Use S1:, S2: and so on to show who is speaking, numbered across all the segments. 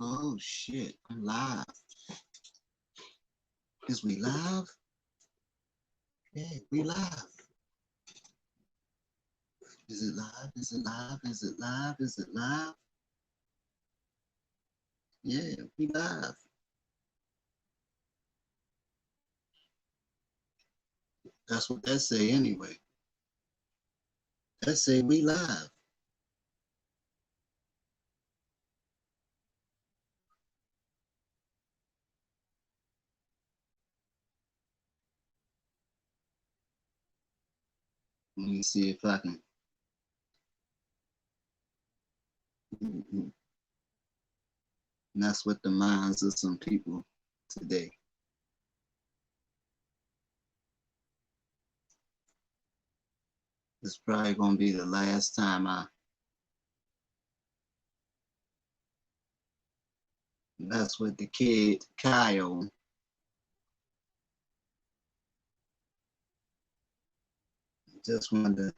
S1: Oh shit, I'm live. Is we live? Yeah, we live. Is it live? Is it live? Is it live? Is it live? Yeah, we live. That's what that say anyway. That say we live. Let me see if I can mess with the minds of some people today. It's probably gonna be the last time I mess with the kid Kyle. Just wanted to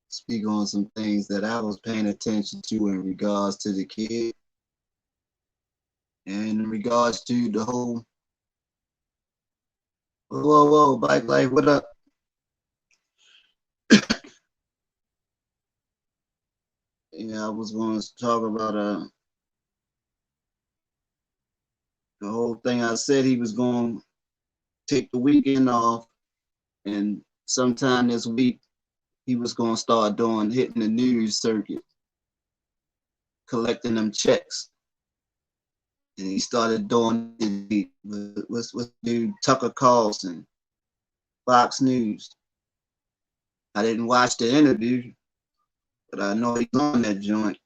S1: speak on some things that I was paying attention to in regards to the kid and in regards to the whole whoa, bike life, what up? Yeah, I was going to talk about the whole thing. I said he was going to take the weekend off, and sometime this week he was going to start hitting the news circuit, collecting them checks. And he started doing it with dude Tucker Carlson, Fox News. I didn't watch the interview, but I know he's on that joint.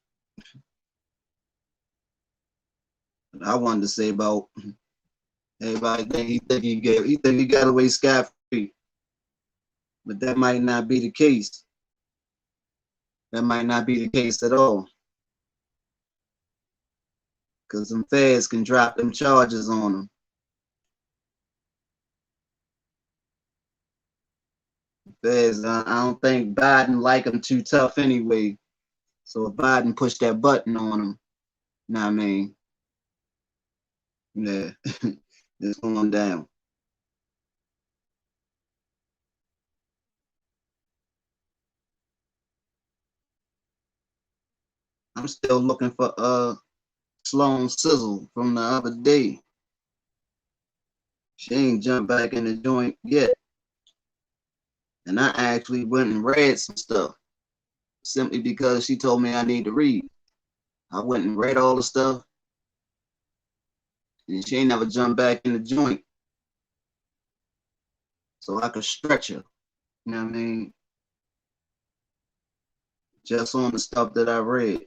S1: But I wanted to say about everybody he think he got away scot free, but that might not be the case. That might not be the case at all, because some feds can drop them charges on him. Feds, I don't think Biden like him too tough anyway. So if Biden pushed that button on him, you know what I mean? Yeah, it's going down. I'm still looking for Sloan Sizzle from the other day. She ain't jumped back in the joint yet. And I actually went and read some stuff simply because she told me I need to read. I went and read all the stuff, and she ain't never jumped back in the joint. So I could stretch her. You know what I mean? Just on the stuff that I read.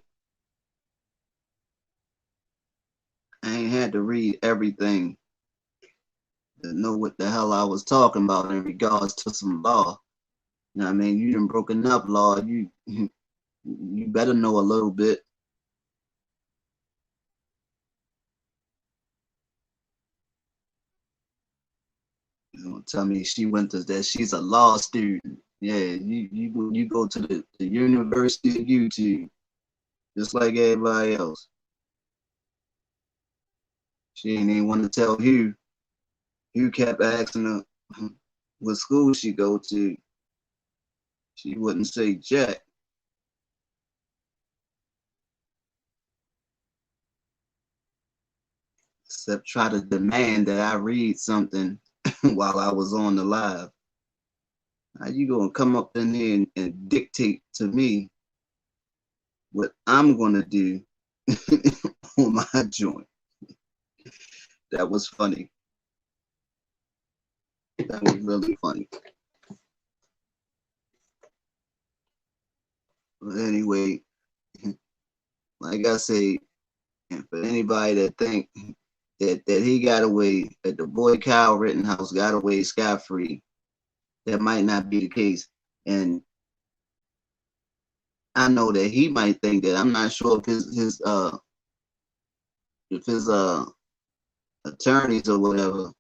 S1: I ain't had to read everything to know what the hell I was talking about in regards to some law. You know what I mean? You done broken up law. You better know a little bit. You know, tell me she went to that. She's a law student. Yeah, you go to the University of YouTube, just like everybody else. She ain't even want to tell Hugh. Hugh kept asking her what school she go to. She wouldn't say jack. Except try to demand that I read something while I was on the live. How you gonna come up in here and dictate to me what I'm gonna do on my joint? That was funny. That was really funny. But anyway, like I say, and for anybody that think that he got away, that the boy Kyle Rittenhouse got away scot free, that might not be the case. And I know that he might think that. I'm not sure if his attorneys or whatever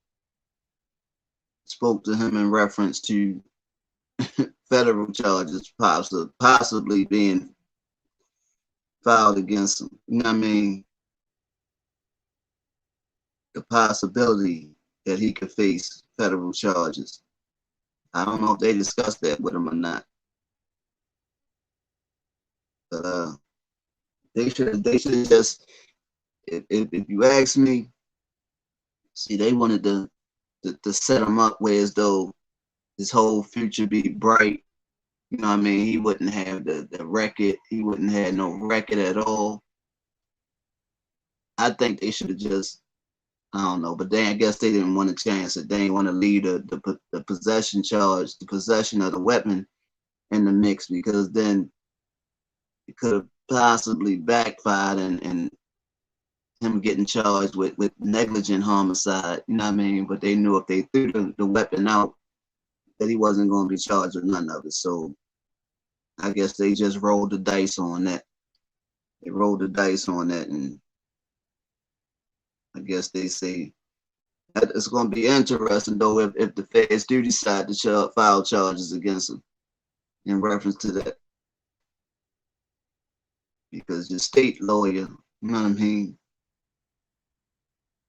S1: spoke to him in reference to federal charges possibly being filed against him. You know what I mean? The possibility that he could face federal charges. I don't know if they discussed that with him or not, but they should just, if you ask me, see, they wanted to set him up where as though his whole future be bright. You know what I mean? He wouldn't have the record. He wouldn't have no record at all. I think they should have just, I don't know, but I guess they didn't want a chance. They didn't want to leave the possession charge, the possession of the weapon in the mix, because then it could have possibly backfired and him getting charged with negligent homicide. You know what I mean? But they knew if they threw the weapon out, that he wasn't going to be charged with none of it. So I guess they just rolled the dice on that. They rolled the dice on that, and I guess they say that it's going to be interesting though if the feds do decide to file charges against him in reference to that, because the state lawyer, you know what I mean?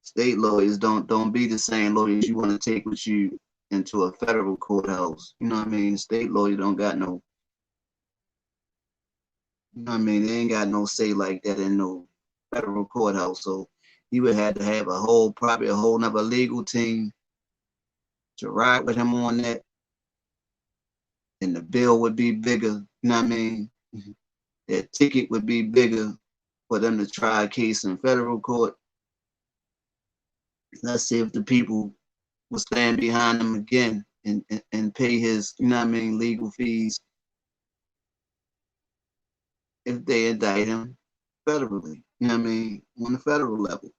S1: State lawyers don't be the same lawyers you want to take with you into a federal courthouse. You know what I mean? State lawyer don't got no, you know what I mean? They ain't got no say like that in no federal courthouse. So he would have to have probably a whole nother legal team to ride with him on that. And the bill would be bigger, you know what I mean? That ticket would be bigger for them to try a case in federal court. Let's see if the people will stand behind him again and pay his, you know what I mean, legal fees if they indict him federally, you know what I mean, on the federal level.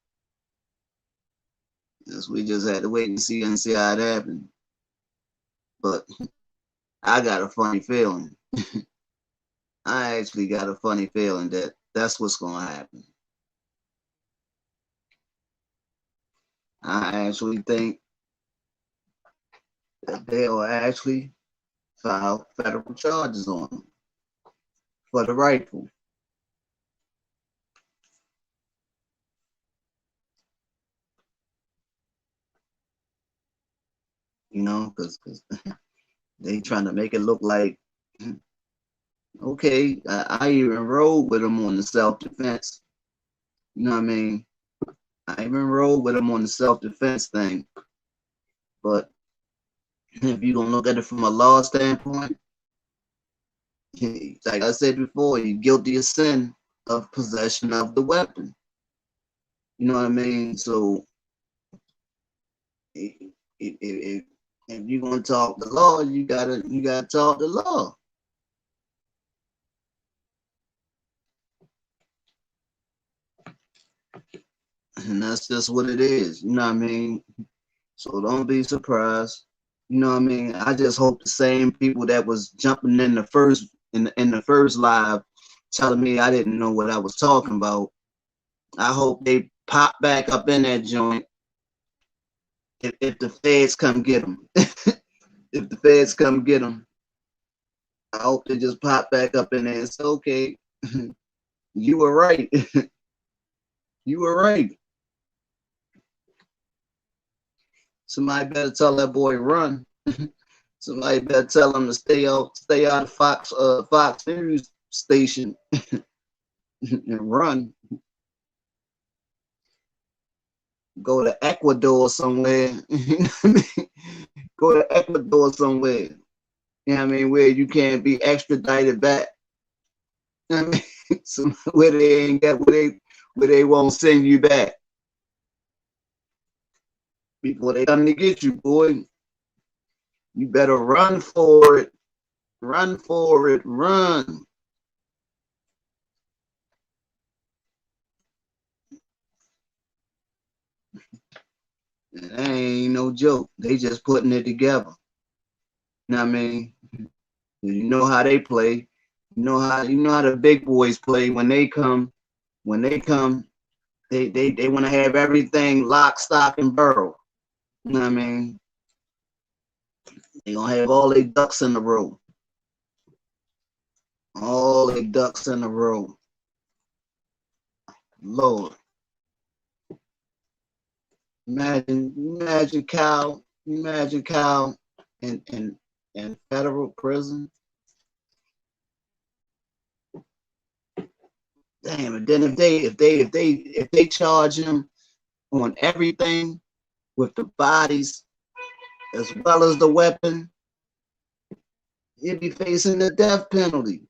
S1: Yes, we just had to wait and see how it happened. But I got a funny feeling. I actually got a funny feeling that that's what's going to happen. I actually think that they'll actually file federal charges on him for the rifle. You know, because they trying to make it look like, okay, I even rode with him on the self-defense. You know what I mean? I even rode with him on the self-defense thing. But if you're going to look at it from a law standpoint, like I said before, you're guilty of sin of possession of the weapon. You know what I mean? So if you're going to talk the law, you gotta talk the law. And that's just what it is. You know what I mean? So don't be surprised. You know what I mean? I just hope the same people that was jumping in the first live telling me I didn't know what I was talking about, I hope they pop back up in that joint if the feds come get them. If the feds come get them, I hope they just pop back up in there and say, okay, you were right. You were right. Somebody better tell that boy run. Somebody better tell him to stay out of Fox News station and run. Go to Ecuador somewhere. You know what I mean? Go to Ecuador somewhere. You know what I mean? Where you can't be extradited back. You know what I mean? So where they ain't got where they won't send you back before they come to get you, boy. You better run for it. Run for it. Run. That ain't no joke. They just putting it together. You know what I mean? You know how they play. You know how the big boys play when they come. When they come, they want to have everything lock, stock, and barrel. You know what I mean? They gonna have all their ducks in a row. All their ducks in a row. Lord. Imagine Kyle. Imagine Kyle in federal prison. Damn. And then if they charge him on everything with the bodies as well as the weapon, he'd be facing the death penalty.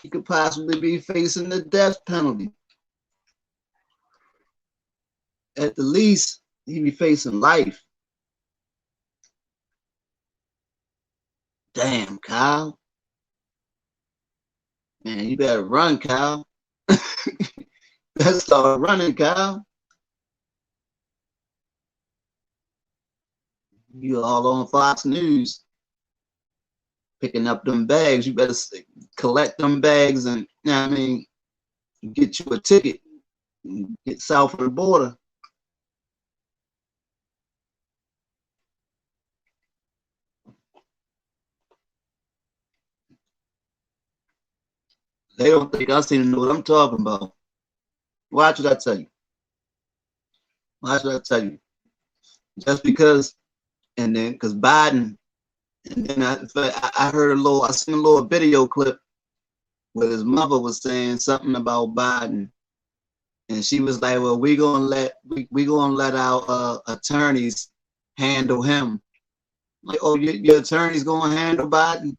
S1: He could possibly be facing the death penalty. At the least, he'd be facing life. Damn, Kyle. Man, you better run, Kyle. Better start running, Kyle. You all on Fox News picking up them bags. You better collect them bags and, you know what I mean, get you a ticket. Get south of the border. They don't think I seem to know what I'm talking about. Why should I tell you? Why should I tell you? Just because, and then because Biden, and then I heard I seen a little video clip where his mother was saying something about Biden, and she was like, "Well, we gonna let our attorneys handle him." Like, oh, your attorney's gonna handle Biden?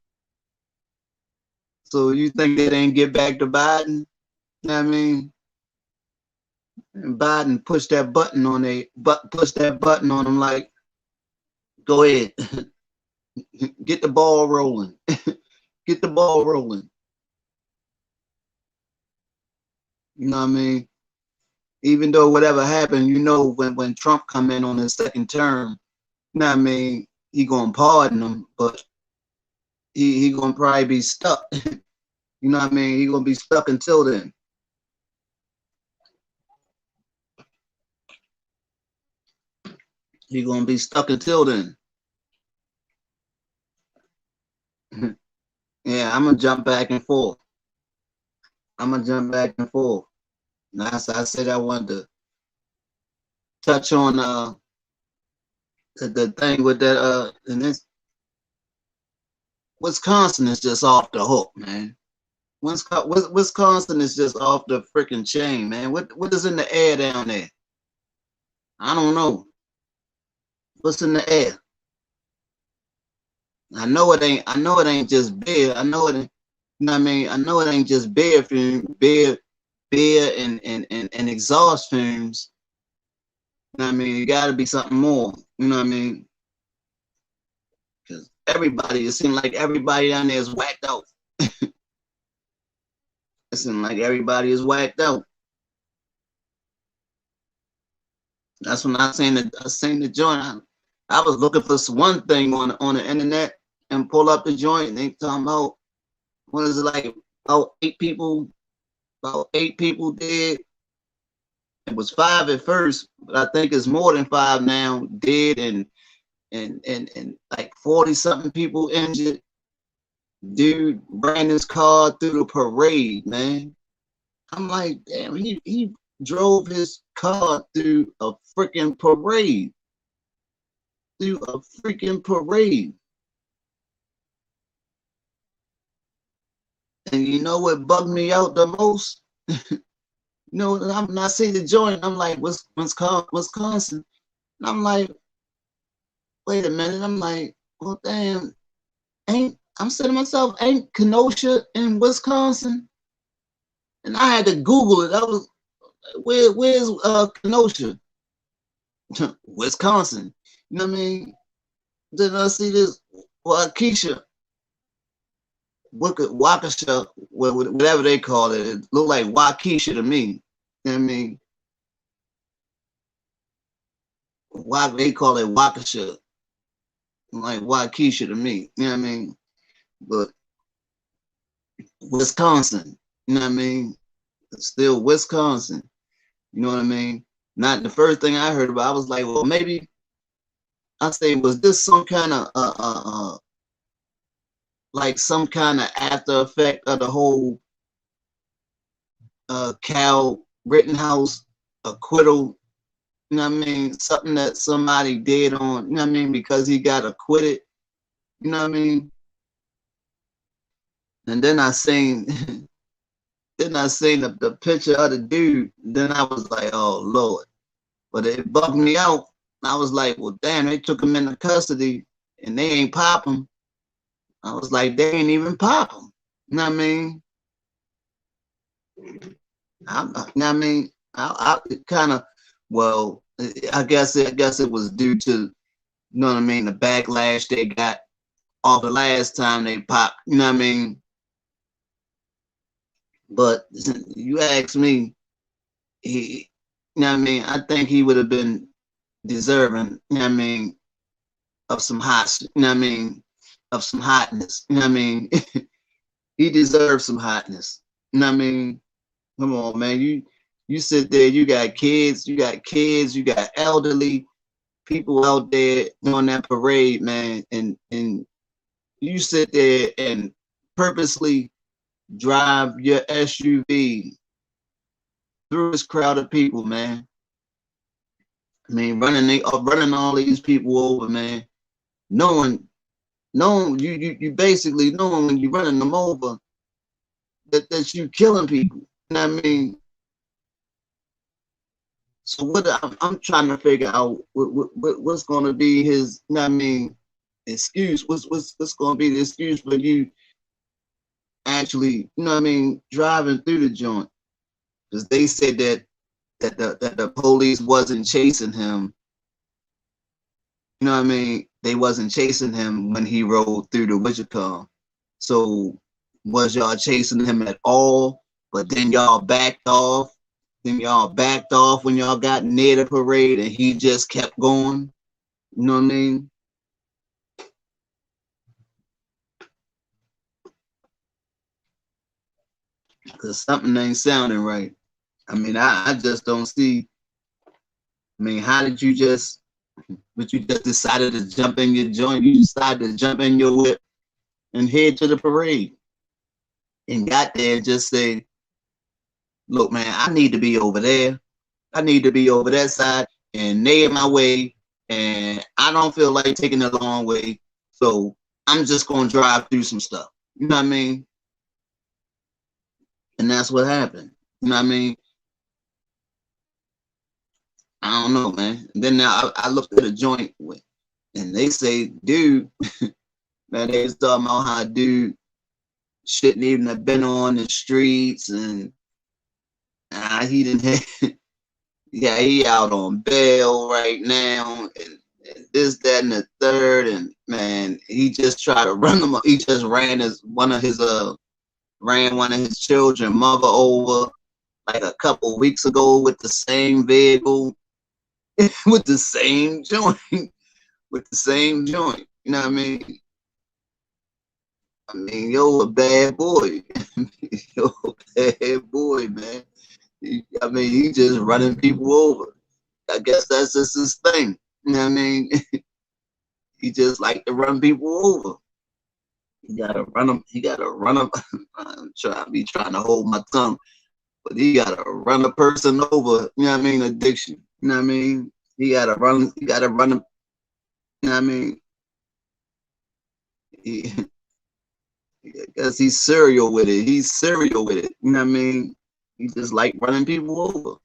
S1: So you think they didn't get back to Biden? You know what I mean? And Biden pushed that button on him like, go ahead. Get the ball rolling. Get the ball rolling. You know what I mean? Even though whatever happened, you know, when Trump come in on his second term, you know what I mean, he gonna pardon him, but he gonna probably be stuck. You know what I mean? He gonna be stuck until then. He gonna be stuck until then. Yeah, I'm gonna jump back and forth. Now, I said I wanted to touch on the thing with that and this Wisconsin is just off the hook, man. Wisconsin is just off the freaking chain, man. What is in the air down there? I don't know. What's in the air? I know it ain't just beer. I know it ain't, you know what I mean? I know it ain't just beer and exhaust fumes. You know what I mean? It gotta be something more. You know what I mean? Because it seems like everybody down there is whacked out. It seems like everybody is whacked out. That's when I seen the joint. I was looking for one thing on the internet and pull up the joint and they talking about, what is it, like about 8 people dead. It was 5 at first, but I think it's more than 5 now dead and like 40 something people injured. Dude ran his car through the parade, man. I'm like, damn, he drove his car through a freaking parade. Through a freaking parade. And you know what bugged me out the most? You know, I'm not seeing the joint. I'm like, Wisconsin. And I'm like, wait a minute. I'm like, well, damn, I'm saying to myself, ain't Kenosha in Wisconsin? And I had to Google it. I was, where's Kenosha? Wisconsin. You know what I mean? Then I see this Waukesha, Waukesha, whatever they call it. It looked like Waukesha to me. You know what I mean? Why they call it Waukesha? Like Waukesha to me. You know what I mean? But Wisconsin. You know what I mean? It's still Wisconsin. You know what I mean? Not the first thing I heard about. I was like, well, maybe I say, was this some kind of like some kind of after effect of the whole Kyle Rittenhouse acquittal. You know what I mean? Something that somebody did on, you know what I mean, because he got acquitted. You know what I mean? And then I seen then I seen the picture of the dude. Then I was like, oh Lord. But it bugged me out. I was like, well, damn, they took him into custody and they ain't pop him. I was like, they ain't even pop him. You know what I mean? You know what I mean? I kind of, well, I guess it was due to, you know what I mean, the backlash they got off the last time they popped. You know what I mean? But you ask me, he, you know what I mean? I think he would have been deserving. You know what I mean? Of some hot, you know what I mean? Of some hotness. You know what I mean? He deserves some hotness. You know what I mean? Come on, man. You sit there, you got kids, you got elderly people out there on that parade, man, and you sit there and purposely drive your SUV through this crowd of people, man. I mean, running all these people over, man. Knowing you basically knowing when you're running them over that you killing people. You know what I mean? So what I'm trying to figure out what's going to be his, you know what I mean, excuse. What's going to be the excuse for you actually, you know what I mean, driving through the joint? Because they said that the police wasn't chasing him. You know what I mean? They wasn't chasing him when he rode through the Wichita. So was y'all chasing him at all? But then y'all backed off. Then y'all backed off when y'all got near the parade, and he just kept going. You know what I mean? Because something ain't sounding right. I mean, I just don't see. I mean, how did you just? But you just decided to jump in your joint. You decided to jump in your whip and head to the parade, and got there and just say, "Look, man, I need to be over there. I need to be over that side, and they in my way, and I don't feel like taking the long way, so I'm just gonna drive through some stuff." You know what I mean? And that's what happened. You know what I mean? I don't know, man. And then now I looked at a joint with, and they say, dude, man, they was talking about how dude shouldn't even have been on the streets, and he didn't have, yeah, he out on bail right now, and this, that, and the third, and man, he just tried to run them. He just ran one of his children mother over like a couple weeks ago with the same vehicle, with the same joint, with the same joint. You know what I mean? I mean, yo, a bad boy. Yo, a bad boy, man. I mean, he just running people over. I guess that's just his thing. You know what I mean? He just like to run people over. He gotta run them. He gotta run them. I'm trying to hold my tongue, but he gotta run a person over. You know what I mean? Addiction. You know what I mean? He gotta run. He gotta run them. You know what I mean? He, I guess he's serial with it. He's serial with it. You know what I mean? He just like running people over.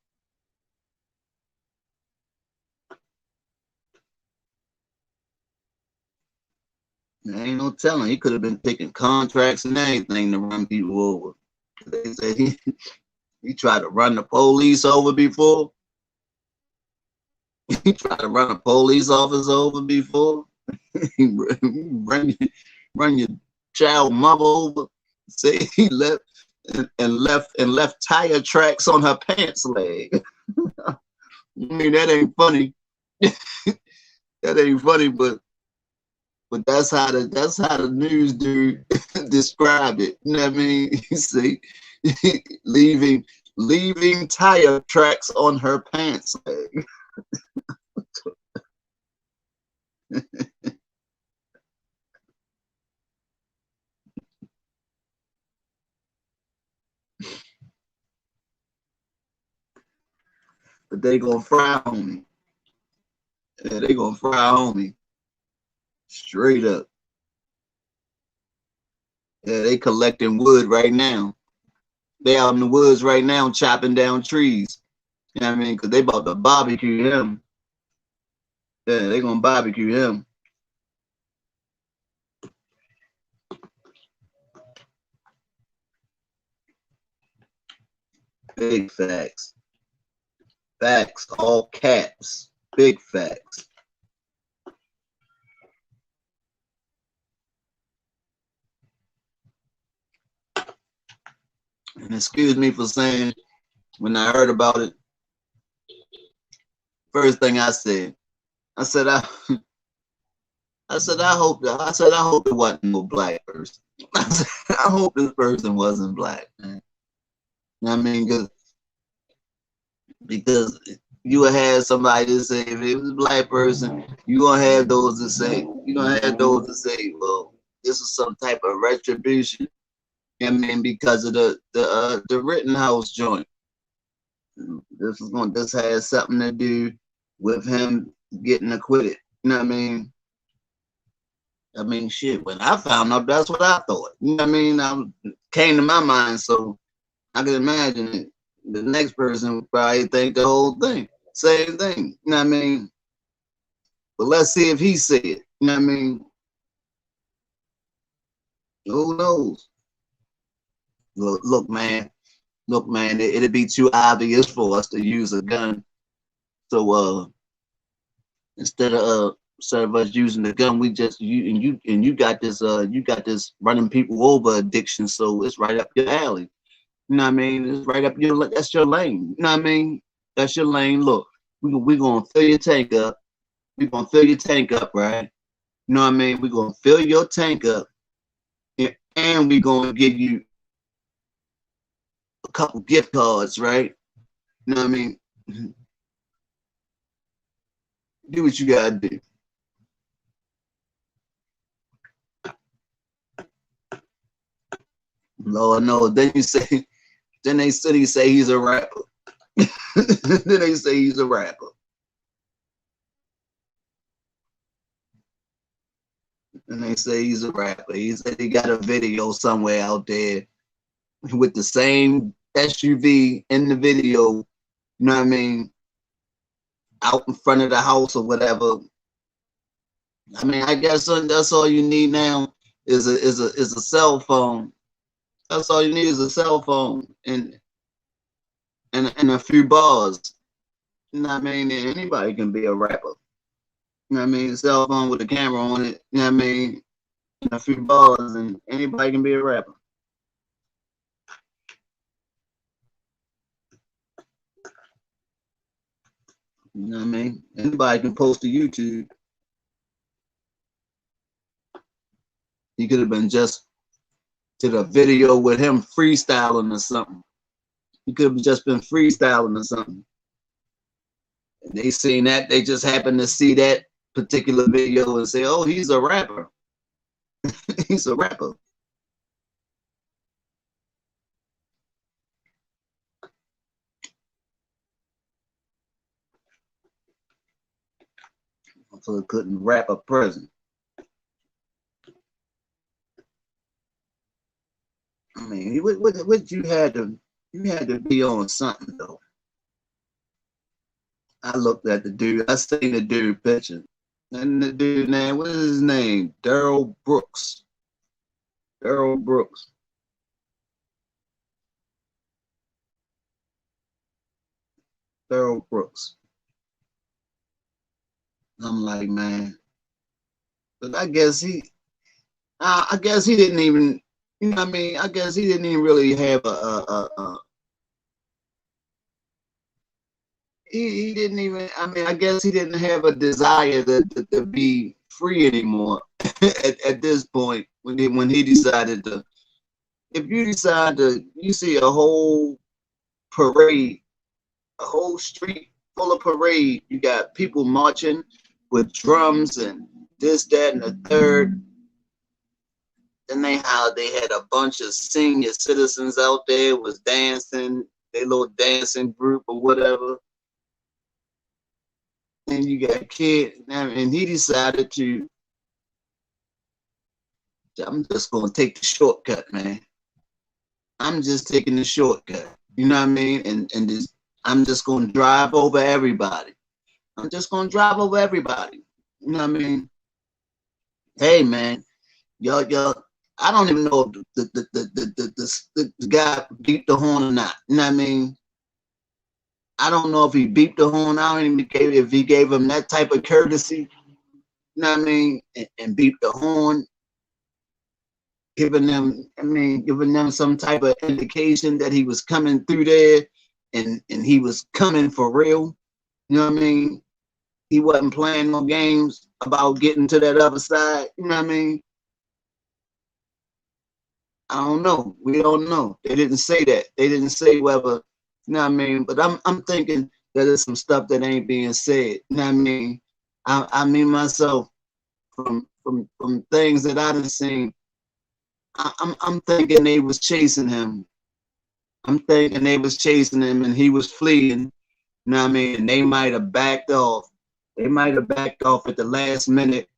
S1: There ain't no telling. He could have been taking contracts and everything to run people over. They say he tried to run the police over before. He tried to run a police officer over before. run, run your child mother over. Say he left and left tire tracks on her pants leg. I mean, that ain't funny. That ain't funny, but that's how the news dude described it. You know what I mean? You see, leaving tire tracks on her pants leg. but they gonna fry homie. Yeah, they gonna fry homie. Straight up. Yeah, they collecting wood right now. They out in the woods right now chopping down trees. You know what I mean? Because they about to barbecue him. Yeah, they gonna barbecue him. Big facts. Facts, all caps. Big facts. And excuse me for saying, when I heard about it, first thing I said, I said, I hope it wasn't no black person. I said, I hope this person wasn't black, man. You know what I mean? Because you would have somebody to say, if it was a black person, you're gonna have those to say, well, this is some type of retribution. You know what I mean? Because of the Rittenhouse joint. This has something to do with him getting acquitted. You know what I mean? I mean, shit. When I found out, that's what I thought. You know what I mean? Came to my mind, so I can imagine it. The next person would probably think the whole thing, same thing. You know what I mean? But let's see if he said it. You know what I mean? Who knows? Look, man. Look, man. It'd be too obvious for us to use a gun. So, instead of us using the gun, we just you got this running people over addiction, so it's right up your alley. You know what I mean? It's right up that's your lane. You know what I mean? That's your lane. Look, we gonna fill your tank up. We gonna fill your tank up, right? You know what I mean? We gonna fill your tank up, and we gonna give you a couple gift cards, right? You know what I mean? Do what you gotta do. Lord no. Then they say he's a rapper. Then they say he's a rapper. And they say he's a rapper. He said he got a video somewhere out there with the same SUV in the video. You know what I mean? Out in front of the house or whatever. I mean, I guess that's all you need now is a cell phone. That's all you need is a cell phone and a few bars. You know what I mean? Anybody can be a rapper. You know what I mean? A cell phone with a camera on it. You know what I mean? And a few bars, and anybody can be a rapper. You know what I mean? Anybody can post to YouTube. He could have been just did a video with him freestyling or something. He could have just been freestyling or something. And they seen that, they just happened to see that particular video and say, oh, he's a rapper. He's a rapper. So he couldn't rap a present. I mean, what you had to be on something though. I looked at the dude. I seen the dude picture, and the dude name, what is his name? Daryl Brooks. Daryl Brooks. Daryl Brooks. I'm like, man, but I guess he didn't even, you know what I mean? I guess he didn't even really have he didn't even, I mean, I guess he didn't have a desire to be free anymore at this point when he decided to, if you decide to, you see a whole parade, a whole street full of parade, you got people marching with drums and this, that, and the third. Then they had a bunch of senior citizens out there was dancing, their little dancing group or whatever. and you got kids, and he decided to, I'm just gonna take the shortcut, man. I'm just taking the shortcut. You know what I mean? And this, I'm just gonna drive over everybody. I'm just gonna drive over everybody. You know what I mean? Hey man, y'all. I don't even know if the guy beeped the horn or not. You know what I mean? I don't know if he beeped the horn. I don't even care if he gave him that type of courtesy. You know what I mean? And beeped the horn, giving them some type of indication that he was coming through there, and he was coming for real. You know what I mean? He wasn't playing no games about getting to that other side. You know what I mean? I don't know. We don't know. They didn't say that. They didn't say whether, you know what I mean? But I'm thinking that there's some stuff that ain't being said. You know what I mean? I mean myself, from things that I done seen, I'm thinking they was chasing him. I'm thinking they was chasing him and he was fleeing. You know what I mean? And they might have backed off. They might have backed off at the last minute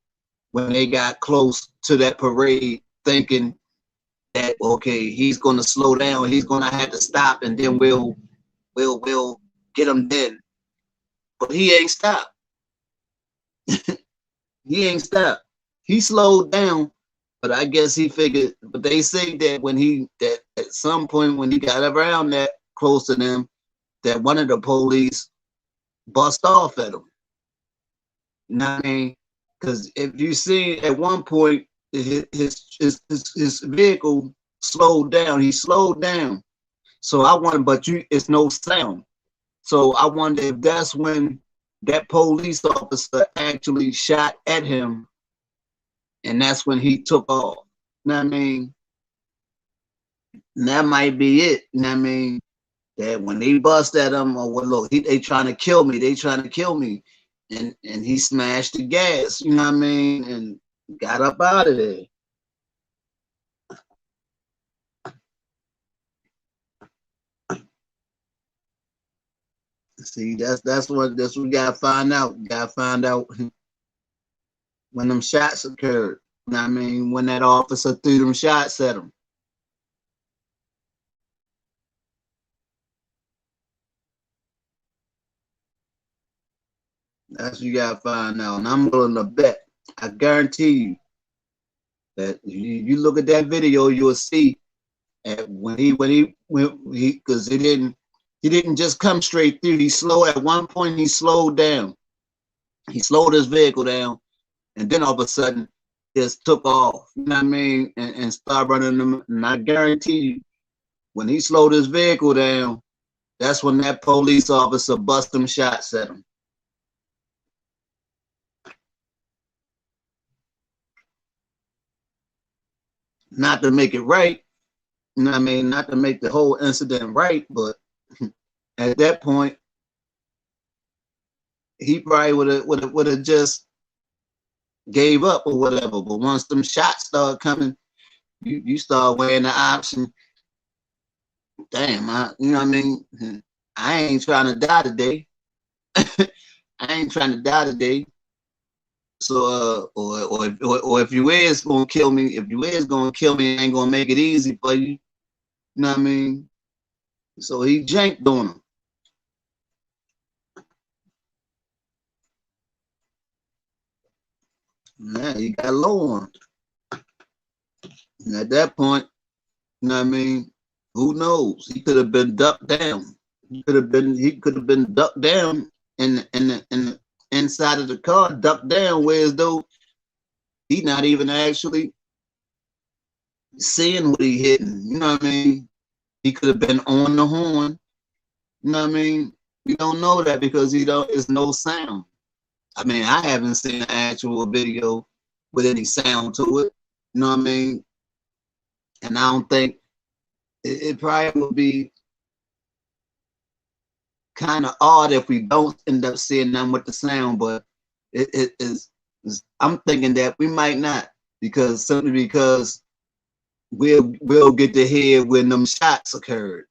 S1: when they got close to that parade, thinking that, okay, he's going to slow down, he's going to have to stop, and then we'll get him then. But he ain't stopped. He ain't stopped. He slowed down, but I guess he figured. But they say that that at some point when he got around that close to them, that one of the police bust off at him. You know what I mean? Because if you see at one point his vehicle slowed down. He slowed down. So I wonder, but it's no sound. So I wonder if that's when that police officer actually shot at him, and that's when he took off. You know what I mean? And that might be it. You know what I mean? That when they bust at him, or what, look, they trying to kill me. They trying to kill me. And he smashed the gas, you know what I mean? And got up out of there. See, that's what we gotta find out. We gotta find out when them shots occurred. You know what I mean? When that officer threw them shots at him. That's what you gotta find out. And I'm willing to bet, I guarantee you, that you look at that video, you'll see that because he didn't just come straight through. He slowed at one point. He slowed down. He slowed his vehicle down, and then all of a sudden, just took off. You know what I mean? And started running them. And I guarantee you, when he slowed his vehicle down, that's when that police officer bust them shots at him. Not to make it right, you know what I mean? Not to make the whole incident right, but at that point, he probably would have just gave up or whatever. But once them shots start coming, you start weighing the option. Damn, you know what I mean? I ain't trying to die today. I ain't trying to die today. So, or if you is gonna kill me, I ain't gonna make it easy for you. You know what I mean? So he janked on him. Yeah, he got low on him. And at that point, you know what I mean? Who knows? He could have been ducked down. He could have been ducked down in the inside of the car, ducked down, whereas though he not even actually seeing what he hitting. You know what I mean? He could have been on the horn. You know what I mean? We don't know that because there's no sound. I mean, I haven't seen an actual video with any sound to it. You know what I mean? And I don't think it probably would be kind of odd if we don't end up seeing them with the sound, but it is. I'm thinking that we might not, simply because we'll get to hear when them shots occurred.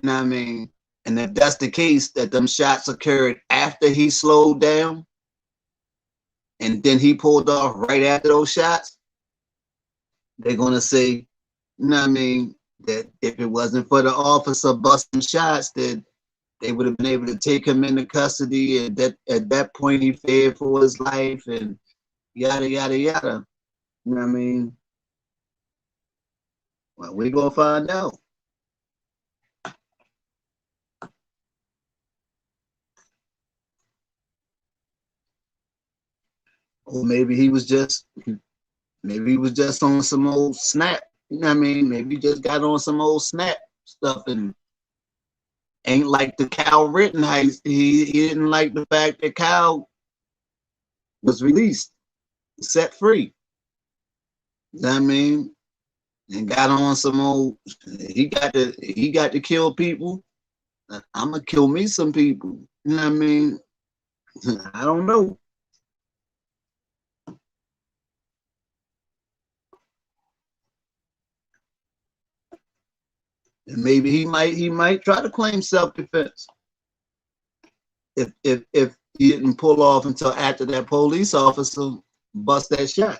S1: You know what I mean? And if that's the case, that them shots occurred after after he slowed down and then he pulled off right after those shots, they're gonna say, you know what I mean, that if it wasn't for the officer busting shots, that they would have been able to take him into custody, and that at that point he feared for his life and yada yada yada. You know what I mean? Well, we're gonna find out. Or maybe he was just on some old snap. You know what I mean? Maybe he just got on some old snap stuff and ain't like the Kyle Rittenhouse. He didn't like the fact that Kyle was released, set free. You know what I mean? And got on some old. He got to kill people. I'm gonna kill me some people. You know what I mean? I don't know. And maybe he might try to claim self-defense if he didn't pull off until after that police officer bust that shot.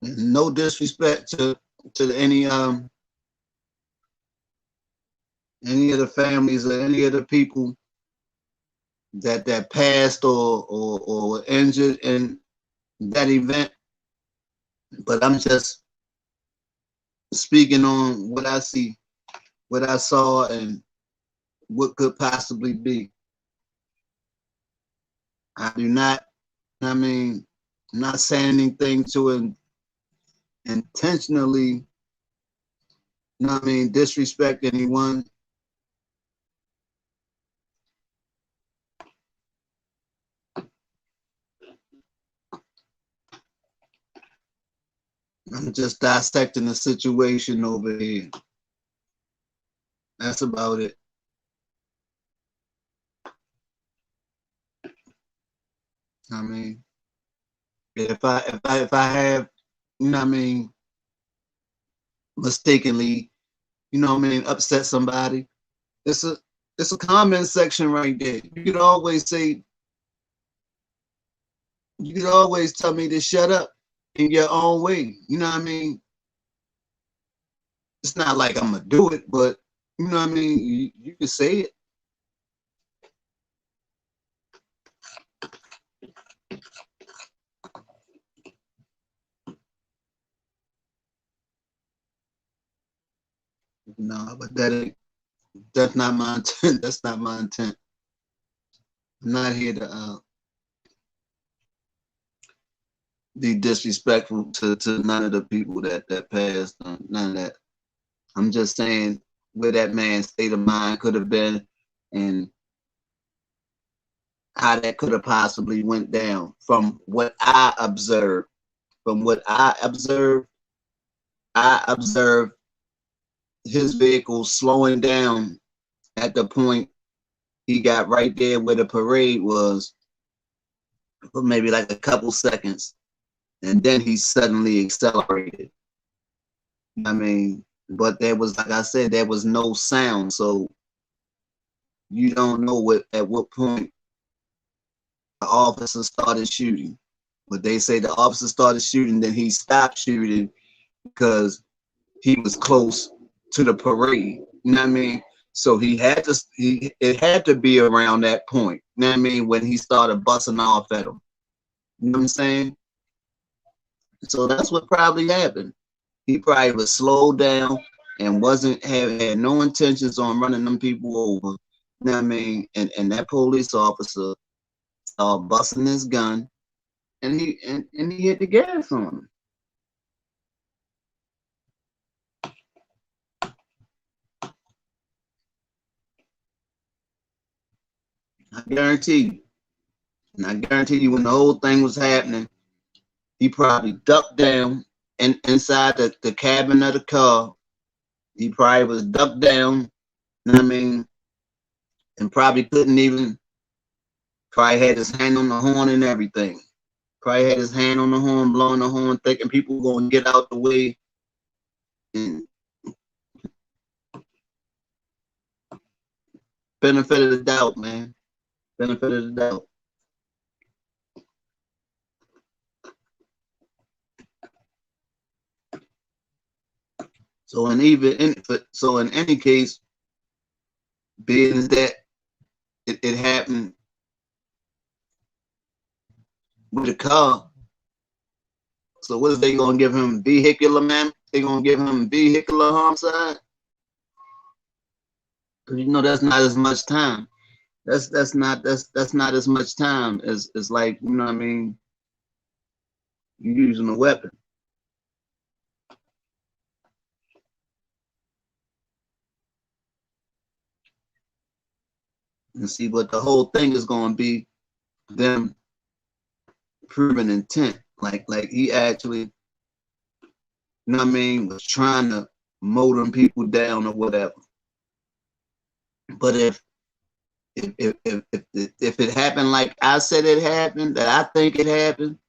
S1: No disrespect to any of the families or any of the people that passed or were injured in that event, but I'm just speaking on what I see, what I saw, and what could possibly be. I do not, I mean, I'm not saying anything to intentionally, you know what I mean, disrespect anyone. I'm just dissecting the situation over here. That's about it. I mean, if I have, you know what I mean, mistakenly, you know what I mean, upset somebody, it's a comment section right there. You could always say, you could always tell me to shut up in your own way. You know what I mean? It's not like I'm gonna do it, but you know what I mean? You can say it. No, but that's not my intent. That's not my intent. I'm not here to be disrespectful to none of the people that passed. None of that. I'm just saying where that man's state of mind could have been and how that could have possibly went down from what I observed. From what I observed his vehicle slowing down at the point he got right there where the parade was for maybe like a couple seconds, and then he suddenly accelerated. I mean, but there was, like I said, there was no sound, so you don't know at what point the officer started shooting. But they say the officer started shooting, then he stopped shooting because he was close to the parade. You know what I mean? So it had to be around that point. You know what I mean? When he started busting off at him. You know what I'm saying? So that's what probably happened. He probably was slowed down and had no intentions on running them people over. You know what I mean? And that police officer started busting his gun, and he hit the gas on him. I guarantee you, when the whole thing was happening, he probably ducked down and inside the cabin of the car. He probably was ducked down, you know what I mean, and probably had his hand on the horn and everything. Probably had his hand on the horn, blowing the horn, thinking people were gonna get out the way. And benefit of the doubt, man. Benefit of the doubt. So in any case, being that it happened with a car, so what is they gonna give him? Vehicular, man? They gonna give him vehicular homicide? Cause you know that's not as much time. That's not as much time as like, you know what I mean, you using a weapon. And see, but the whole thing is gonna be them proving intent. Like he actually, you know what I mean, was trying to mow them people down or whatever. But if it happened like I said it happened, that I think it happened,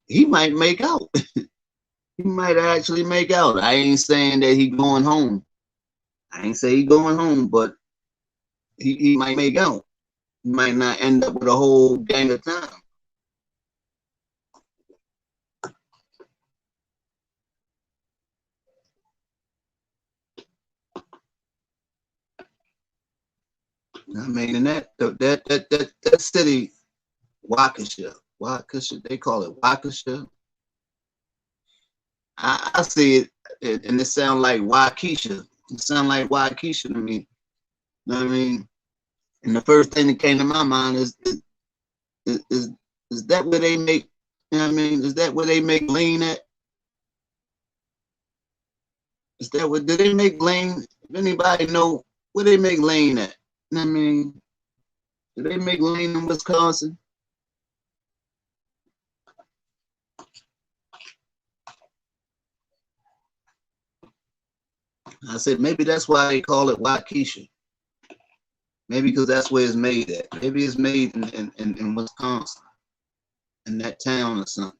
S1: he might make out. He might actually make out. I ain't saying that he going home. I ain't say he going home, but he might make out. He might not end up with a whole gang of time. I mean, and that city, Waukesha, they call it Waukesha. I see it, and it sounds like Waukesha. It sounds like Waukesha to me. You know what I mean? And the first thing that came to my mind is that where they make, you know what I mean? Is that where they make lean at? Is that what, do they make lean? If anybody know where they make lean at? You know what I mean? Do they make lean in Wisconsin? I said maybe that's why they call it Waukesha. Maybe because that's where it's made at. Maybe it's made in Wisconsin, in that town or something.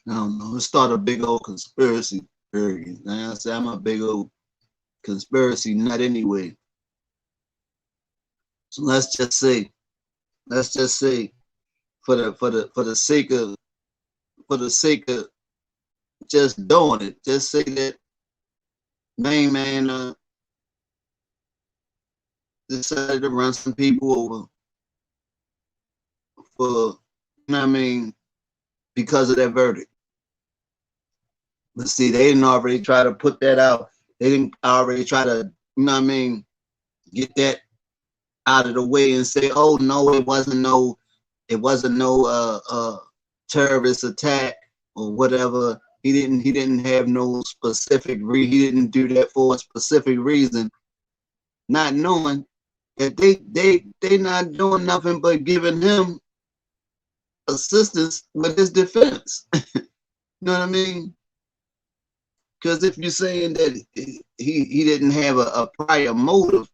S1: I don't know. Let's start a big old conspiracy theory. Now I say I'm a big old conspiracy nut anyway. So let's just say, for the sake of just doing it, just say that main man decided to run some people over for, you know what I mean, because of that verdict. But see, they didn't already try to put that out. They didn't already try to, you know what I mean, get that out of the way and say, oh no, it wasn't no terrorist attack or whatever. He didn't have no specific he didn't do that for a specific reason, not knowing that they not doing nothing but giving him assistance with his defense. You know what I mean? Because if you're saying that he didn't have a prior motive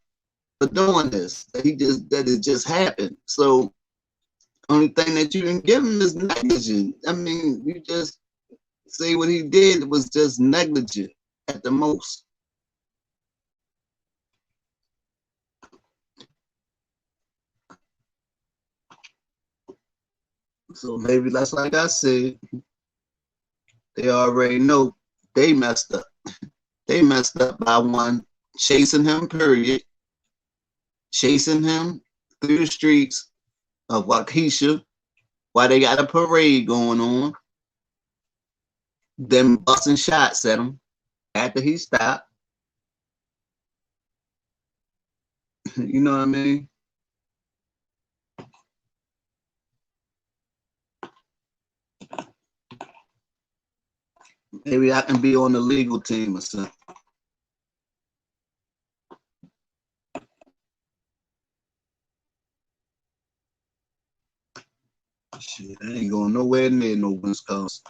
S1: for doing this, that it just happened. So only thing that you can give him is negligent. I mean, you just say what he did was just negligent at the most. So maybe that's like I said, they already know they messed up. They messed up by one, chasing him, period. Chasing him through the streets of Waukesha while they got a parade going on. Them busting shots at him after he stopped. You know what I mean? Maybe I can be on the legal team or something. Shit, I ain't going nowhere near no Wisconsin.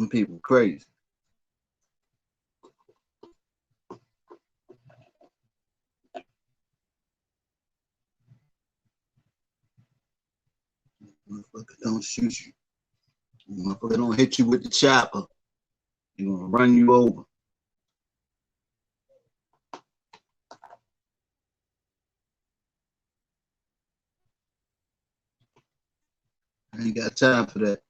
S1: Them people crazy. Motherfucker don't shoot you. Motherfucker don't hit you with the chopper. He gonna run you over. I ain't got time for that.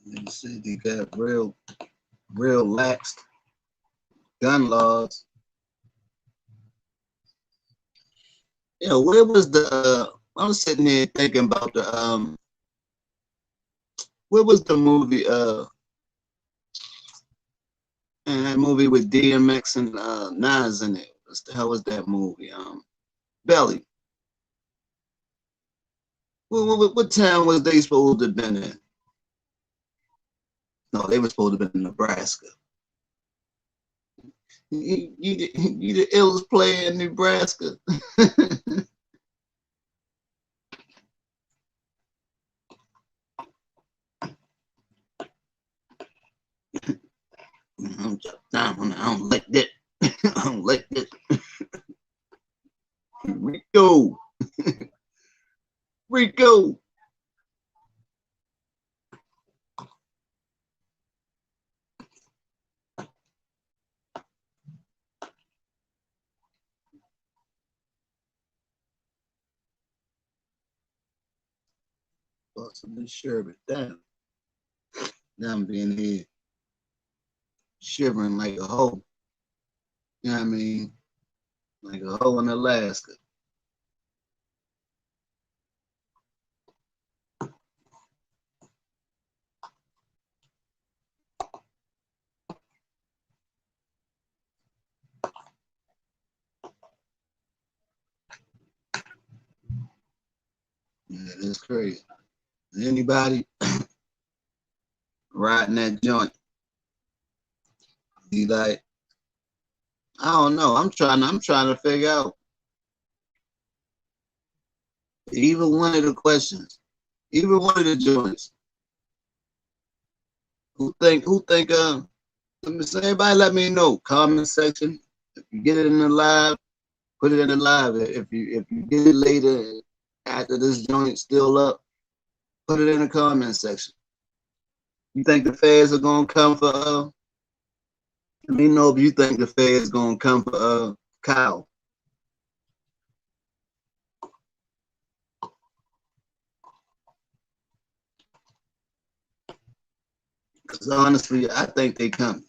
S1: They say they got real lax gun laws. You know, where was the I was sitting there thinking about the where was the movie and that movie with DMX and Nas in it? What the hell was that movie? Belly. What town was they supposed to have been in? No, they were supposed to have been in Nebraska. You the illest player in Nebraska. I'm just down. I don't like that. I don't like that. Rico. Rico. Busting this shirt down. Now I'm being here shivering like a hoe. You know what I mean? Like a hoe in Alaska. Yeah, that's crazy. Anybody riding that joint, be like, I don't know. I'm trying to figure out even one of the questions, even one of the joints. Let me say, everybody let me know. Comment section. If you get it in the live, put it in the live. If you get it later after this joint still up, put it in the comment section. You think the feds are gonna come for let me know if you think the feds gonna come for Kyle. Because honestly, I think they coming.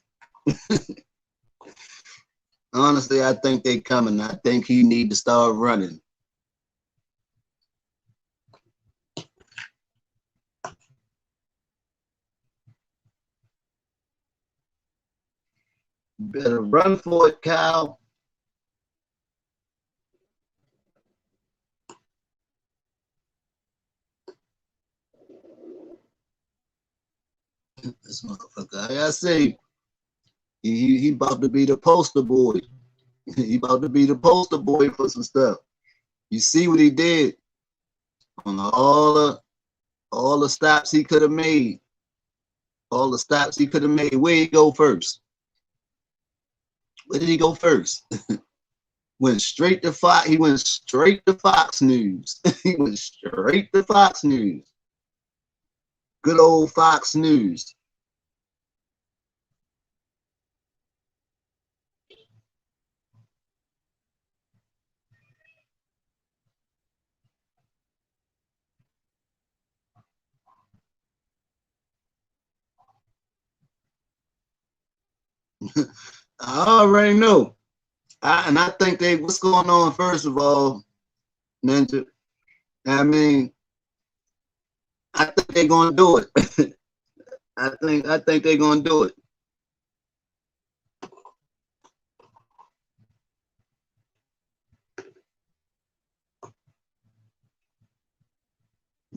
S1: Honestly, I think they coming. I think he need to start running. You better run for it, Kyle. This motherfucker, like I say, he about to be the poster boy. He about to be the poster boy for some stuff. You see what he did on all the stops he could have made. All the stops he could have made. Where he go first? Where did he go first? Went straight to Fox. He went straight to Fox News. He went straight to Fox News. Good old Fox News. I already know. I think what's going on, first of all, Ninja? I mean, I think they're gonna do it. I think they're gonna do it.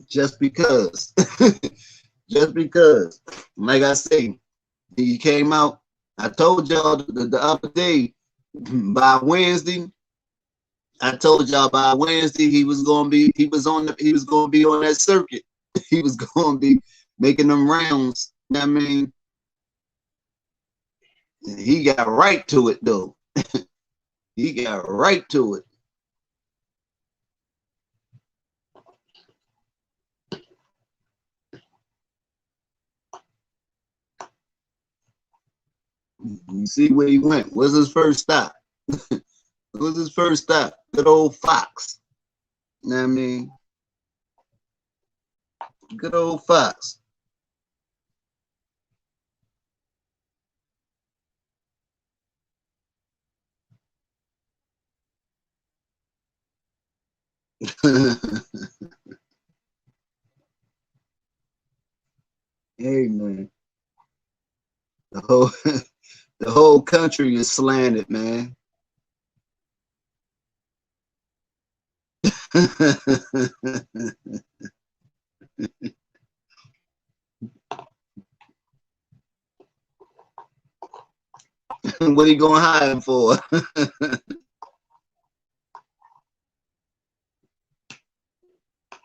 S1: Just because. Just because. Like I say, he came out I told y'all the other day, by Wednesday, I told y'all by Wednesday he was gonna be he was gonna be on that circuit. He was gonna be making them rounds. I mean, he got right to it though. He got right to it. You see where he went. What's his first stop? What's his first stop? Good old Fox. You know what I mean? Good old Fox. Hey man, the whole the whole country is slanted, man. What are you gonna hire him for?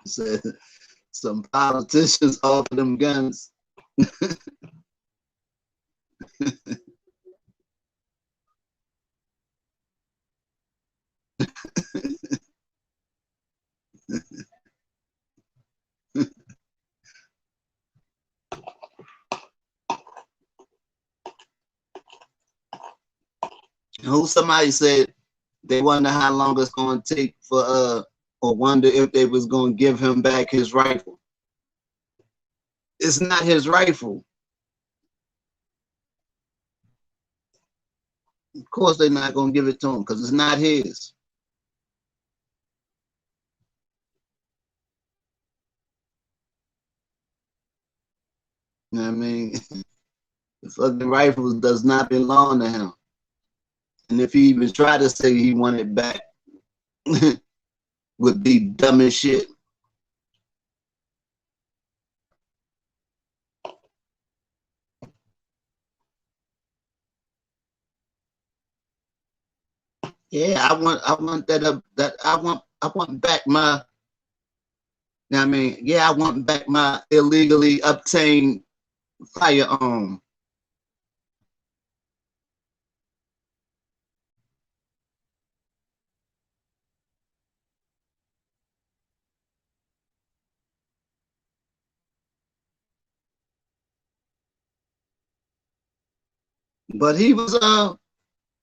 S1: Said some politicians offer them guns. Who somebody said they wonder how long it's gonna take for or wonder if they was gonna give him back his rifle. It's not his rifle. Of course they're not gonna give it to him because it's not his. You know what I mean? The fucking rifle does not belong to him. And if he even tried to say he wanted it back, would be dumb as shit. Yeah, I want that that I want back my. I mean, yeah, I want back my illegally obtained firearm. But he was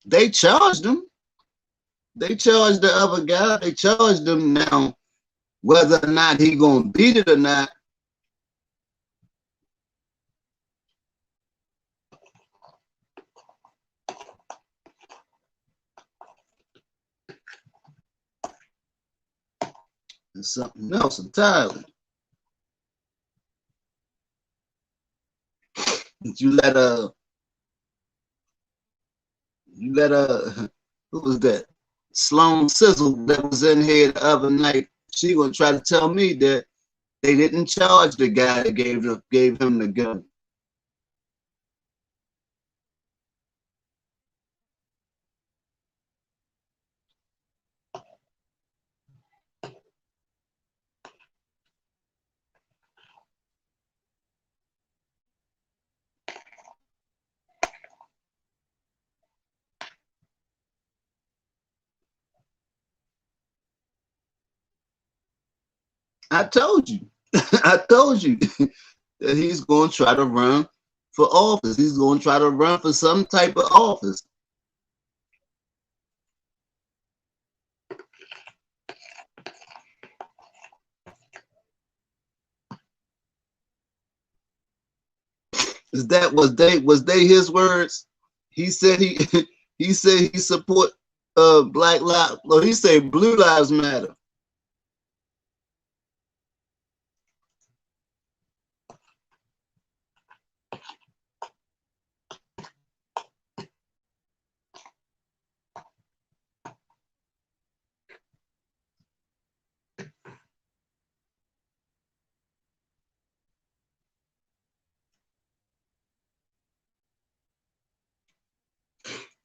S1: they charged him. They charged the other guy. They charged him now. Whether or not he gonna beat it or not, is something else entirely. You let who was that? Sloan Sizzle that was in here the other night. She gonna try to tell me that they didn't charge the guy that gave him the gun. I told you. I told you that he's gonna try to run for office. He's gonna try to run for some type of office. Is that was they his words? He said he he said he support black lives. Well, he said blue lives matter.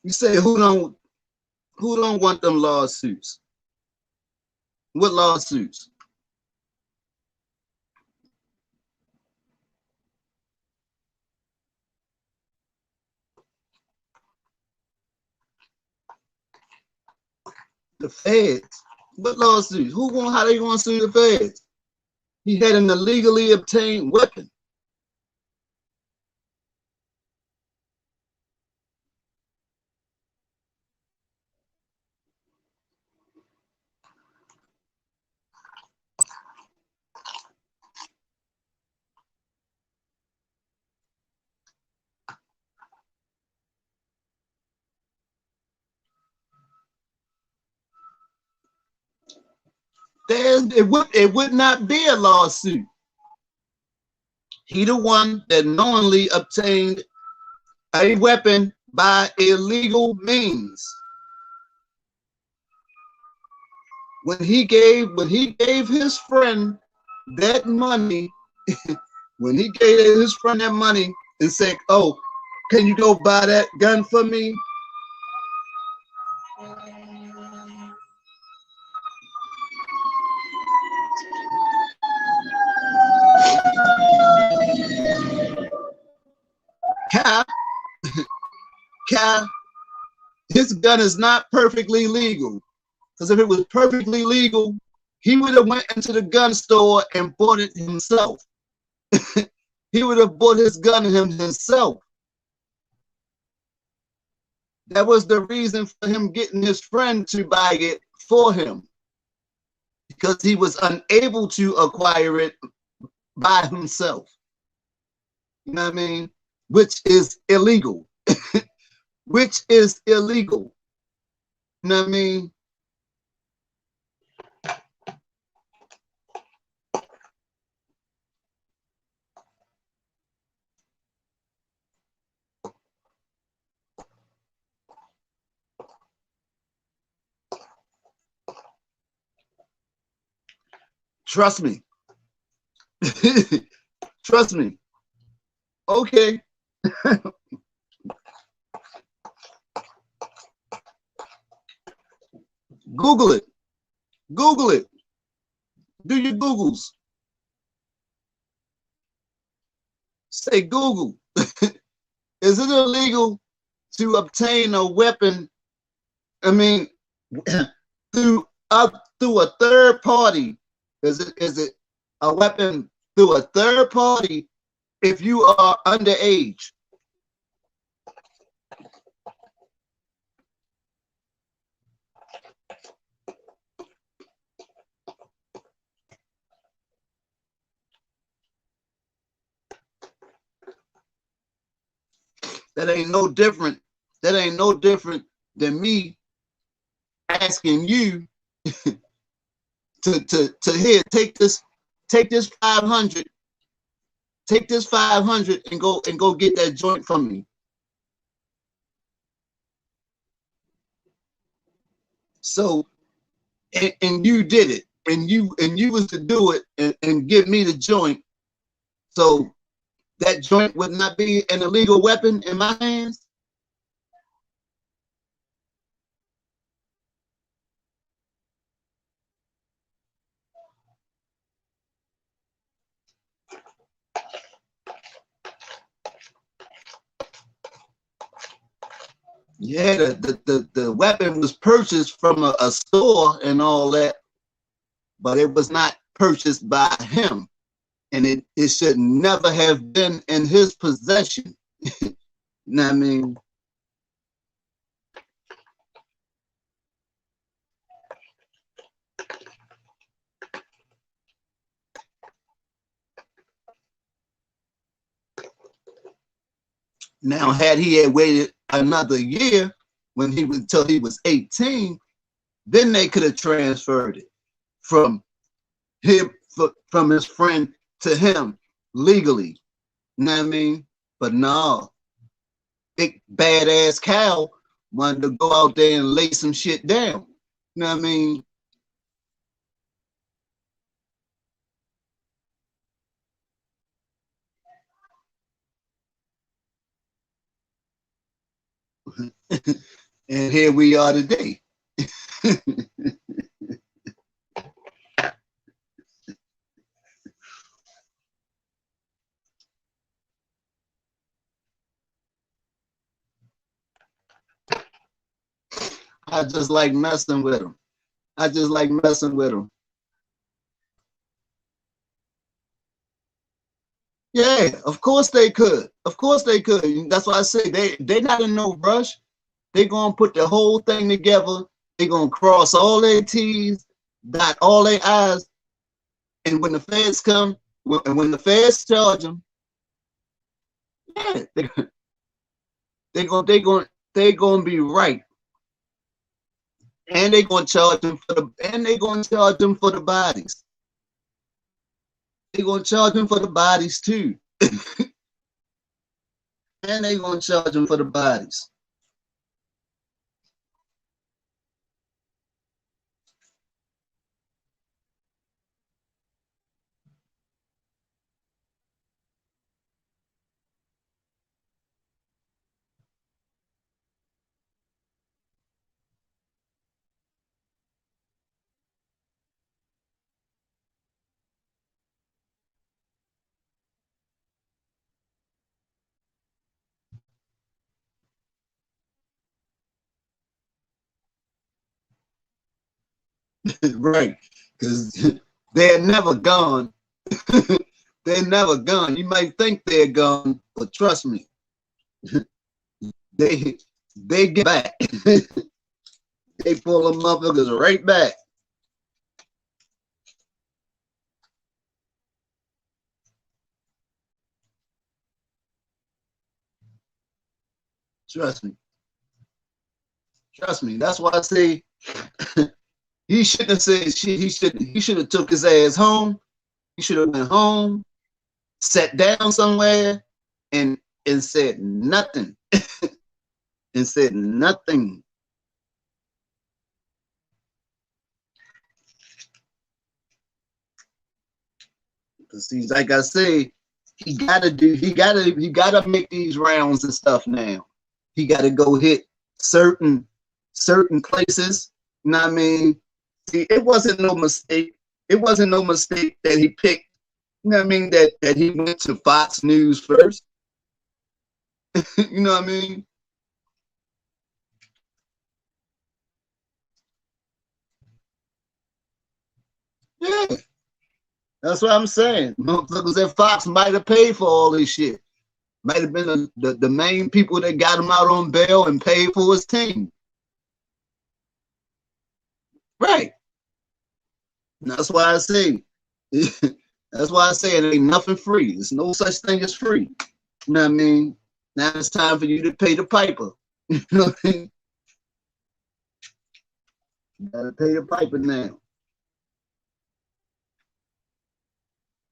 S1: You say who don't want them lawsuits? What lawsuits? The feds. What lawsuits? Who want? How they want to sue the feds? He had an illegally obtained weapon. It would not be a lawsuit. He the one that knowingly obtained a weapon by illegal means. When he gave his friend that money, when he gave his friend that money and said, "Oh, can you go buy that gun for me?" Kyle, Kyle, his gun is not perfectly legal. Because if it was perfectly legal, he would have went into the gun store and bought it himself. He would have bought his gun himself. That was the reason for him getting his friend to buy it for him, because he was unable to acquire it by himself. You know what I mean? Which is illegal. Which is illegal. You know what I mean? Trust me. Trust me. Okay. Google it. Google it. Do your Googles. Say Google. Is it illegal to obtain a weapon? I mean, through through a third party. Is it a weapon through a third party if you are underage? That ain't no different. That ain't no different than me asking you to here take this 500, take this 500 and go get that joint from me. So and you did it, and you was to do it and give me the joint. So that joint would not be an illegal weapon in my hands. Yeah, the weapon was purchased from a store and all that, but it was not purchased by him. And it should never have been in his possession. You know what I mean? Now, had he had waited another year when he was until he was 18, then they could have transferred it from him from his friend to him legally. You know what I mean? But no, big badass Cal wanted to go out there and lay some shit down. You know what I mean? And here we are today. I just like messing with them. I just like messing with them. Yeah, of course they could. Of course they could. That's why I say they're not in no rush. They're gonna put the whole thing together. They're gonna cross all their T's, dot all their I's, and when the feds come, when the feds charge them, yeah, they're gonna be right, and they're gonna charge them for the bodies. They're gonna charge them for the bodies too, and they're gonna charge them for the bodies. Right, because they're never gone. They're never gone. You might think they're gone, but trust me, they they get back. They pull them motherfuckers right back. Trust me. Trust me. That's why I say he shouldn't have said shit. He should have took his ass home. He should have went home, sat down somewhere, and said nothing. And said nothing. See, like I say, he gotta make these rounds and stuff now. He gotta go hit certain places. You know what I mean? See, it wasn't no mistake. It wasn't no mistake that he picked, you know what I mean, that he went to Fox News first. You know what I mean? Yeah. That's what I'm saying. Motherfuckers at Fox might have paid for all this shit. Might have been the main people that got him out on bail and paid for his team. Right. And that's why I say, that's why I say it ain't nothing free. There's no such thing as free. You know what I mean? Now it's time for you to pay the piper. You know what I mean? You gotta pay the piper now.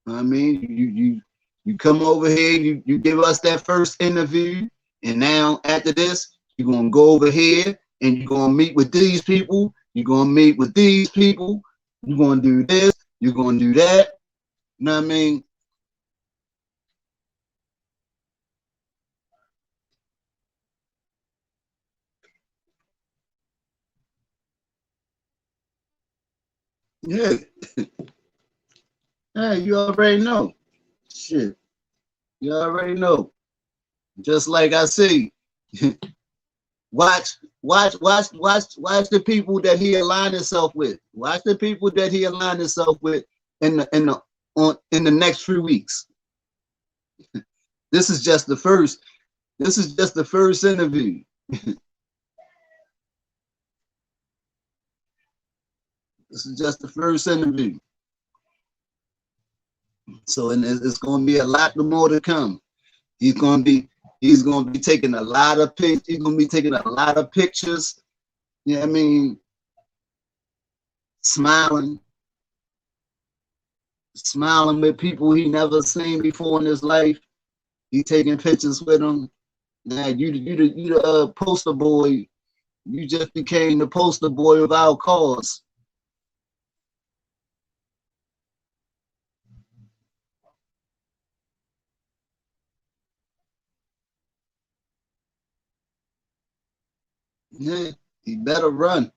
S1: You know what I mean? You come over here, you give us that first interview, and now after this, you're gonna go over here and you're gonna meet with these people, you're gonna meet with these people, you're gonna do this, you're gonna do that. You know what I mean? Yeah. Yeah, you already know. Shit. You already know. Just like I say, watch the people that he aligned himself with. Watch the people that he aligned himself with in the next few weeks. This is just the first. This is just the first interview. This is just the first interview. So and it's going to be a lot more to come. He's going to be taking a lot of pics. He's going to be taking a lot of pictures. You know what I mean? Smiling, smiling with people he never seen before in his life. He taking pictures with them. Now you the poster boy. You just became the poster boy of our cause. Yeah, he better run.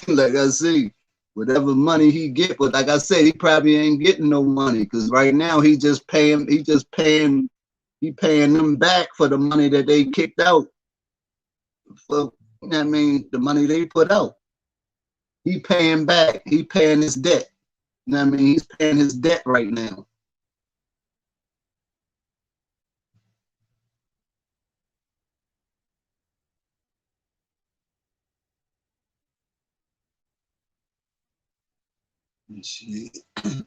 S1: Like I say, whatever money he get, but like I said, he probably ain't getting no money because right now he paying them back for the money that they kicked out for. I mean, the money they put out. He paying back. He paying his debt. I mean, he's paying his debt right now. Shit. I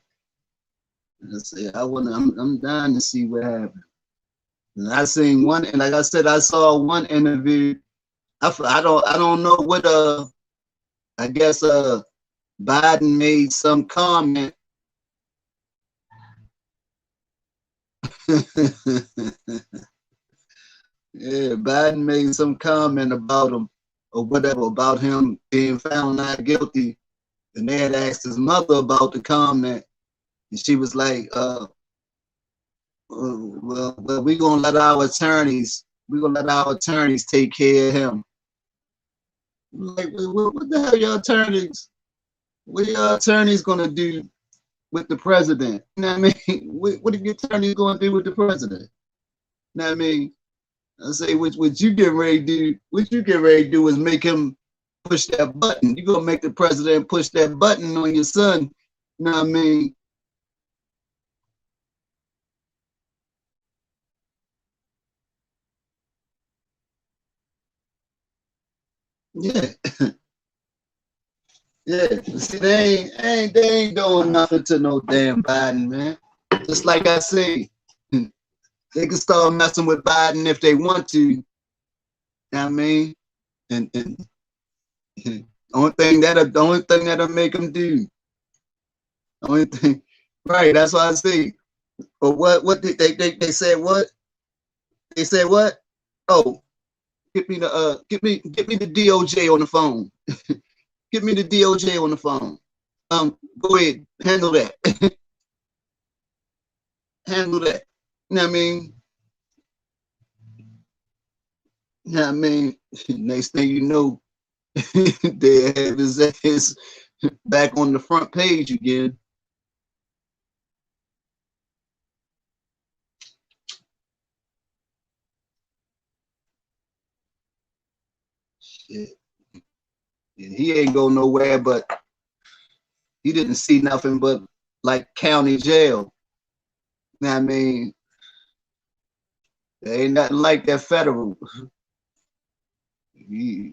S1: say I'm dying to see what happened. And I seen one, and like I said, I saw one interview. I don't know what I guess Biden made some comment. Yeah, Biden made some comment about him or whatever about him being found not guilty, and they had asked his mother about the comment, and she was like, well, we're gonna let our attorneys take care of him." Like, what the hell, your attorneys? What are your attorneys gonna do with the president? You know what I mean? What are your attorneys gonna do with the president? You know what I mean? I say, what you get ready to do? What you get ready to do is make him push that button. You gonna make the president push that button on your son? You know what I mean? Yeah, yeah. See, they ain't doing nothing to no damn Biden, man. Just like I say, they can start messing with Biden if they want to. You know what I mean? And the only thing that'll make them do. The only thing, right? That's what I say. But what did they said what? They said what? Oh, get me the DOJ on the phone. Get me the DOJ on the phone. Go ahead, handle that. Handle that. You know what I mean? You know what I mean? Next thing you know, they have his ass back on the front page again. Shit. And he ain't go nowhere, but he didn't see nothing but like county jail. You know what I mean? There ain't nothing like that federal. You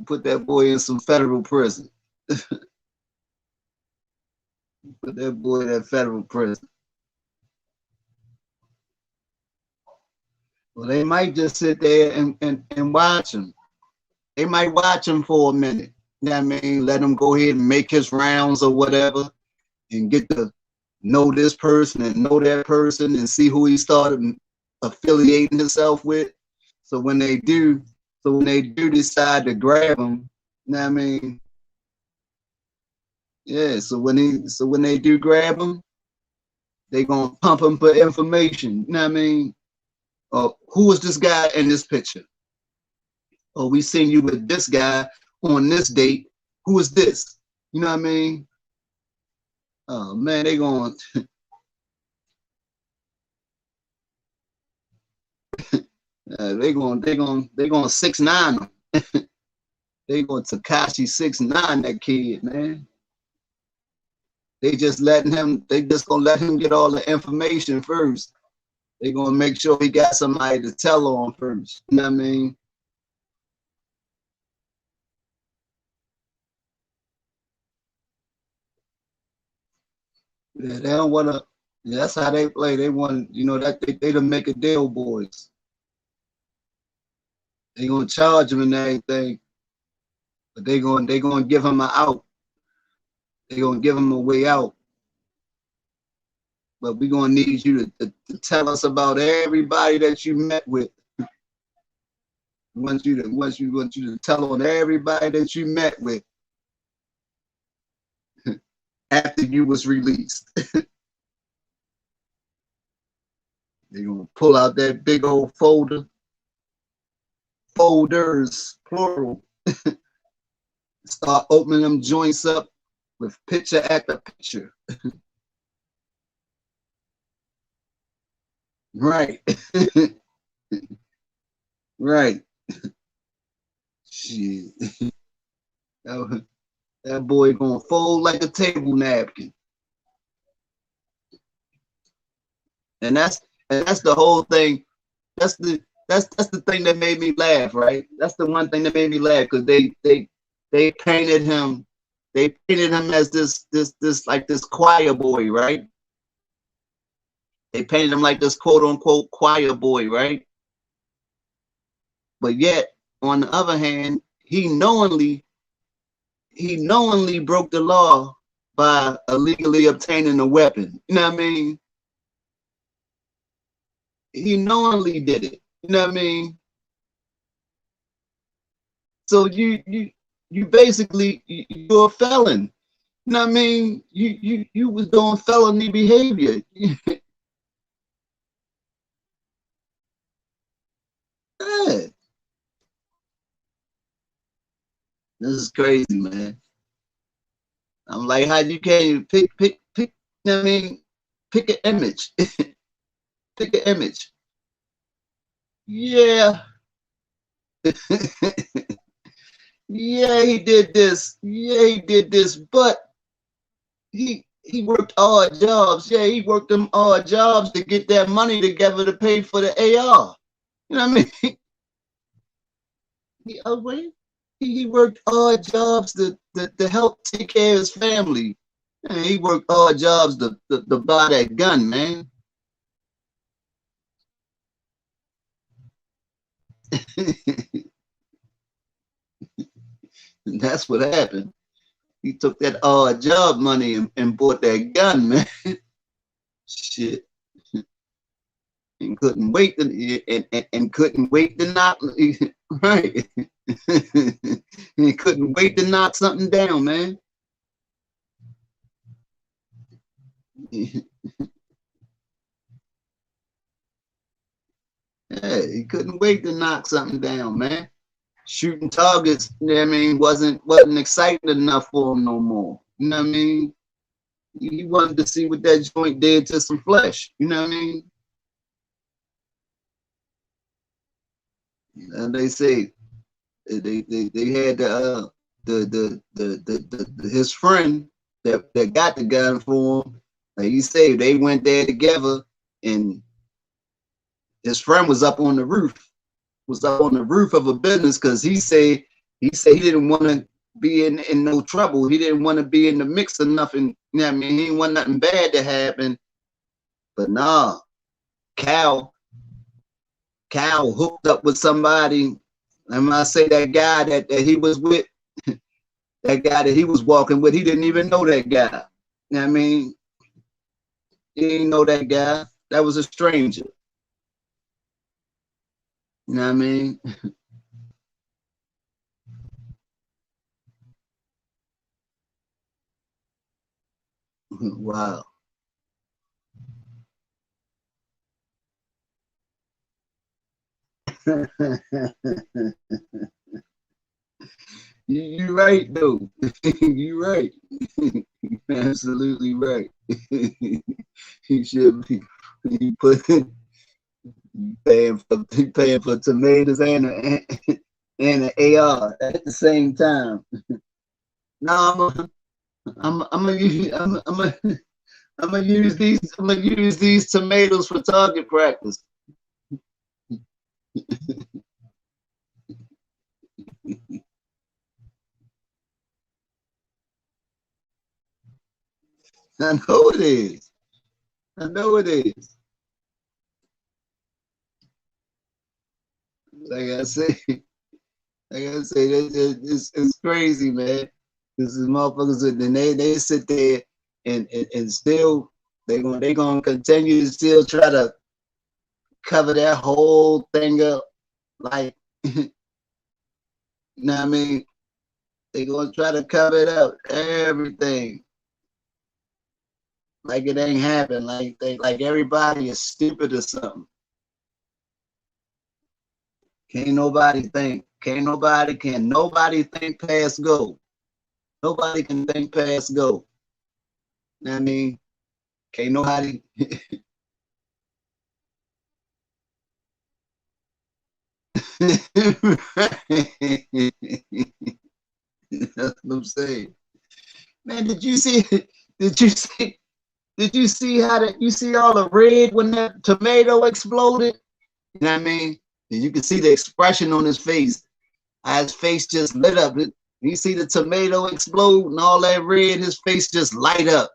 S1: put that boy in some federal prison. Put that boy in that federal prison. Well, they might just sit there and watch him. They might watch him for a minute. You know what I mean? Let him go ahead and make his rounds or whatever and get to know this person and know that person and see who he started affiliating himself with. So when they do, decide to grab him, you know what I mean? Yeah, so when they do grab him, they gonna pump him for information. You know what I mean? Who is this guy in this picture? Oh, we seen you with this guy on this date. Who is this? You know what I mean? Oh man, they going 6ix9ine him. They going Tekashi 6ix9ine that kid, man. They just gonna let him get all the information first. They gonna make sure he got somebody to tell on first. You know what I mean? Yeah, they don't wanna. Yeah, that's how they play. They want, that they to make a deal, boys. They gonna charge him and everything, but they gonna give him an out. They gonna give him a way out. But we gonna need you to tell us about everybody that you met with. We want you to tell on everybody that you met with after you was released. They're gonna pull out that big old folder. folders, plural. Start opening them joints up with picture after picture. Right. Right. Shit. That boy gonna fold like a table napkin. And that's the whole thing. That's the thing that made me laugh, right? That's the one thing that made me laugh because they painted him as this like this choir boy, right? They painted him like this quote unquote choir boy, right? But yet, on the other hand, he knowingly broke the law by illegally obtaining a weapon. You know what I mean? He knowingly did it. You know what I mean? So you basically you're a felon. You know what I mean? You was doing felony behavior. Yeah. This is crazy, man. I'm like, how you can't pick, you know what I mean? Pick an image. Pick an image. Yeah. Yeah, he did this. Yeah, he did this, but he worked odd jobs. Yeah, he worked them odd jobs to get that money together to pay for the AR. You know what I mean? He worked odd jobs to help take care of his family. And he worked odd jobs to buy that gun, man. That's what happened. He took that odd job money and bought that gun, man. Shit. And couldn't wait and couldn't wait to knock right. He couldn't wait to knock something down, man. Yeah, he couldn't wait to knock something down, man. Shooting targets, you know what I mean, wasn't exciting enough for him no more. You know what I mean? He wanted to see what that joint did to some flesh. You know what I mean? And they say they had his friend that got the gun for him. Like he said, they went there together, and his friend was up on the roof, of a business because he said he didn't want to be in no trouble. He didn't want to be in the mix of nothing. You know what I mean? He didn't want nothing bad to happen. But nah, Cal hooked up with somebody. And when I say that guy that he was with, that guy that he was walking with, he didn't even know that guy. You know what I mean? He didn't know that guy. That was a stranger. You know what I mean? Wow. You're right, though. You're right. Absolutely right. He should be. He paying for tomatoes and an AR at the same time. No, I'm gonna use these tomatoes for target practice. I know it is. I know it is. Like I say, it's crazy, man. This is motherfuckers that then they sit there and still they gonna continue to still try to cover that whole thing up. Like, you know what I mean? They gonna try to cover it up, everything. Like it ain't happened. Like everybody is stupid or something. Can nobody think past go. Nobody can think past go. I mean, can't nobody. That's what I'm saying. Man, did you see? Did you see? Did you see how that? You see all the red when that tomato exploded? You know what I mean? And you can see the expression on his face. How his face just lit up. You see the tomato explode and all that red. His face just light up.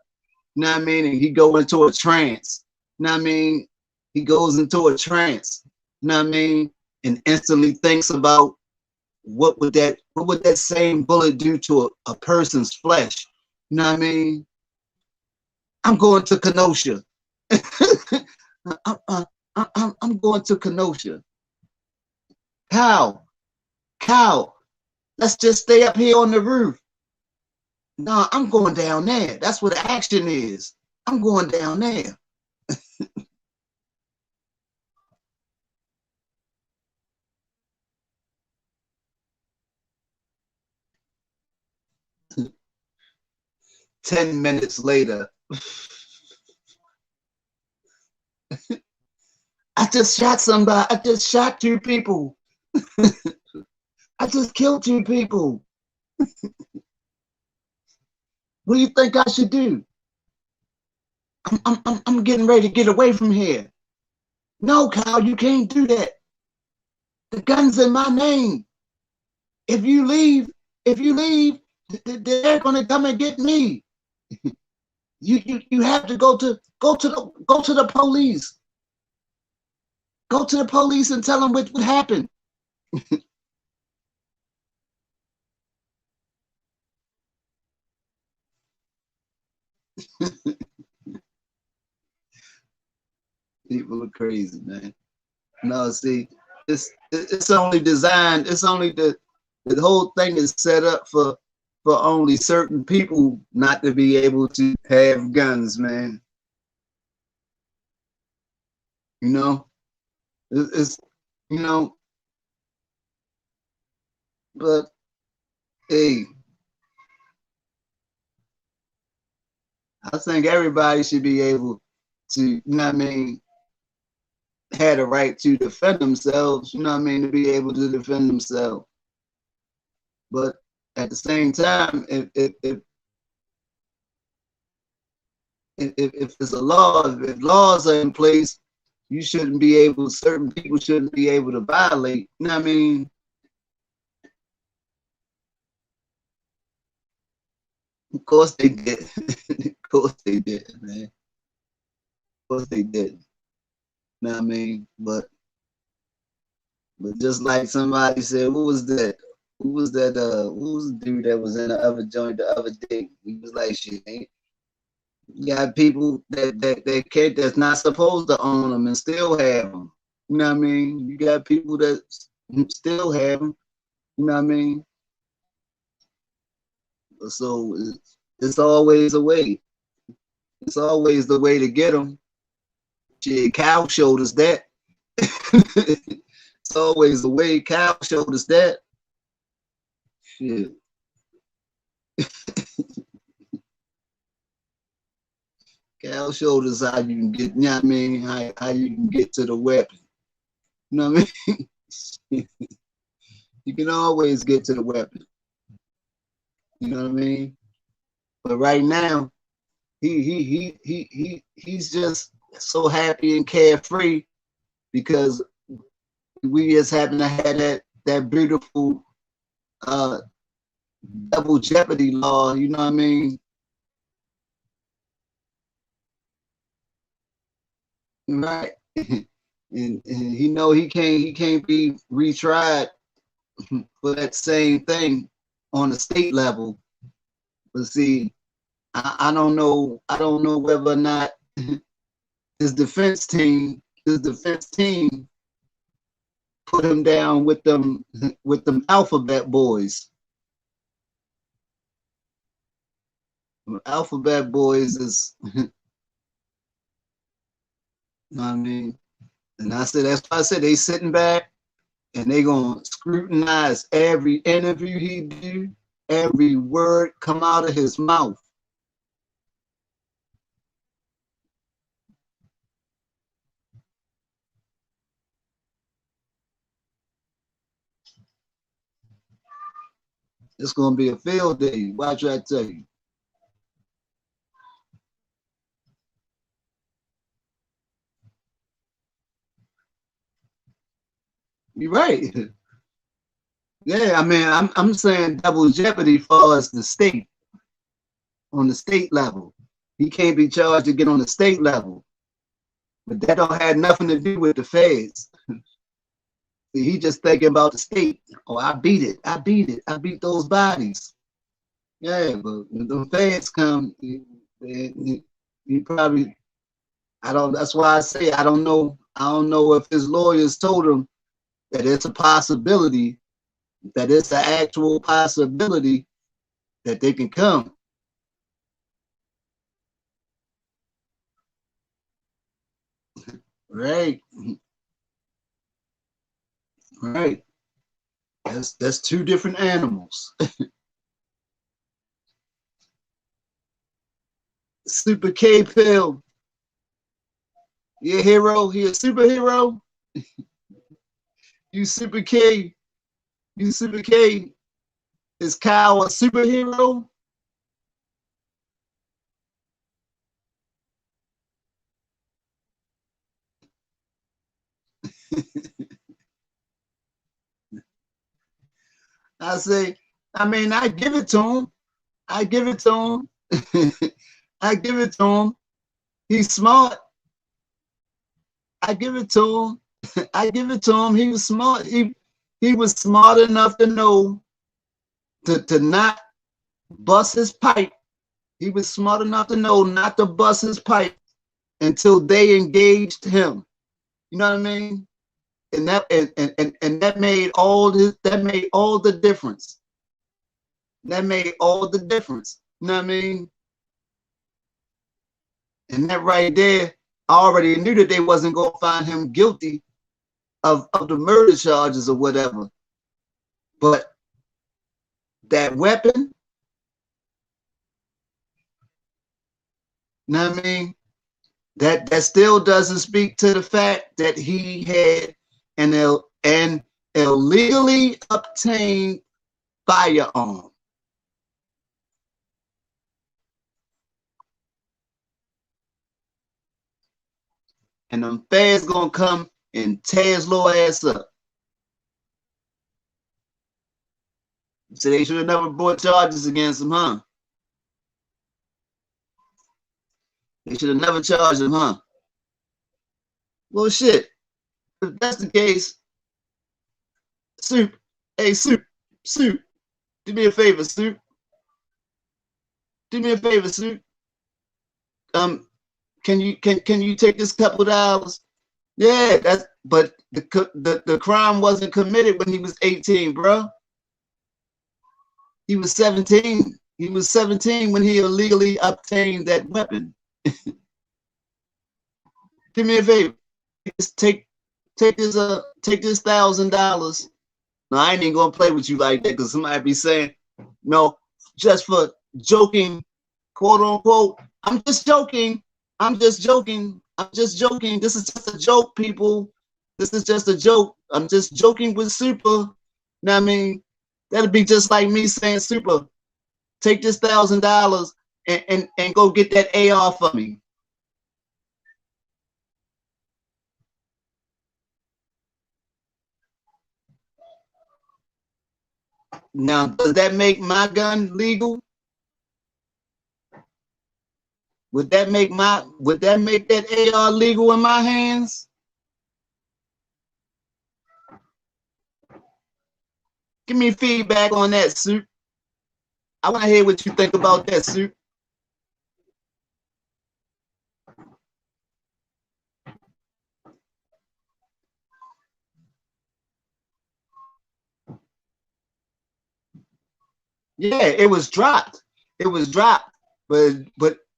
S1: You know what I mean? And he go into a trance. You know what I mean? He goes into a trance. You know what I mean? And instantly thinks about what would that same bullet do to a person's flesh? You know what I mean? I'm going to Kenosha. I'm going to Kenosha. Kyle, let's just stay up here on the roof. No, I'm going down there. That's where the action is. I'm going down there. 10 minutes later, I just shot somebody. I just shot 2 people. I just killed 2 people. What do you think I should do? I'm getting ready to get away from here. No, Kyle, you can't do that. The gun's in my name. If you leave, they're gonna come and get me. You have to go to the police. Go to the police and tell them what happened. People are crazy, man. No, see, it's only designed. It's only the whole thing is set up for only certain people not to be able to have guns, man. You know, it's you know, but hey, I think everybody should be able to, you know what I mean, had a right to defend themselves, you know what I mean, to be able to defend themselves. But at the same time, if it's a law, if laws are in place, you shouldn't be able, certain people shouldn't be able to violate. You know what I mean? Of course they did. Of course they did, man. Of course they did. You know what I mean? But just like somebody said, who was that? Who was that? Who was the dude that was in the other joint the other day? He was like, shit, ain't. You got people that can't, that's not supposed to own them and still have them. You know what I mean? You got people that still have them. You know what I mean? So it's always a way. It's always the way to get them. Shit, Cal showed us that. It's always the way. Cal showed us that. Shit. Cal showed us how you can get, you know what I mean? How you can get to the weapon. You know what I mean? You can always get to the weapon. You know what I mean? But right now, he's just so happy and carefree because we just happen to have that beautiful double jeopardy law, you know what I mean? Right. And he know he can't be retried for that same thing on the state level. But see, I don't know whether or not his defense team put him down with them alphabet boys. Alphabet boys is you know what I mean? And I said, that's why I said they sitting back and they're gonna scrutinize every interview he do, every word come out of his mouth. It's gonna be a field day. Watch what I tell you. You're right. Yeah, I mean, I'm saying double jeopardy for us, the state, on the state level. He can't be charged to get on the state level, but that don't have nothing to do with the feds. He just thinking about the state. Oh, I beat it. I beat it. I beat those bodies. Yeah, but when the feds come, he probably. I don't. That's why I say I don't know. I don't know if his lawyers told him that it's a possibility, that it's an actual possibility that they can come. Right. Right. That's two different animals. Super K pill. You a hero? He a superhero? You Super K. You Super K. Is Kyle a superhero? I say, I mean, I give it to him. I give it to him. I give it to him. He's smart. I give it to him. I give it to him. He was smart. He was smart enough to know to not bust his pipe. He was smart enough to know not to bust his pipe until they engaged him. You know what I mean? And that made all this, that made all the difference. That made all the difference. You know what I mean? And that right there, I already knew that they wasn't gonna find him guilty of the murder charges or whatever. But that weapon, you know what I mean? That still doesn't speak to the fact that he had an illegally obtained firearm. And them feds gonna come and tear his little ass up. So they should have never brought charges against him, huh? They should have never charged him, huh? Well, shit. If that's the case, Soup, hey, Soup, do me a favor, Soup. Do me a favor, Soup. Can you take this couple of hours? Yeah, that's but the crime wasn't committed when he was 18, bro. He was 17. He was 17 when he illegally obtained that weapon. Do me a favor. Just take this $1,000. No, I ain't even gonna play with you like that because somebody be saying, no, just for joking, quote unquote. I'm just joking. I'm just joking. I'm just joking. This is just a joke, people. This is just a joke. I'm just joking with Super. You know what I mean? That'd be just like me saying, Super, take this $1,000 and go get that AR for me. Now, does that make my gun legal? Would that make that AR legal in my hands? Give me feedback on that, Soup. I want to hear what you think about that, Soup. Yeah, it was dropped. It was dropped, but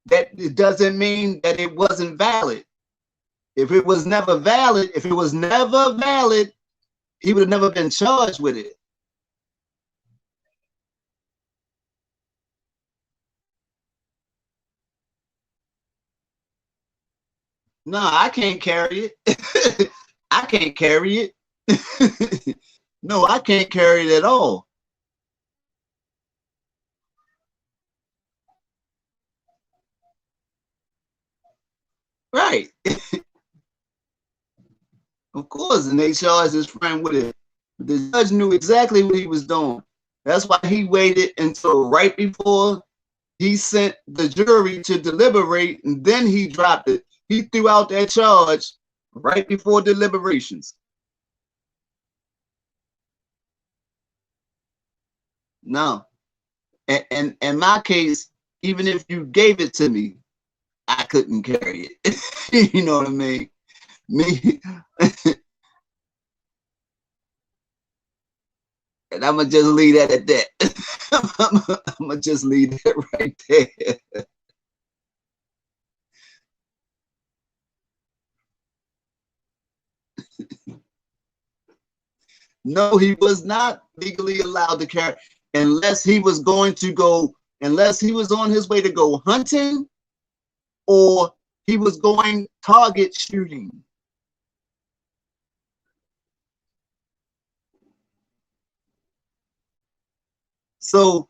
S1: that it doesn't mean that it wasn't valid. If it was never valid, he would have never been charged with it. No, I can't carry it. I can't carry it. No, I can't carry it at all. Right. Of course. And they charged his friend with it. The judge knew exactly what he was doing. That's why he waited until right before he sent the jury to deliberate, and then he dropped it. He threw out that charge right before deliberations. No. And in my case, even if you gave it to me, I couldn't carry it. You know what I mean? Me, and I'm gonna just leave that at that. I'm gonna just leave that right there. No, he was not legally allowed to carry unless he was going to go, unless he was on his way to go hunting or he was going target shooting. So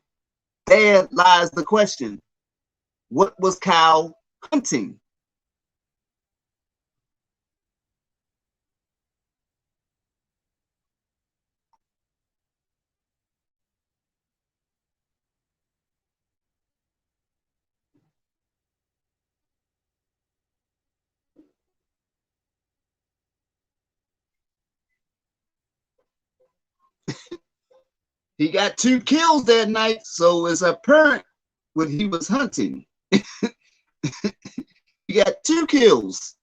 S1: there lies the question. What was Kyle hunting? He got 2 kills that night, so it's apparent what he was hunting. He got 2 kills.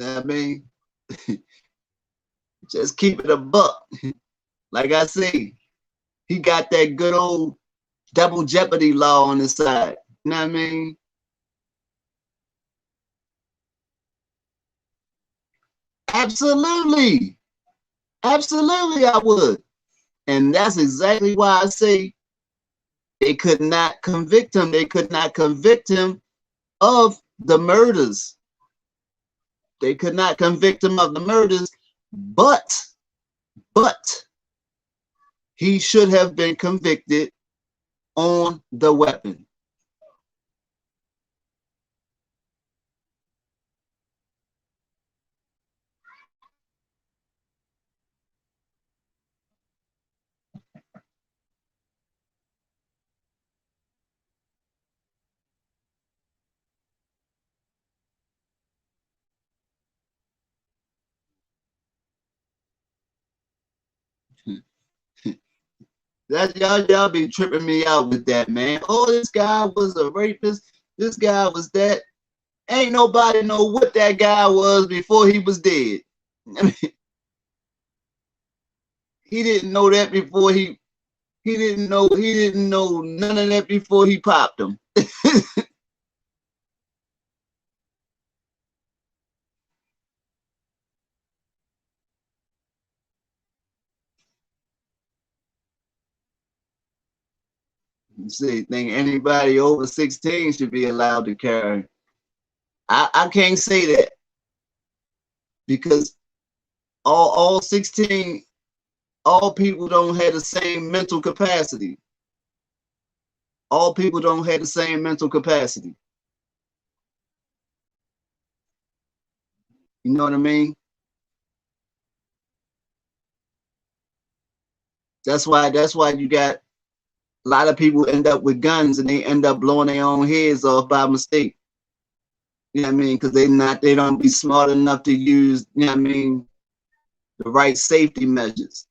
S1: I mean, just keep it a buck. Like I say, he got that good old double jeopardy law on his side. You know what I mean? Absolutely. Absolutely, I would. And that's exactly why I say they could not convict him. They could not convict him of the murders. They could not convict him of the murders, but he should have been convicted on the weapon. That y'all be tripping me out with that, man. Oh, this guy was a rapist. This guy was that. Ain't nobody know what that guy was before he was dead. I mean, he didn't know that before he didn't know none of that before he popped him. See, think anybody over 16 should be allowed to carry. I can't say that because all 16, all people don't have the same mental capacity. All people don't have the same mental capacity. You know what I mean? That's why you got a lot of people end up with guns and they end up blowing their own heads off by mistake. You know what I mean? Because they don't be smart enough to use, you know what I mean, the right safety measures.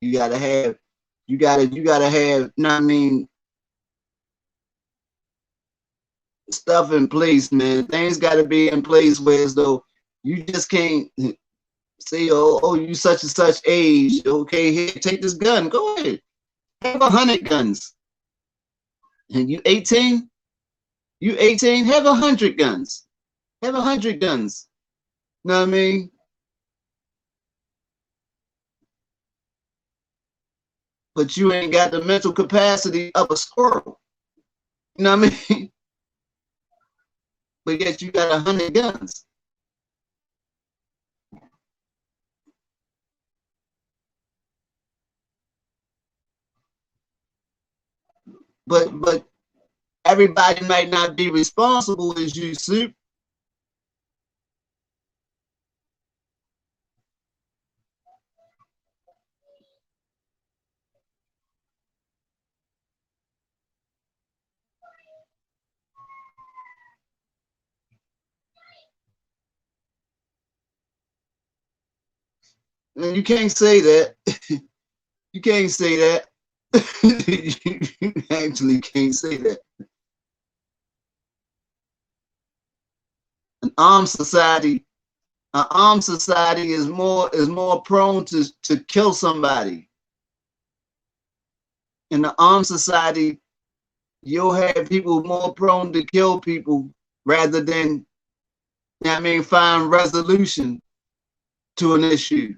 S1: You gotta have, you gotta have, you know what I mean, stuff in place, man. Things gotta be in place where as though you just can't say, oh, you such and such age. Okay, here, take this gun. Go ahead. Have 100 guns. And you 18? You 18? Have 100 guns. Have 100 guns. You know what I mean? But you ain't got the mental capacity of a squirrel. You know what I mean? But yet you got 100 guns. But everybody might not be responsible as you, Soup. And you can't say that. You can't say that. You actually can't say that. An armed society, an armed society is more prone to kill somebody. In an armed society, you'll have people more prone to kill people rather than, you know what I mean, find resolution to an issue.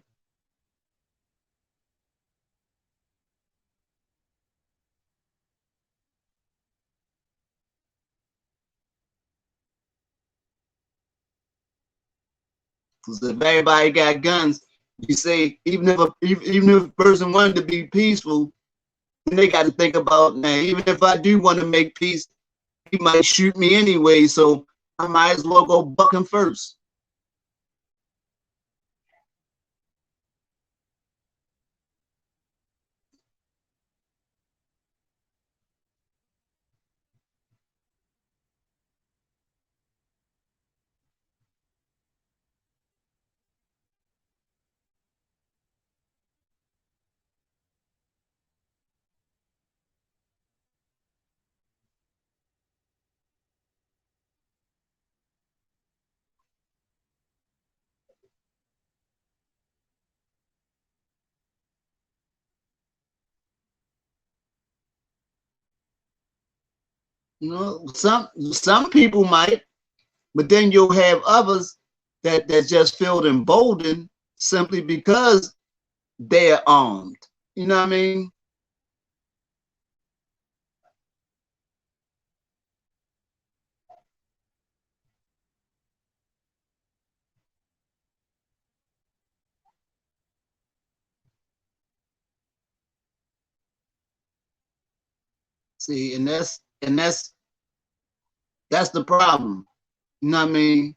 S1: Because if everybody got guns, you say even if a person wanted to be peaceful, then they got to think about, man, even if I do want to make peace, he might shoot me anyway, so I might as well go buck him first. You know, some people might, but then you'll have others that just feel emboldened simply because they're armed. You know what I mean? See, and that's the problem. You know what I mean?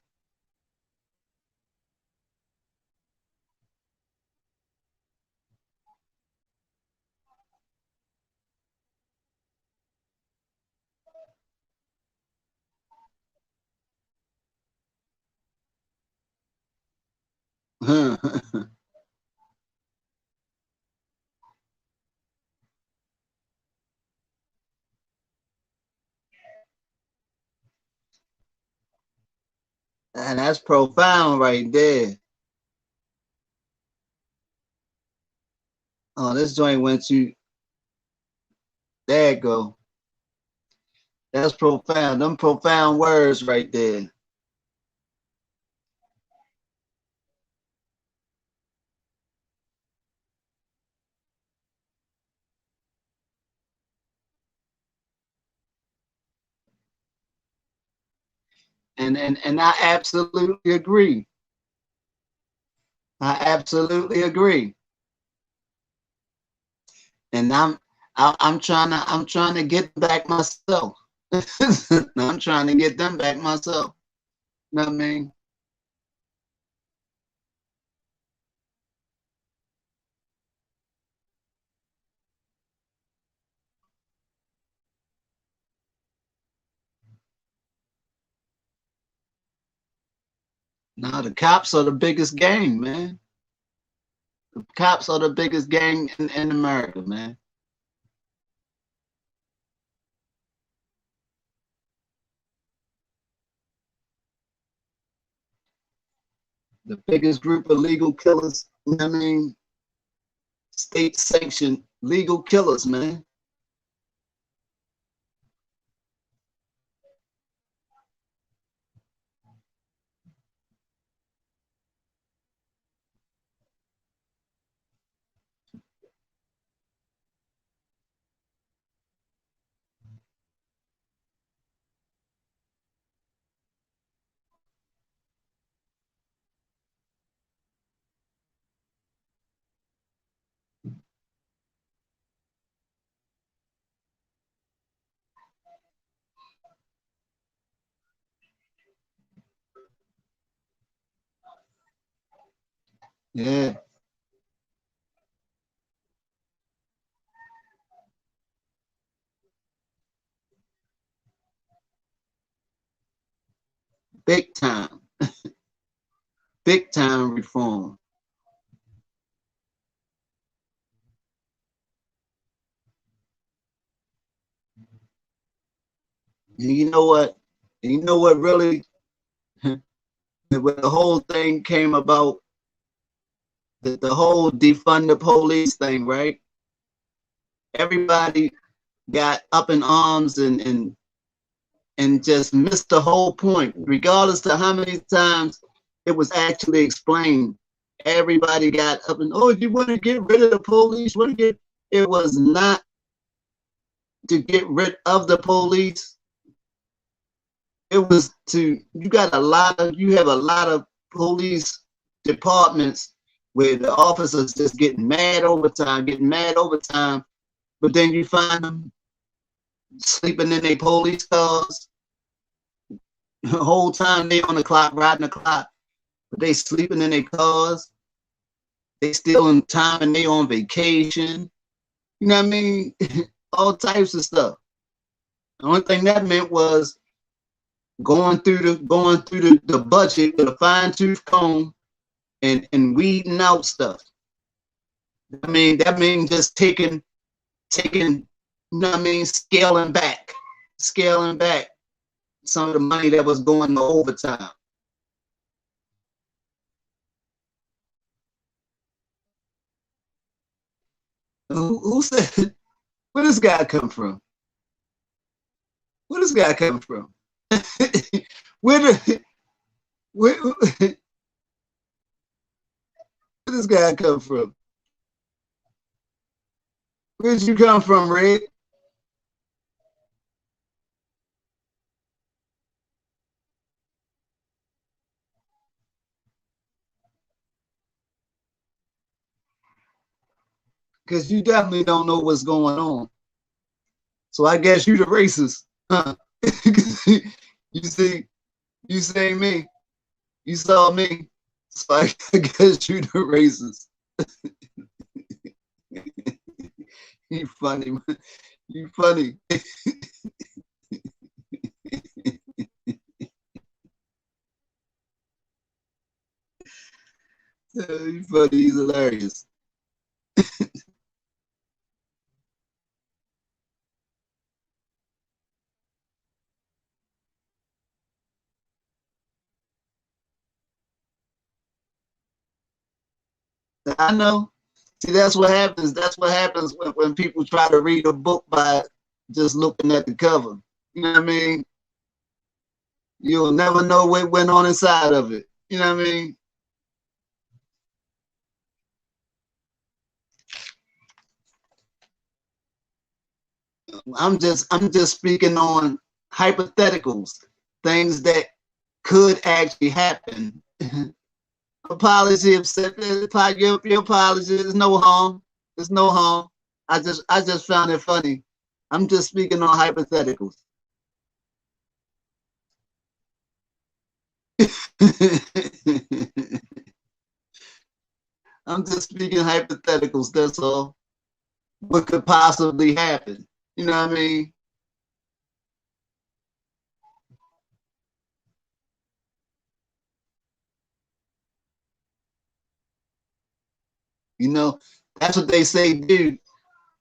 S1: And that's profound right there. Oh, this joint went to, there it go. That's profound. Them profound words right there. And I absolutely agree. I absolutely agree. And I'm trying to get back myself. I'm trying to get them back myself. You know what I mean? Now the cops are the biggest gang, man. The cops are the biggest gang in America, man. The biggest group of legal killers. You know what I mean, state sanctioned legal killers, man. Yeah, big time, big time reform. And you know what? And you know what really, when the whole thing came about, the whole defund the police thing, right? Everybody got up in arms and just missed the whole point, regardless to how many times it was actually explained. Everybody got up and, oh, you want to get rid of the police? Want to get? It was not to get rid of the police. It was to, you have a lot of police departments where the officers just getting mad overtime, but then you find them sleeping in their police cars the whole time they on the clock, riding the clock, but they sleeping in their cars. They still in time and they on vacation. You know what I mean? All types of stuff. The only thing that meant was going through the budget with a fine tooth comb and weeding out stuff. I mean, that means just taking, you know what I mean, scaling back some of the money that was going to overtime. Who said, where this guy come from? Where this guy come from? where the where this guy come from? Where'd you come from, Red? Because you definitely don't know what's going on. So I guess you the racist. Huh? you see, you see me. You saw me. So I guess you the racist. You funny, man. You funny. You funny. He's hilarious. I know. See, that's what happens. That's what happens when people try to read a book by just looking at the cover. You know what I mean? You'll never know what went on inside of it. You know what I mean? I'm just speaking on hypotheticals, things that could actually happen. Apology, your apology. There's no harm. There's no harm. I just found it funny. I'm just speaking on hypotheticals. I'm just speaking hypotheticals. That's all. What could possibly happen? You know what I mean? You know, that's what they say do.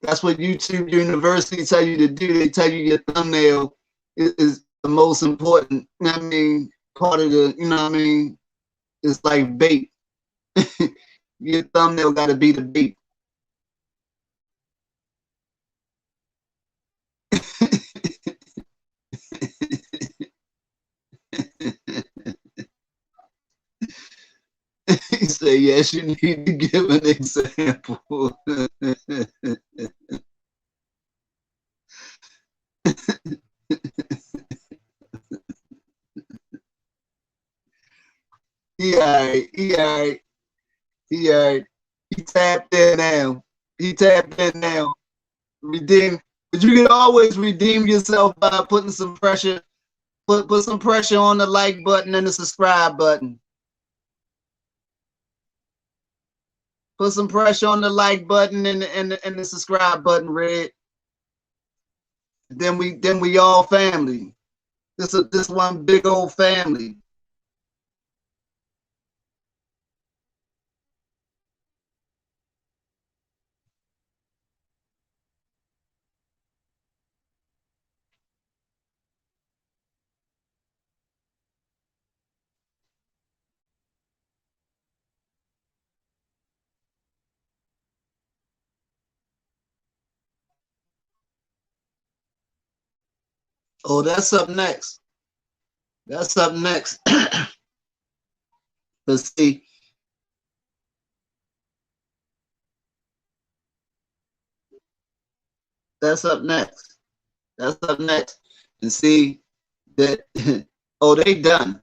S1: That's what YouTube University tell you to do. They tell you your thumbnail is the most important, you know what I mean, part of the, you know what I mean? It's like bait. Your thumbnail got to be the bait. He said, yes, you need to give an example. He all right. He all right. He all right. He tapped in now. He tapped in now. Redeem. But you can always redeem yourself by putting some pressure. Put some pressure on the like button and the subscribe button. Put some pressure on the like button and the subscribe button, Red. Then we all family. This one big old family. Oh, that's up next. That's up next. Let's see. That's up next. That's up next. And see that oh, they done.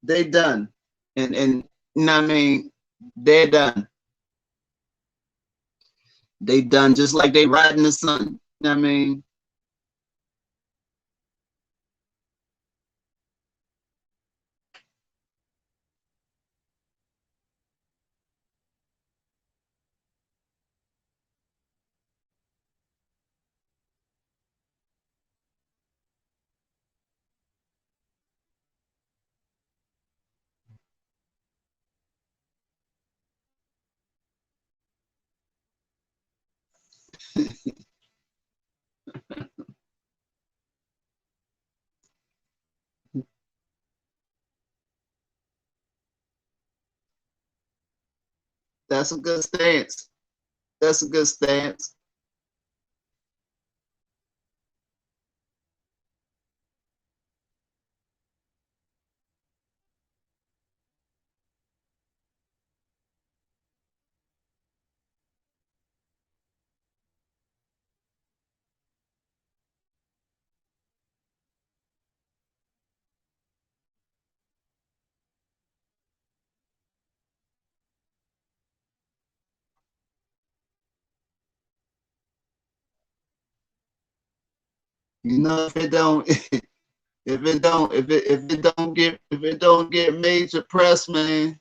S1: They done. And you know what I mean? They're done. They done just like they riding the sun. You know what I mean? That's a good stance. That's a good stance. You know, if it don't get major press, man,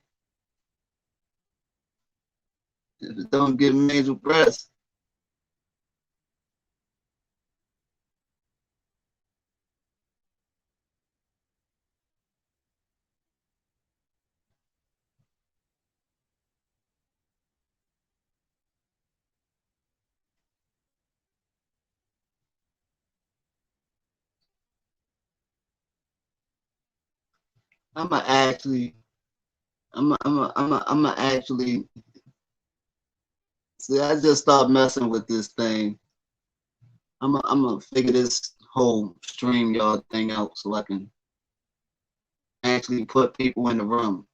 S1: if it don't get major press, I'ma actually, I'ma actually see. I just start messing with this thing. I'm gonna figure this whole stream yard thing out so I can actually put people in the room.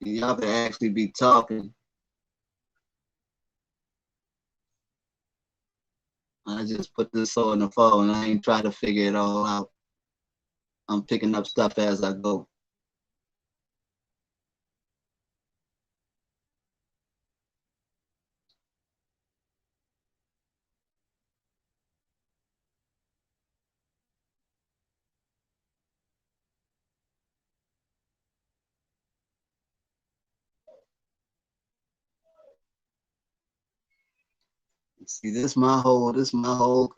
S1: Y'all can actually be talking. I just put this on the phone. I ain't try to figure it all out. I'm picking up stuff as I go. See, this my whole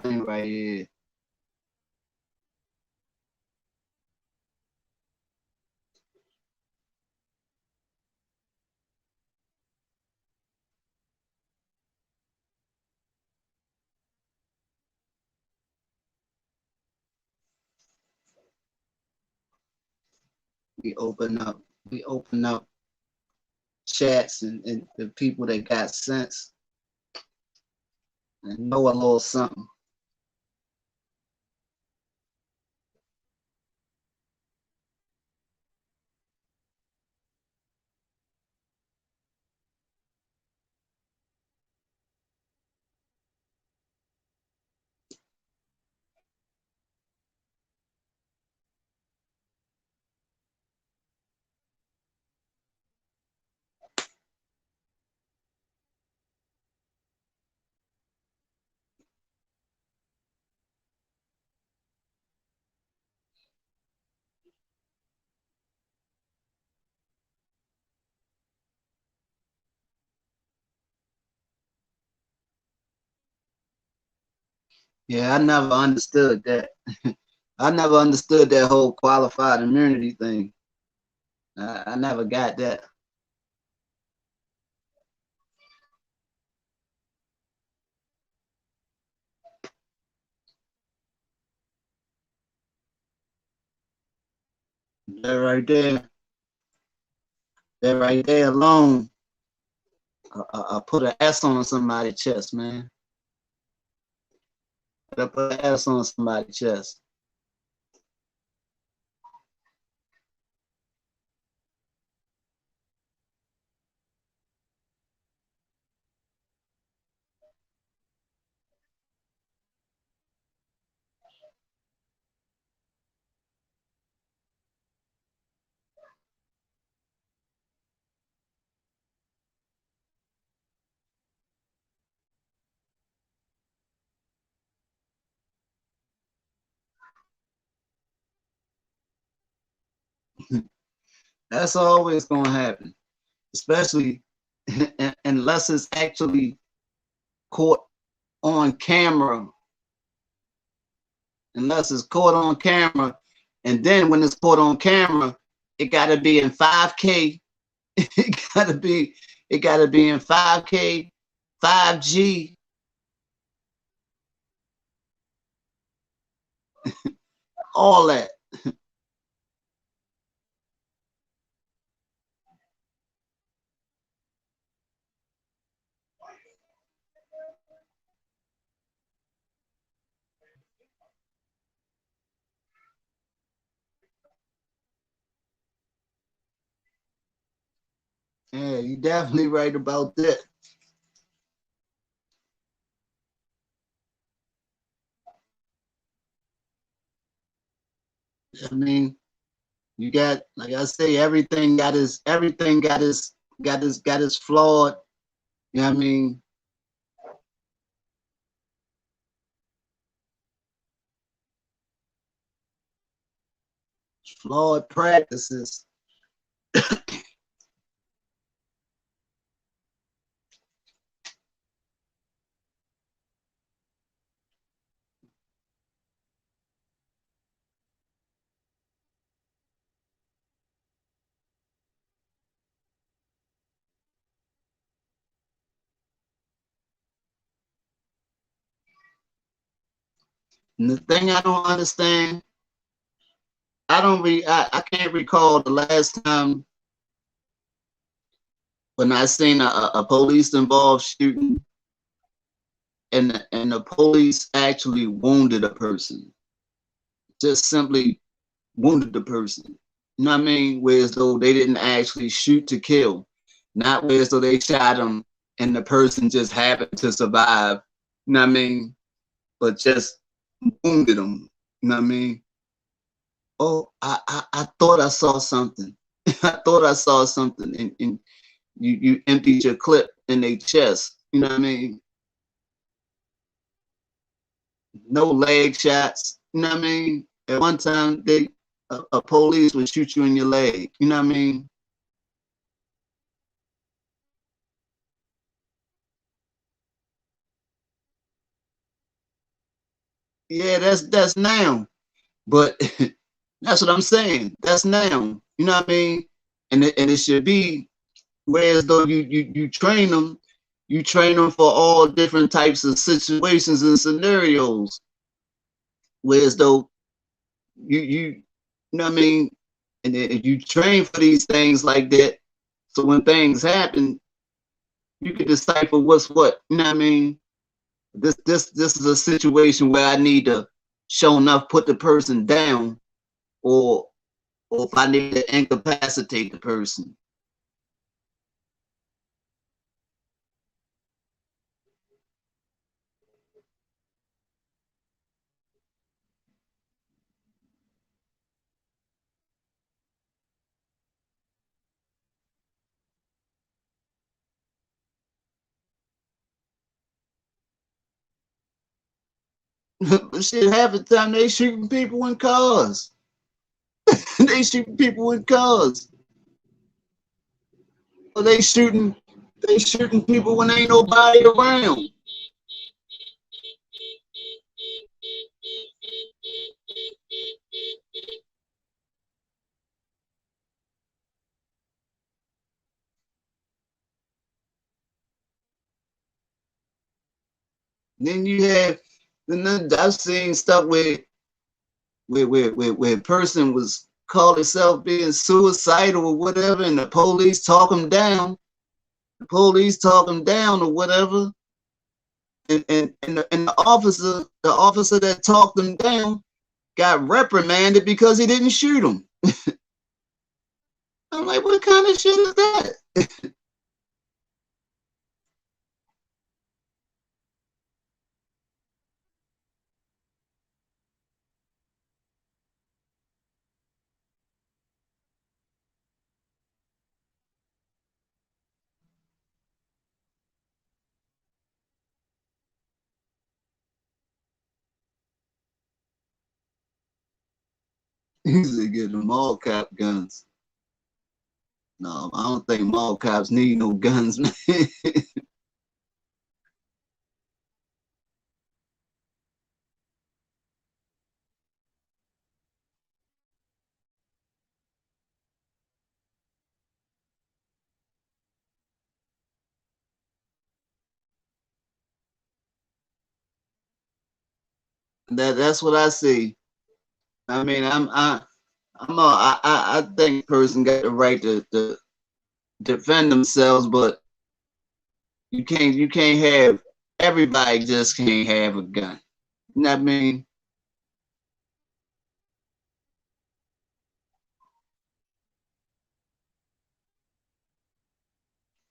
S1: thing right here. we open up we open up chats and the people that got sense and know a little something. Yeah, I never understood that. I never understood that whole qualified immunity thing. I never got that. That right there, that right there alone, I put an S on somebody's chest, man. I put an S on somebody's chest. That's always gonna happen, especially unless it's actually caught on camera. Unless it's caught on camera, and then when it's caught on camera, it got to be in 5K. It gotta be. It gotta be in 5K, 5G. All that. Yeah, you definitely right about that. I mean, you got, like I say, everything got his flawed. You know what I mean? Flawed practices. And the thing I don't understand, I can't recall the last time when I seen a police involved shooting and the police actually wounded a person. Just simply wounded the person. You know what I mean? Whereas though they didn't actually shoot to kill. Not whereas though they shot him and the person just happened to survive. You know what I mean? But just wounded him. You know what I mean? Oh, I thought I saw something. I thought I saw something, and you emptied your clip in their chest. You know what I mean? No leg shots. You know what I mean? At one time, a police would shoot you in your leg. You know what I mean? Yeah, that's now. But that's what I'm saying. That's now. You know what I mean? And it should be whereas though you train them for all different types of situations and scenarios. Whereas though you know what I mean? And then if you train for these things like that, so when things happen, you can decipher what's what. You know what I mean? This is a situation where I need to show enough put the person down, or if I need to incapacitate the person. Shit, half the time they shooting people in cars. They shooting people in cars. Or they shooting people when ain't nobody around. Then you have, then I've seen stuff where a person was called herself being suicidal or whatever, and the police talk them down. The police talk them down or whatever, and the officer that talked them down got reprimanded because he didn't shoot him. I'm like, what kind of shit is that? He's getting them all cop guns. No, I don't think mall cops need no guns, man. That's what I see. I mean, I think person got the right to defend themselves, but you can't have everybody just can't have a gun. You know what I mean?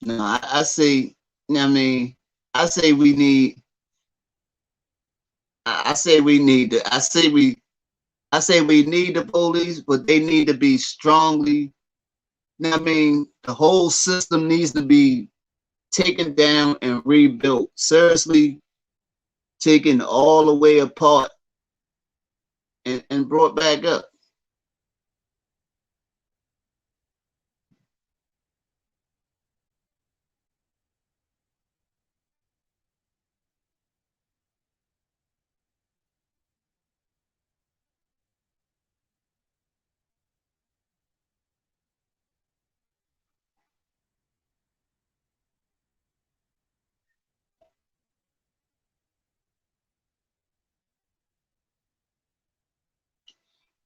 S1: No, I say, you know what I mean? I say we need I say we need to I say we need the police, but they need to be strongly, you know what I mean? The whole system needs to be taken down and rebuilt. Seriously, taken all the way apart and brought back up.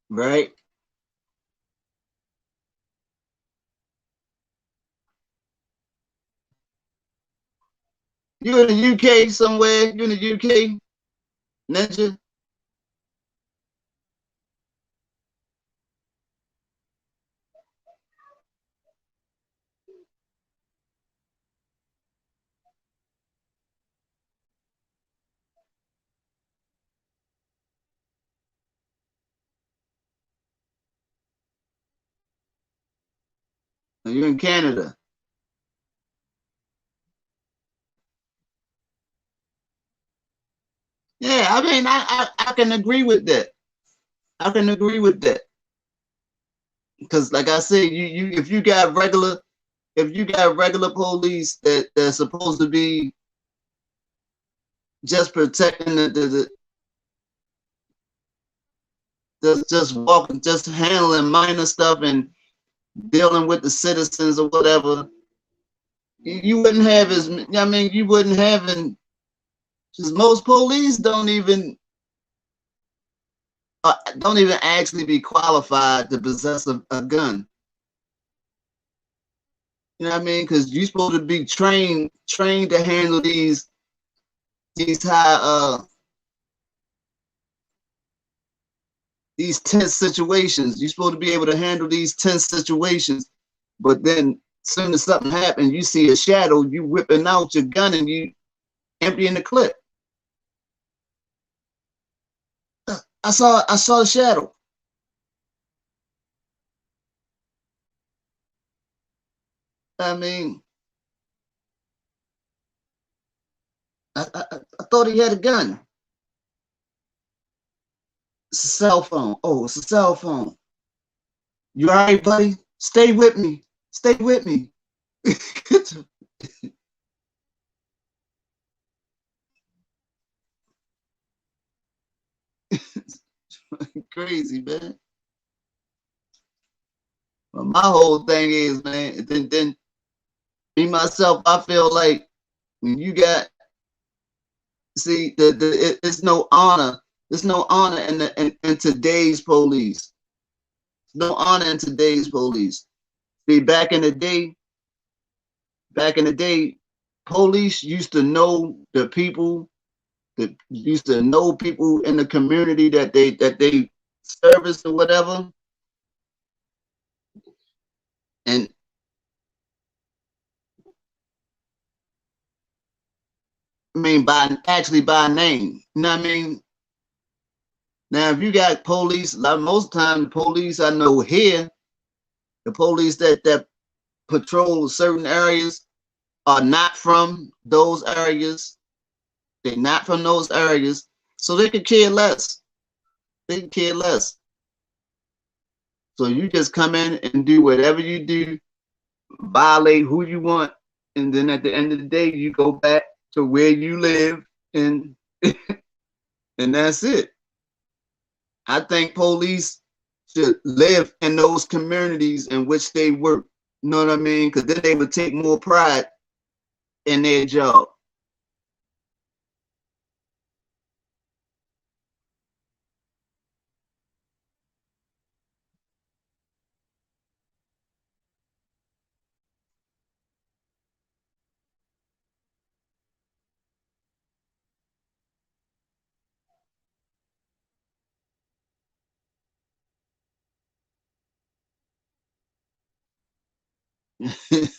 S1: Right? You in the UK somewhere? You in the UK, Ninja? Or you in Canada? Yeah, I mean, I can agree with that. I can agree with that because, like I said, you if you got regular police that that's supposed to be just protecting just walking, just handling minor stuff and dealing with the citizens or whatever, you wouldn't have as I mean, you wouldn't have because most police don't even don't even actually be qualified to possess a gun. You know what I mean? Because you're supposed to be trained to handle these high these tense situations. You're supposed to be able to handle these tense situations. But then as soon as something happens, you see a shadow, you whipping out your gun and you emptying the clip. I saw a shadow. I mean, I thought he had a gun. It's a cell phone. Oh, it's a cell phone. You all right, buddy? Stay with me. Stay with me. Crazy, man. But my whole thing is, man, then me myself, I feel like when you got see it's no honor. There's no honor in today's police. No honor in today's police. See, back in the day, police used to know the people that used to know people in the community that they service or whatever. And I mean by name. You know what I mean? Now if you got police, like most time the police I know here, the police that patrol certain areas are not from those areas. They're not from those areas. So they could care less. They can care less. So you just come in and do whatever you do, violate who you want, and then at the end of the day, you go back to where you live, and and that's it. I think police should live in those communities in which they work. You know what I mean? Because then they would take more pride in their job.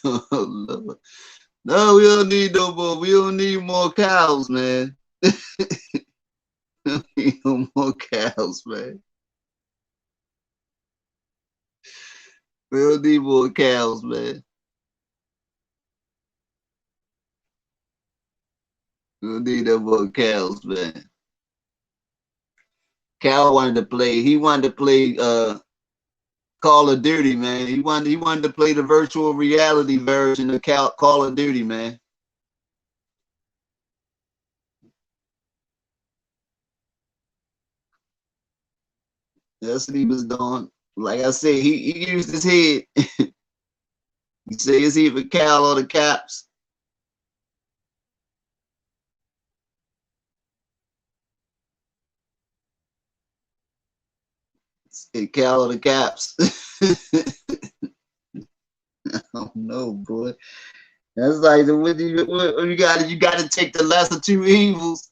S1: Oh, no, we don't need no more. We don't need more cows, man. We don't need no more cows, man. We don't need more cows, man. We don't need no more cows, man. Cal wanted to play. He wanted to play Call of Duty, man. He wanted to play the virtual reality version of Call of Duty, man. That's what he was doing. Like I said, he used his head. He said it's either Cal or the cops. Say Cal or the cops. Oh no, boy. That's like what you got. You got to take the lesser two evils.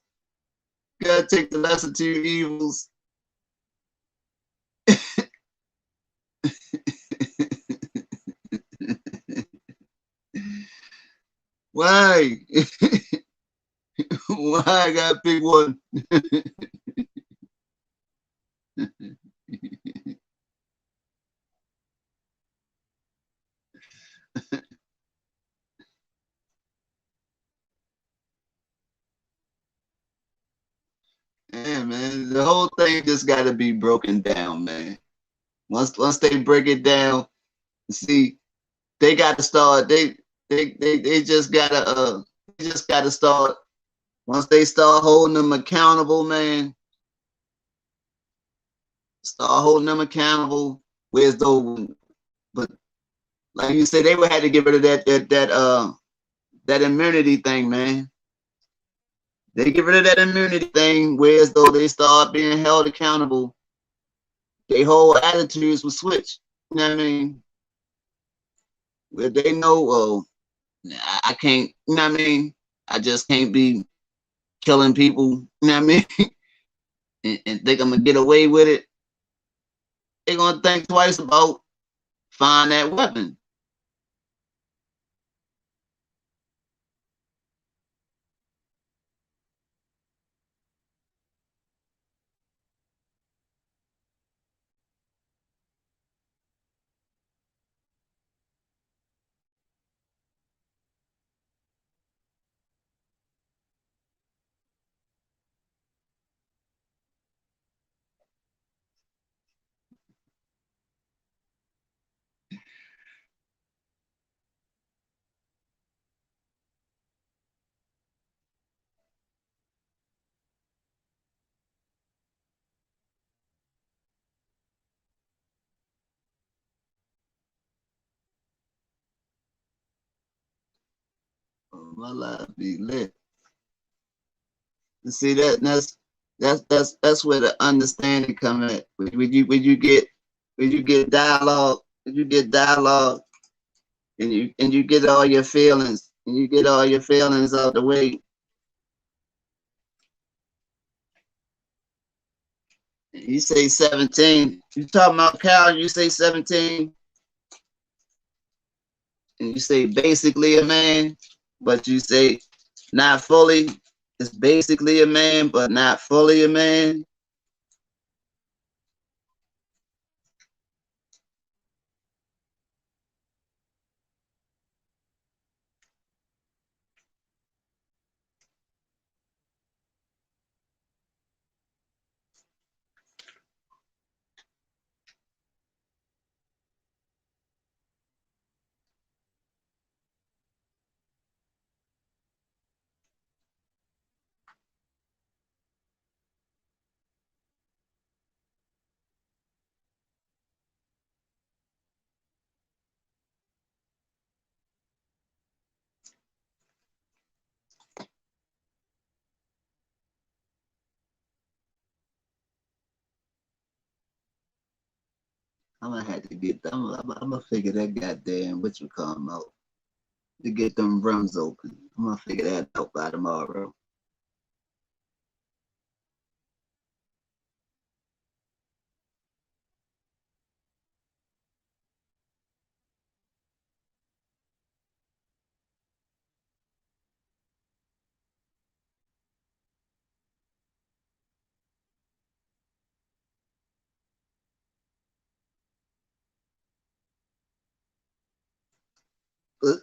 S1: You got to take the lesser two evils. Why? Why I gotta pick one? Yeah, man, the whole thing just got to be broken down, man. Once they break it down, see, they got to start. They just got to start. Once they start holding them accountable, man, start holding them accountable. Where's those? But like you said, they would have to get rid of that immunity thing, man. They get rid of that immunity thing, whereas though they start being held accountable their whole attitudes will switch. You know what I mean? Where they know, oh, I can't, you know what I mean? I just can't be killing people, you know what I mean? and think I'm gonna get away with it. They're gonna think twice about find that weapon. My life be lit. You see that's where the understanding come at. When you get dialogue, and you get all your feelings, out the way. You say 17. You talking about Kyle? You say 17, and you say basically a man, but you say not fully. It's basically a man, but not fully a man. I'm gonna have to get. I'm gonna figure that goddamn which will come out to get them runs open. I'm gonna figure that out by tomorrow.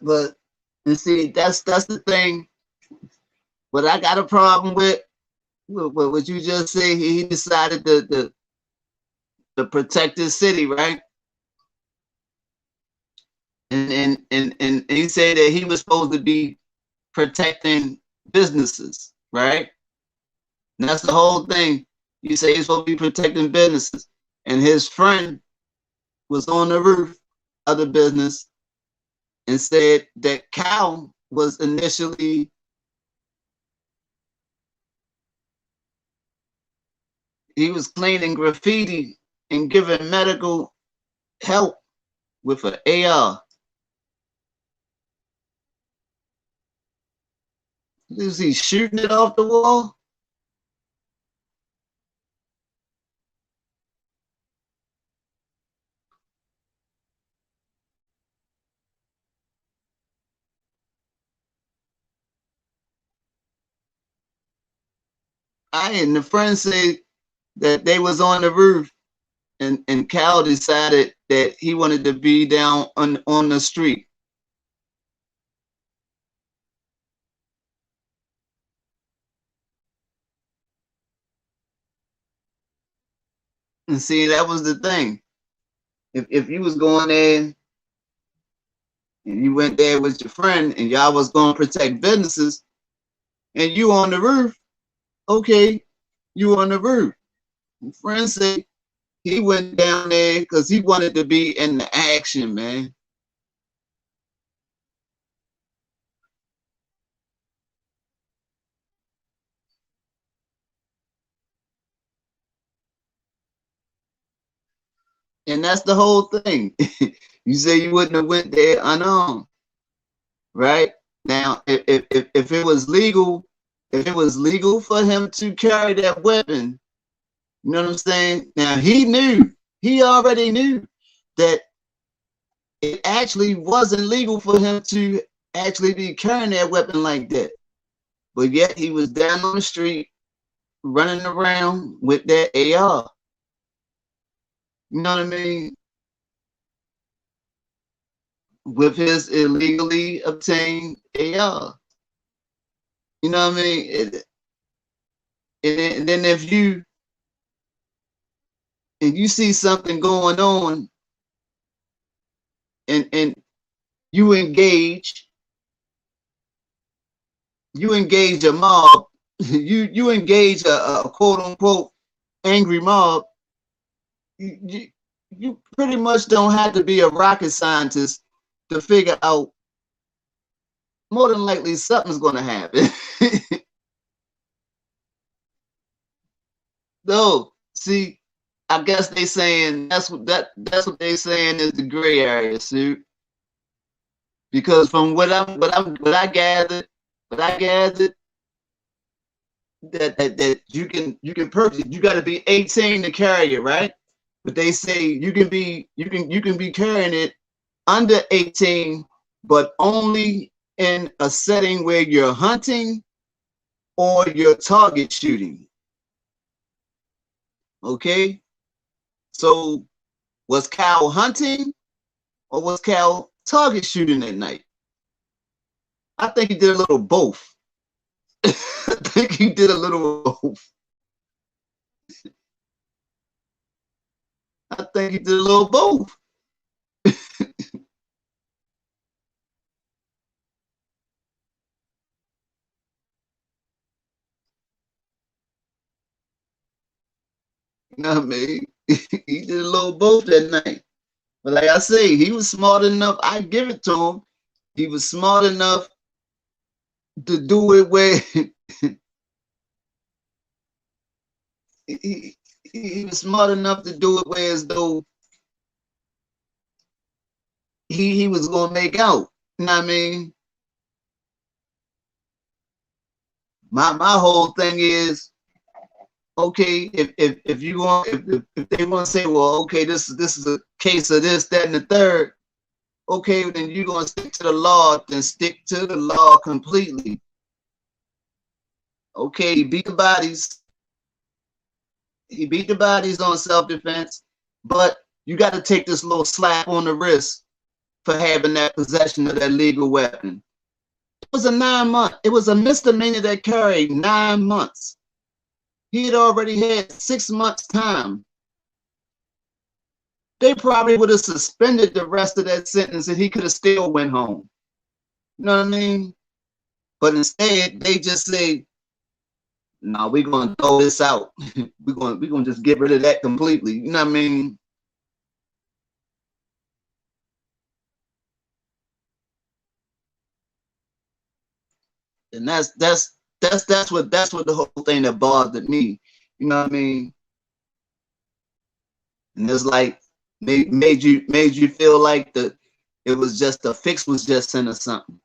S1: But and see, that's the thing. What I got a problem with what you just say. He decided to protect his city, right? And he said that he was supposed to be protecting businesses, right? And that's the whole thing. You say he's supposed to be protecting businesses, and his friend was on the roof of the business and said that Cal was initially he was cleaning graffiti and giving medical help with an AR. Is he shooting it off the wall? And the friend said that they was on the roof, and Cal decided that he wanted to be down on the street. And see, that was the thing. If you was going there and you went there with your friend and y'all was going to protect businesses and you on the roof, okay, you on the roof. My friend said he went down there because he wanted to be in the action, man. And that's the whole thing. You say you wouldn't have went there unarmed, right? Now, if it was legal, if it was legal for him to carry that weapon, you know what I'm saying? Now he already knew that it actually wasn't legal for him to actually be carrying that weapon like that. But yet he was down on the street running around with that AR. You know what I mean? With his illegally obtained AR. You know what I mean? And then if you see something going on and you engage a mob, you engage a quote unquote angry mob, you, you pretty much don't have to be a rocket scientist to figure out more than likely something's going to happen. No, see, I guess they saying that's what they saying is the gray area, suit. Because from what I gathered that you can purchase, you got to be 18 to carry it, right? But they say you can be carrying it under 18, but only in a setting where you're hunting or you're target shooting. Okay, so was Kyle hunting or was Kyle target shooting at night? I think he did a little both. I think he did a little both. I think he did a little both. You know what I mean? He did a little both that night. But like I say, he was smart enough. I give it to him. He was smart enough to do it where he, he was smart enough to do it where as though he was gonna make out. You know what I mean? My whole thing is okay, if you want if they want to say, well, okay, this is a case of this, that, and the third, okay, then you're gonna stick to the law, then stick to the law completely. Okay, he beat the bodies on self-defense, but you got to take this little slap on the wrist for having that possession of that legal weapon. It was a 9 month, it was a misdemeanor that carried 9 months. He had already had 6 months time. They probably would have suspended the rest of that sentence and he could have still went home. You know what I mean? But instead, they just say, no, we're gonna throw this out. we're gonna just get rid of that completely. You know what I mean? And that's what the whole thing that bothered me. You know what I mean? And it's like made you feel like it was just the fix was just in or something.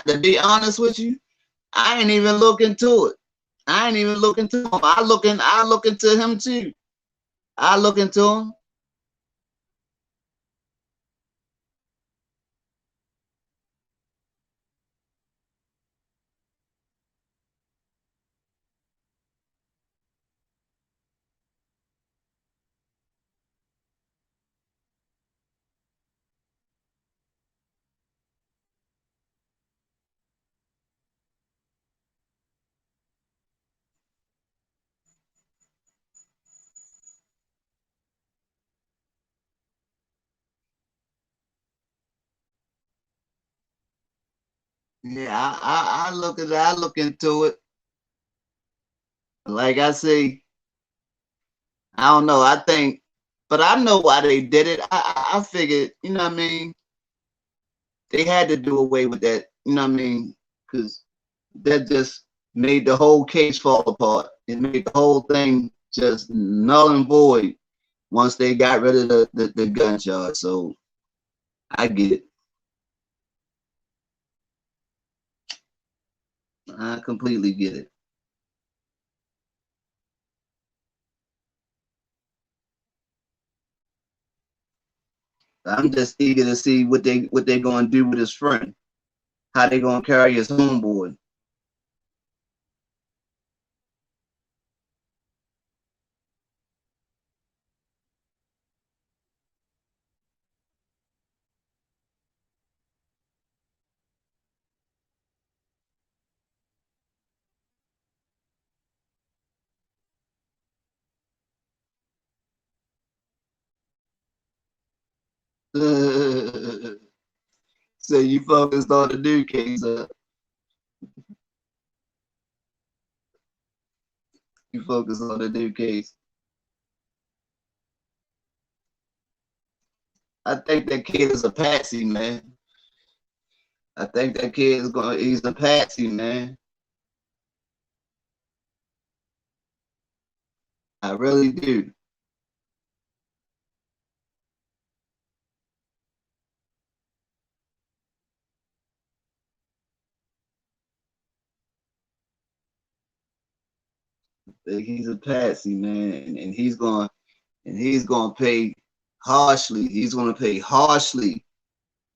S1: To be honest with you, I ain't even look into it. I ain't even look into him. I look into him too. I look into him. Yeah, I look at it, I look into it. Like I say, I don't know. I think, but I know why they did it. I figured, you know what I mean? They had to do away with that, you know what I mean? Because that just made the whole case fall apart. It made the whole thing just null and void once they got rid of the gun charge. So I get it. I completely get it. I'm just eager to see what they gonna do with his friend, how they gonna carry his homeboy. So you focused on the new case. You focus on the new case. I think that kid is a patsy, man. I think that kid is going. He's a patsy, man. I really do. Think he's a patsy, man, and he's going to pay harshly. He's going to pay harshly.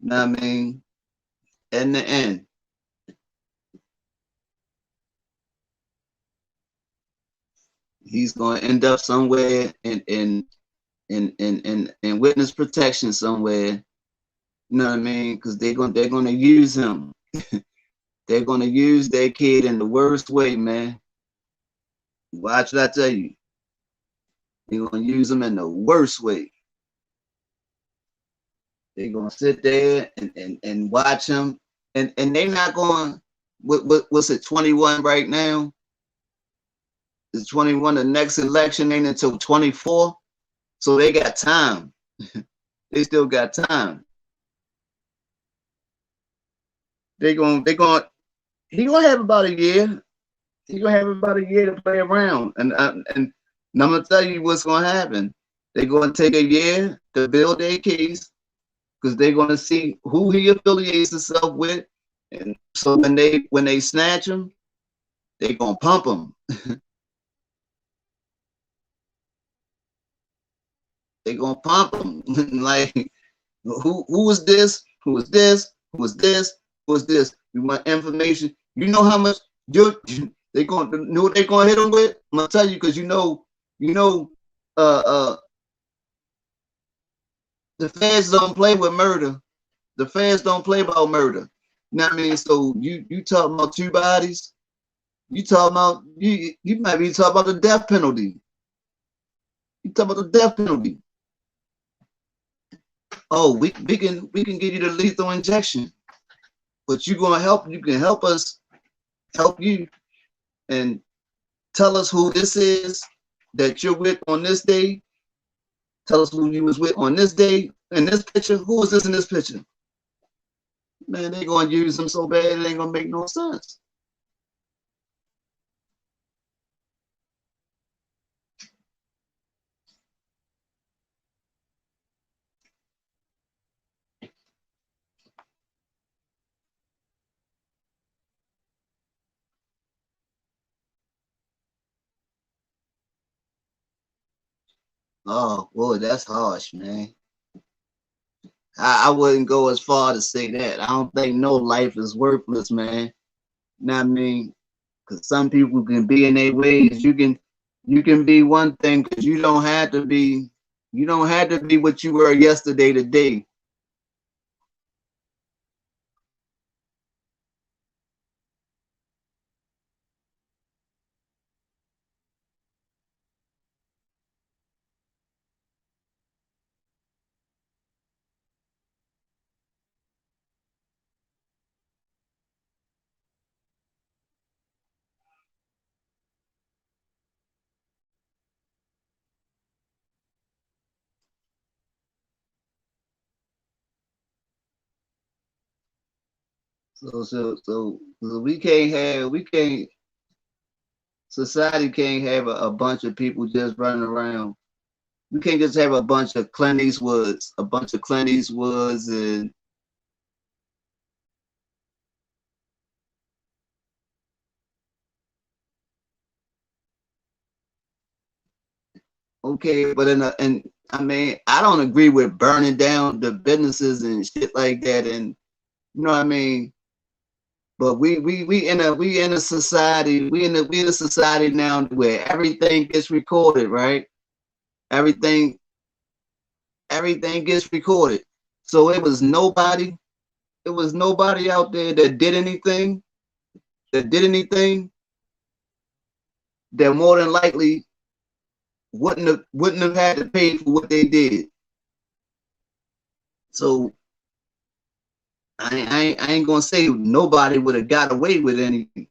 S1: You know what I mean? In the end, he's going to end up somewhere in witness protection somewhere. You know what I mean? Because they're gonna use him. They're gonna use their kid in the worst way, man. Watch what I tell you. They're gonna use him in the worst way. They're gonna sit there and watch him, and they're not going. What's it? 21 right now. It's 21. The next election ain't until 24, so they got time. They still got time. They going. He gonna have about a year. He gonna have about a year to play around, and I'm gonna tell you what's gonna happen. They're gonna take a year to build their case because they're gonna see who he affiliates himself with, and so when they snatch him, they're gonna pump him. They're gonna pump him like who is this? Who is this? Who is this? Who is this? You want information? You know how much you they gonna know what they gonna hit him with? I'm gonna tell you because you know uh uh the feds don't play with murder. The feds don't play about murder. You know what I mean? So you talking about two bodies? You talking about you might be talking about the death penalty. You talking about the death penalty. Oh, we can give you the lethal injection, but you can help us help you and tell us who this is that you're with on this day. Tell us who you was with on this day in this picture. Who is this in this picture? Man, they gonna use them so bad it ain't gonna make no sense. Oh boy, that's harsh, man. I wouldn't go as far to say that. I don't think no life is worthless, man. You know what I mean? Because some people can be in their ways. You can be one thing because you don't have to be what you were yesterday today. So we can't society can't have a bunch of people just running around. We can't just have a bunch of Clint Eastwoods and okay, but and I mean, I don't agree with burning down the businesses and shit like that, and you know what I mean. But we in a society we in a society now where everything gets recorded, right? Everything everything gets recorded. So it was nobody out there that did anything that did anything that more than likely wouldn't have had to pay for what they did. So I ain't gonna say nobody would have got away with anything. You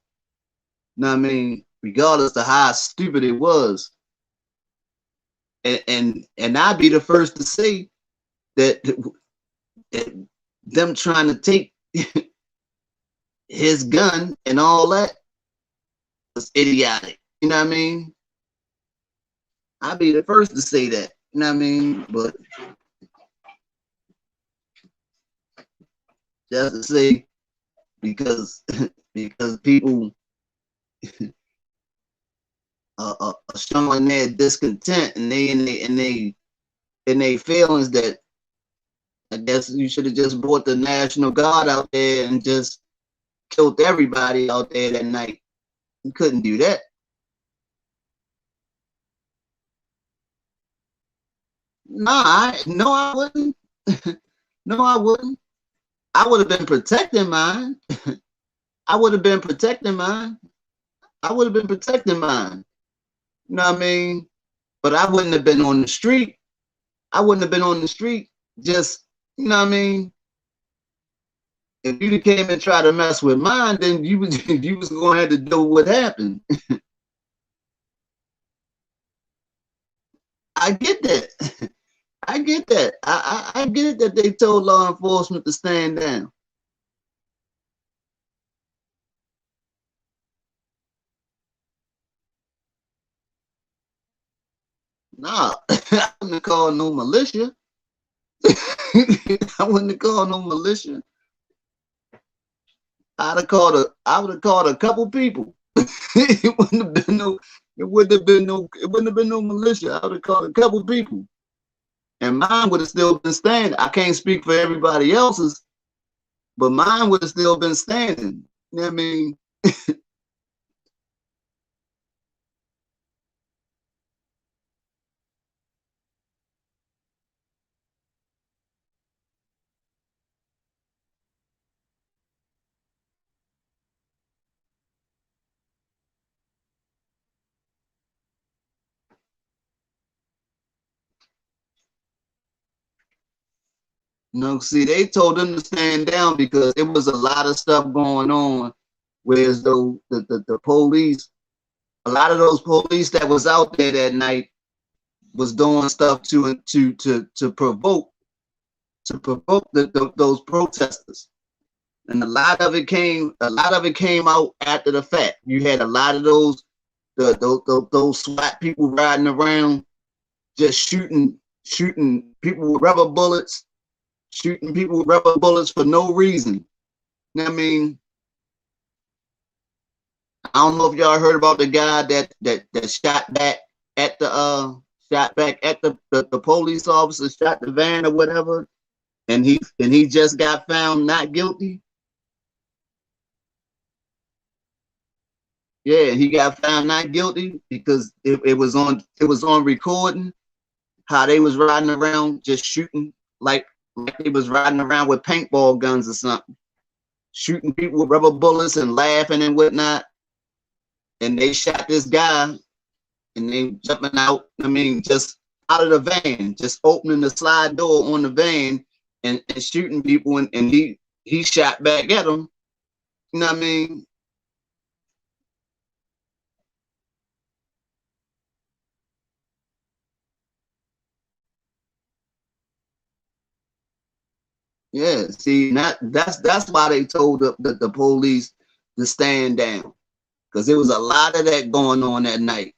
S1: know what I mean? Regardless of how stupid it was. And I'd be the first to say that, that them trying to take his gun and all that was idiotic. You know what I mean? I'd be the first to say that. You know what I mean? But just to say because because people are showing their discontent and they feelings that I guess you should have just brought the National Guard out there and just killed everybody out there that night. You couldn't do that. No, I wouldn't. No, I wouldn't. I would have been protecting mine. I would have been protecting mine. I would have been protecting mine. You know what I mean? But I wouldn't have been on the street. I wouldn't have been on the street just, you know what I mean? If you came and tried to mess with mine, then you was you was gonna have to do what happened. I get that. I get that. I get it that they told law enforcement to stand down. Nah, I wouldn't have called no militia. I wouldn't have called no militia. I would have called a couple people. It wouldn't have been no it wouldn't have been no militia. I would have called a couple people. And mine would have still been standing. I can't speak for everybody else's, but mine would have still been standing. You know what I mean? No, see, they told them to stand down because it was a lot of stuff going on. Whereas though the police, a lot of those police that was out there that night was doing stuff to provoke those protesters. And a lot of it came out after the fact. You had a lot of those SWAT people riding around just shooting people with rubber bullets, shooting people with rubber bullets for no reason. I mean, I don't know if y'all heard about the guy that shot back at the police officer, shot the van or whatever, and he just got found not guilty. Yeah, he got found not guilty because it was on recording how they was riding around just shooting like they was riding around with paintball guns or something, shooting people with rubber bullets and laughing and whatnot. And they shot this guy and they jumping out. I mean, just out of the van, just opening the slide door on the van and shooting people, and he shot back at them. You know what I mean? Yeah, see, that's why they told the police to stand down, because there was a lot of that going on that night.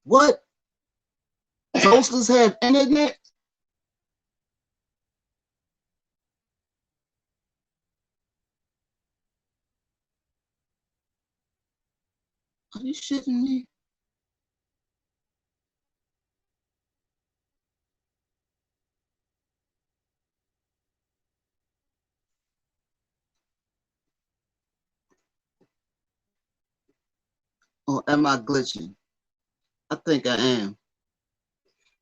S1: What? Toasters have internet? Are you shitting me? Or am I glitching? I think I am.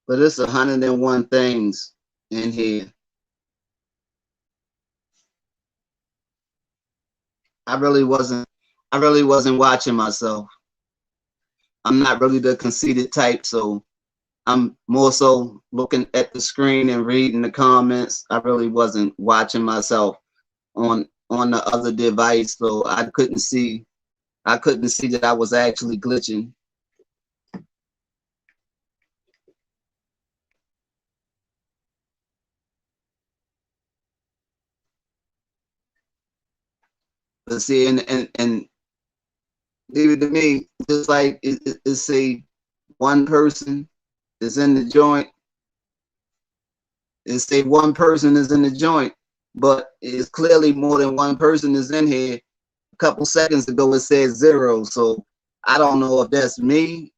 S1: But it's 101 things in here. I really wasn't I really wasn't watching myself. I'm not really the conceited type, so I'm more so looking at the screen and reading the comments. I really wasn't watching myself on the other device, so I couldn't see that I was actually glitching. But see, and leave it to me, just like it say one person is in the joint, it say one person is in the joint, but it's clearly more than one person is in here. A couple seconds ago it said 0, so I don't know if that's me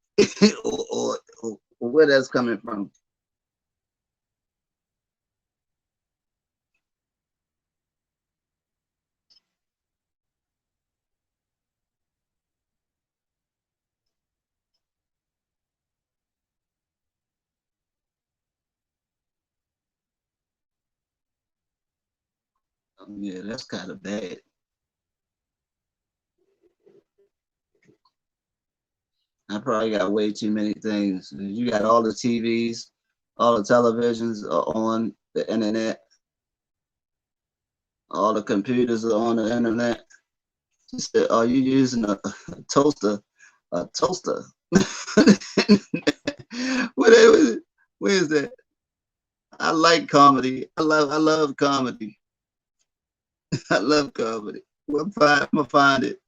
S1: or where that's coming from. Yeah, that's kind of bad. I probably got way too many things. You got all the TVs, all the televisions are on the internet, all the computers are on the internet. She said, "Are you using a toaster? A toaster? what? Where is that? I like comedy. I love comedy. I love comedy. I'm gonna find it.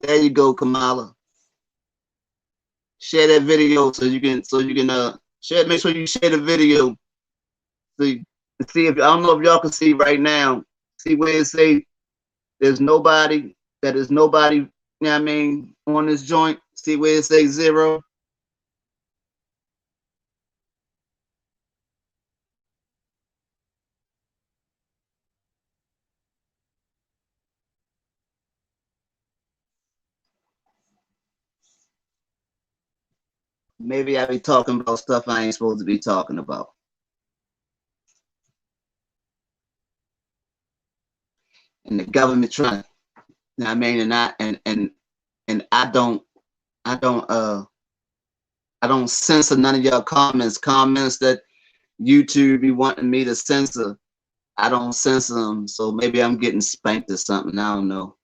S1: There you go, Kamala. Share that video so you can share. Make sure you share the video. See see if I don't know if y'all can see right now. See where it say there's nobody that is nobody. You know what I mean on this joint. See where it say 0. Maybe I be talking about stuff I ain't supposed to be talking about. And the government trying, you know what I mean, and I don't censor none of y'all comments. Comments that YouTube be wanting me to censor, I don't censor them. So maybe I'm getting spanked or something. I don't know.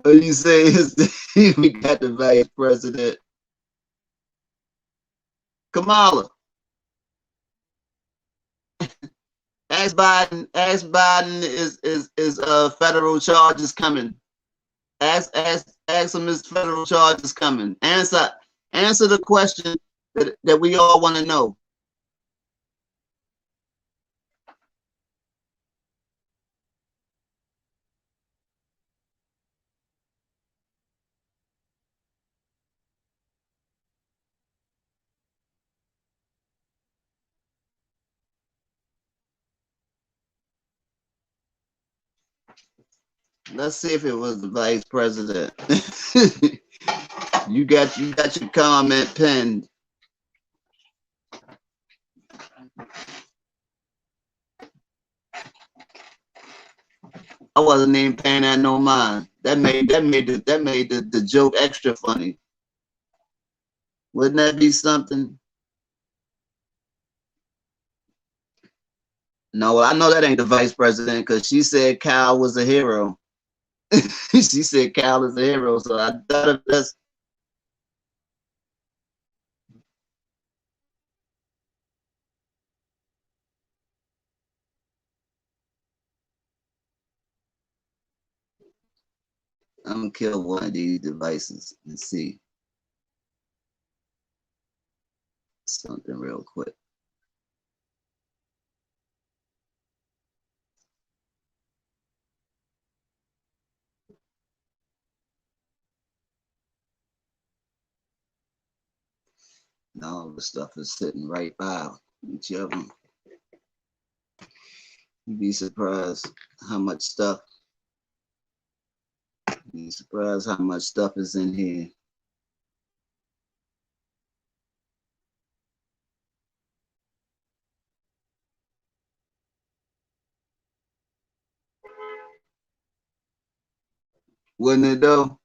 S1: What you say is we got the vice president. Kamala, ask Biden is federal charges coming. Ask him his federal charges coming. Answer the question that we all want to know. Let's see if it was the vice president. you got your comment pinned. I wasn't even paying that no mind. That made the joke extra funny. Wouldn't that be something? No, I know that ain't the vice president because she said Kyle was a hero. She said Kyle is a hero, so I thought that's. I'm gonna kill one of these devices and see something real quick. Now the stuff is sitting right by each of them. You'd be surprised how much stuff. You'd be surprised how much stuff is in here. Wouldn't it though?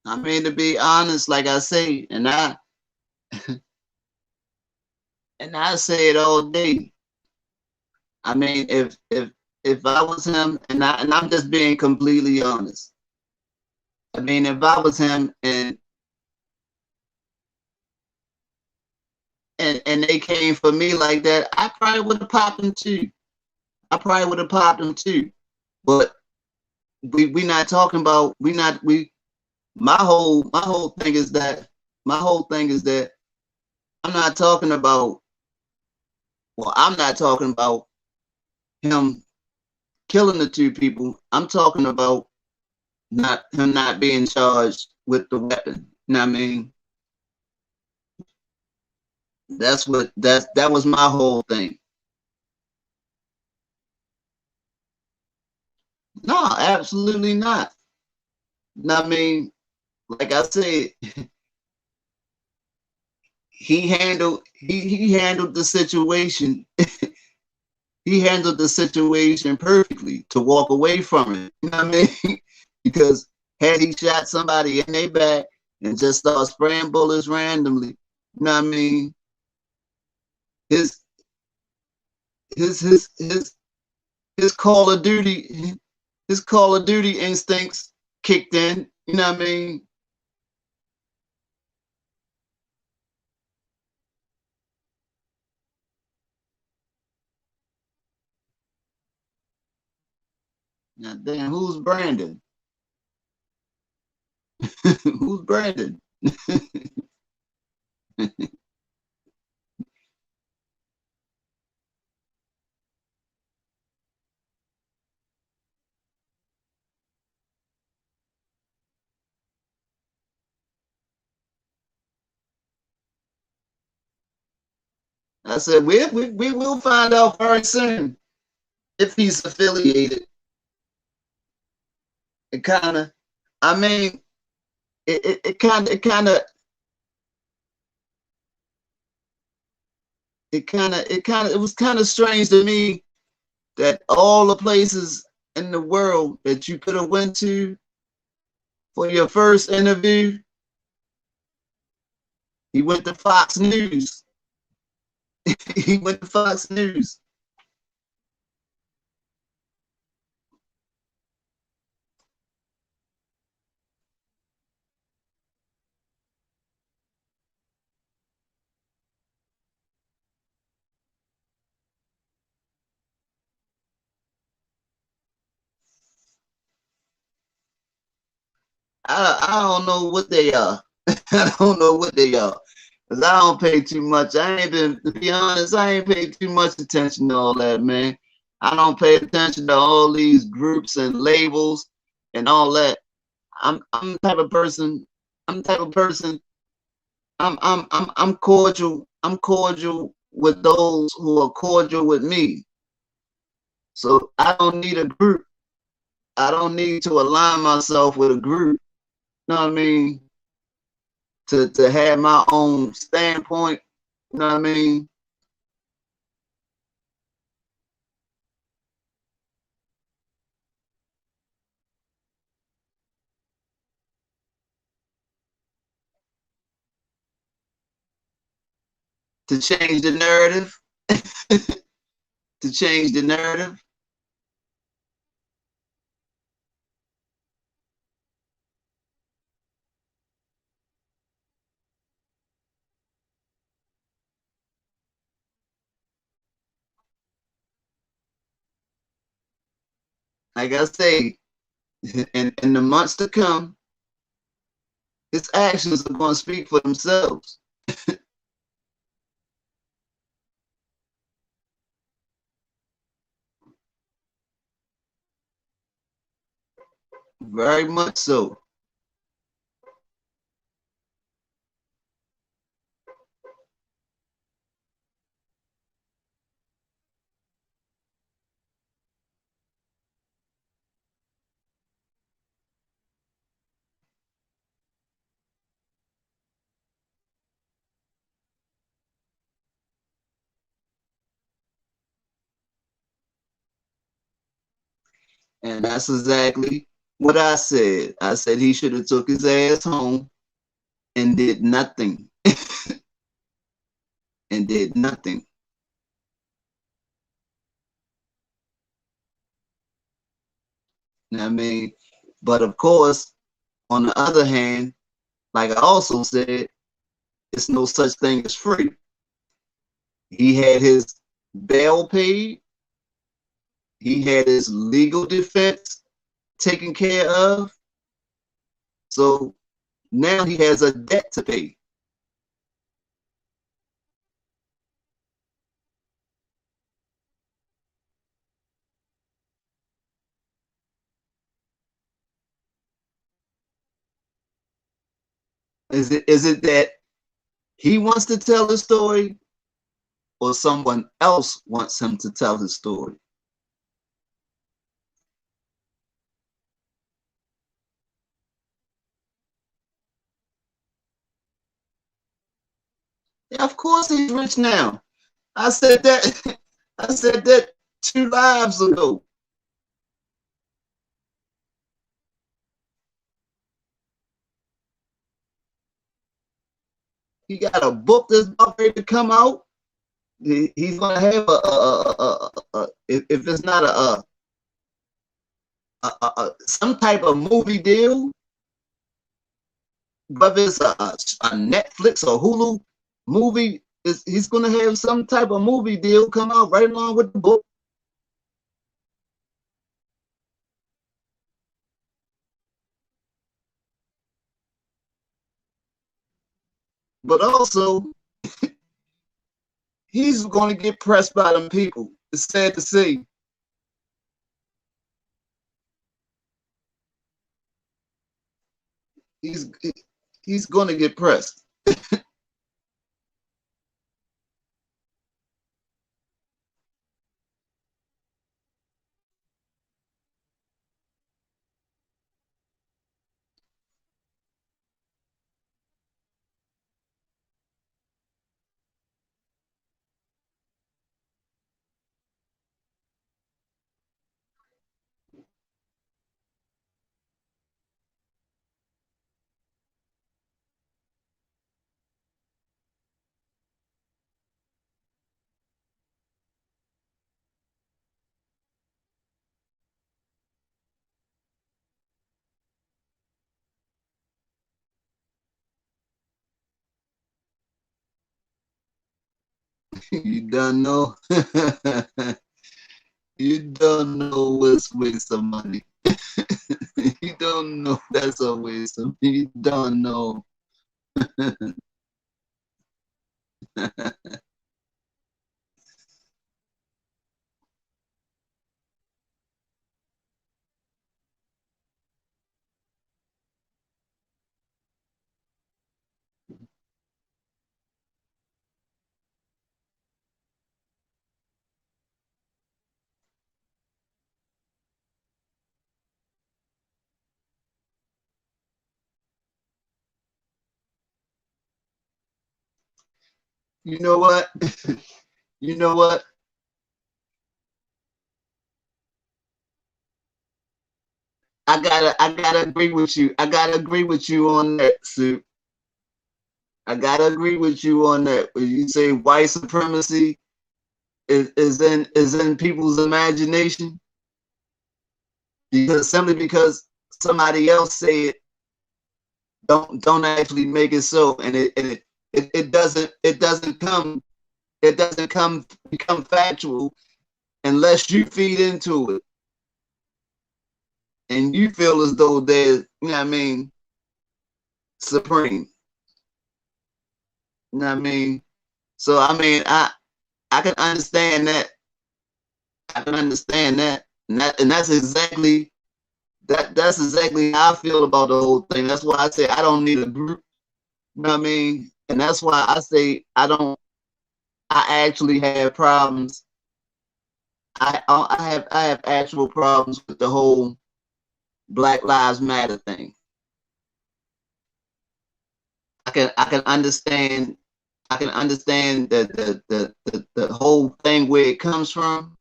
S1: I mean, to be honest, like I say, and I say it all day. I mean, if I was him, and I'm just being completely honest. I mean, if I was him and they came for me like that, I probably would have popped them too. I probably would have popped them too. But we not talking about my whole thing is that I'm not talking about I'm not talking about him killing the two people. I'm talking about him not being charged with the weapon. You know what I mean? That was my whole thing. No, absolutely not. I mean, like I said, he handled the situation. He handled the situation perfectly to walk away from it. You know what I mean? Because had he shot somebody in their back and just start spraying bullets randomly, you know what I mean? His Call of Duty instincts kicked in. You know what I mean? Now, damn, who's Brandon? Who's Brandon? I said, we will find out very soon if he's affiliated. It kind of, I mean, it was kind of strange to me that all the places in the world that you could have went to for your first interview, he went to Fox News. He went to Fox News. I don't know what they are. I don't know what they are. Cause I don't pay too much. To be honest, I ain't paid too much attention to all that, man. I don't pay attention to all these groups and labels and all that. I'm the type of person. I'm the type of person. I'm cordial. I'm cordial with those who are cordial with me. So I don't need a group. I don't need to align myself with a group. You know what I mean? To have my own standpoint. You know what I mean? To change the narrative. To change the narrative. Like I say, in the months to come, his actions are going to speak for themselves. Very much so. And that's exactly what I said. I said he should have took his ass home and did nothing. And did nothing. You know what I mean? But of course, on the other hand, like I also said, it's no such thing as free. He had his bail paid. He had his legal defense taken care of. So now he has a debt to pay. Is it that he wants to tell his story or someone else wants him to tell his story? Yeah, of course he's rich now. I said that I said that 2 lives ago. He got a book that's about ready to come out. He's gonna have if it's not some type of movie deal, whether it's a Netflix or Hulu movie, he's gonna have some type of movie deal come out right along with the book. But also, he's gonna get pressed by them people. It's sad to say. He's he's gonna get pressed. You don't know. You don't know what's waste of money. You don't know that's a waste of. You don't know. You know what? You know what? I gotta agree with you. I gotta agree with you on that, Sue. I gotta agree with you on that. When you say white supremacy is in people's imagination, because simply because somebody else say it, don't actually make it so, and it doesn't come become factual unless you feed into it and you feel as though there's, you know what I mean, supreme. You know what I mean? So I mean, I can understand that. I can understand that. And that's exactly that's exactly how I feel about the whole thing. That's why I say I don't need a group. You know what I mean? And that's why I say I actually have problems. I have actual problems with the whole Black Lives Matter thing. I can understand the whole thing where it comes from.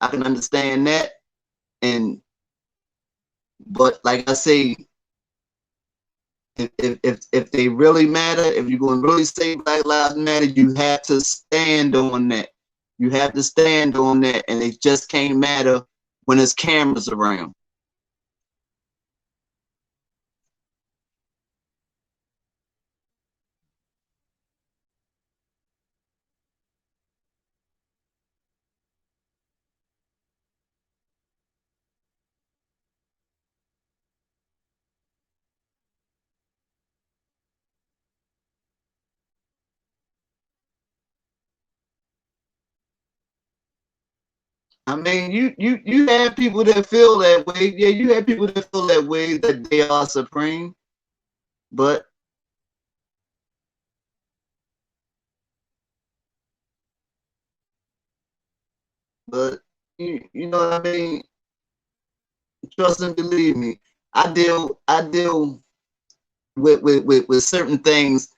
S1: I can understand that. And but like I say, if they really matter, if you're going to really say Black Lives Matter, you have to stand on that. You have to stand on that, and it just can't matter when there's cameras around. I mean, you have people that feel that way. Yeah, you have people that feel that way that they are supreme. But but you know what I mean. Trust and believe me. I deal with certain things.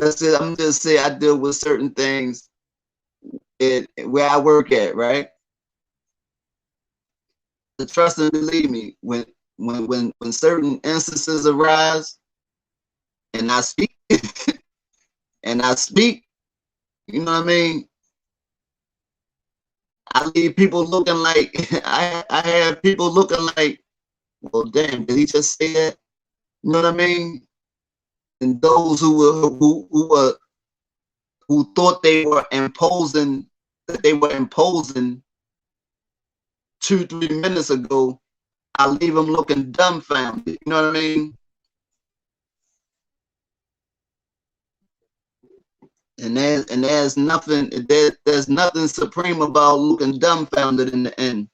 S1: I'm just say I deal with certain things where I work at, right? To trust and believe me, when certain instances arise and I speak and I speak, you know what I mean? I leave people looking like I have people looking like, well, damn, did he just say that? You know what I mean? And those who thought they were imposing that they were imposing 2 3 minutes ago, I leave them looking dumbfounded. You know what I mean? And there's nothing there's nothing supreme about looking dumbfounded in the end.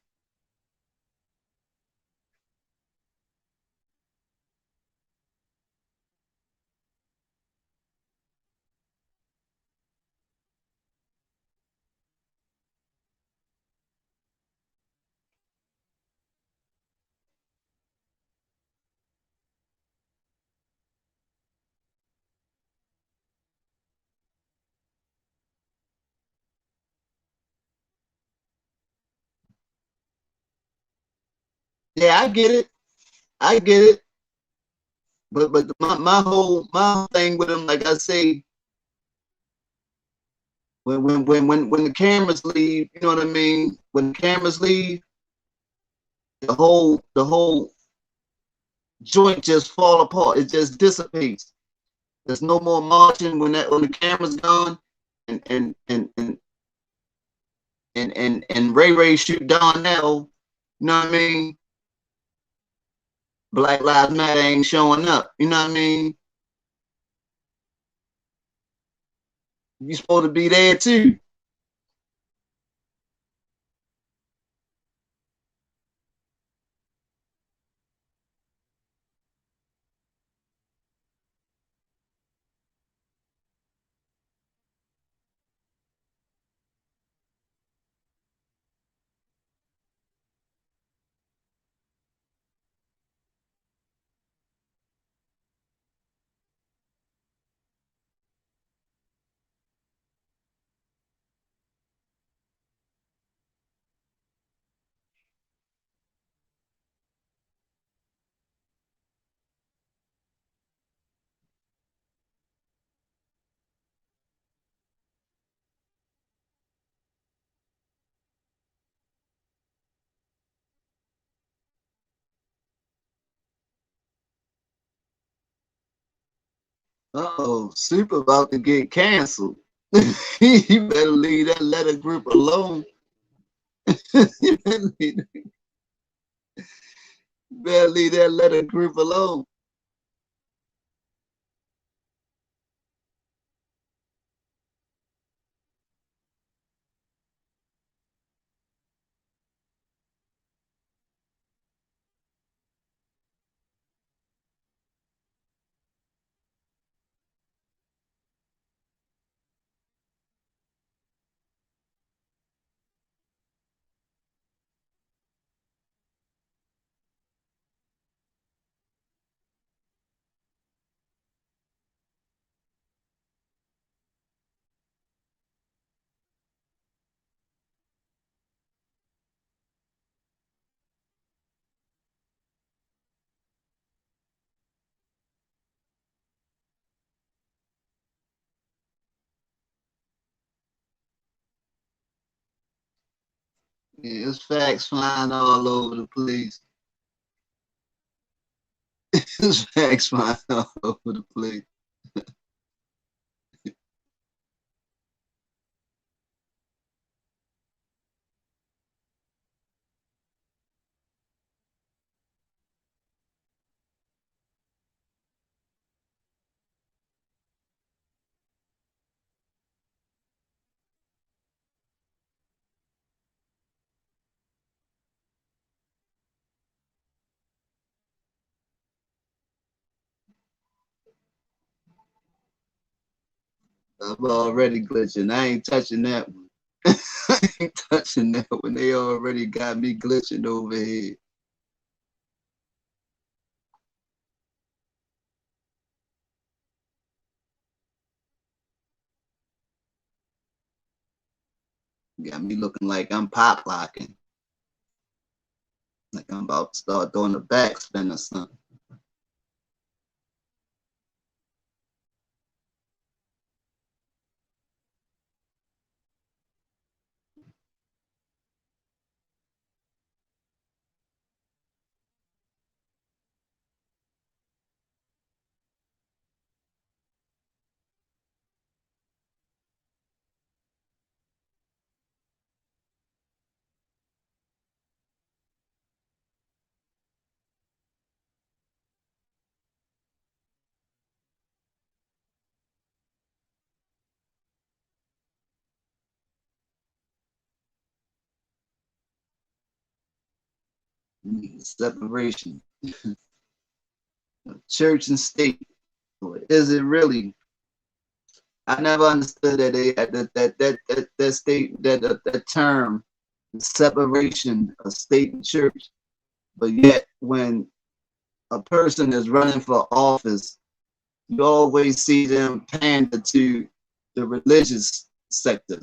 S1: Yeah, I get it. I get it. But my whole thing with them, like I say, when the cameras leave, you know what I mean? When the cameras leave, the whole joint just fall apart. It just dissipates. There's no more marching when the camera's gone, and and and and and Ray Ray shoot Darnell. You know what I mean? Black Lives Matter ain't showing up. You know what I mean? You supposed to be there too. Uh-oh, Super about to get canceled. You better leave that letter group alone. You better leave that letter group alone. Yeah, it's facts flying all over the place. It's facts flying all over the place. I'm already glitching. I ain't touching that one. I ain't touching that one. They already got me glitching over here. Got me looking like I'm pop locking. Like I'm about to start doing a backspin or something. Separation of church and state. Or is it really? I never understood that that state that term separation of state and church. But yet, when a person is running for office, you always see them pander to the religious sector.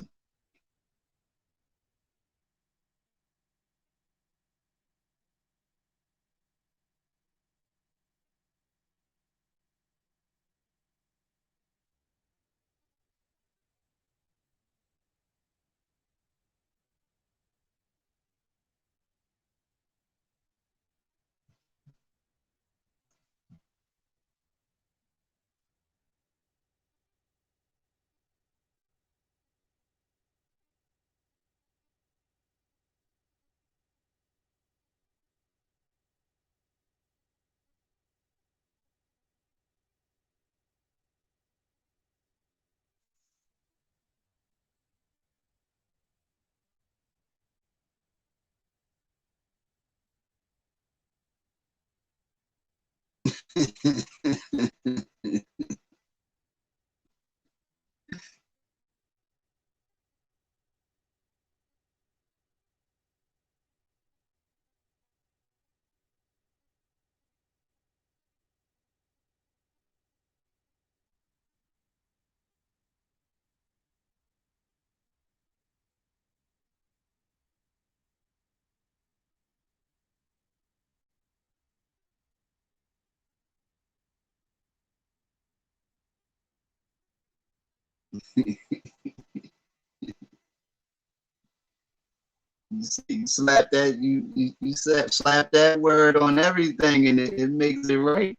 S1: You slap that you slap that word on everything and it makes it right.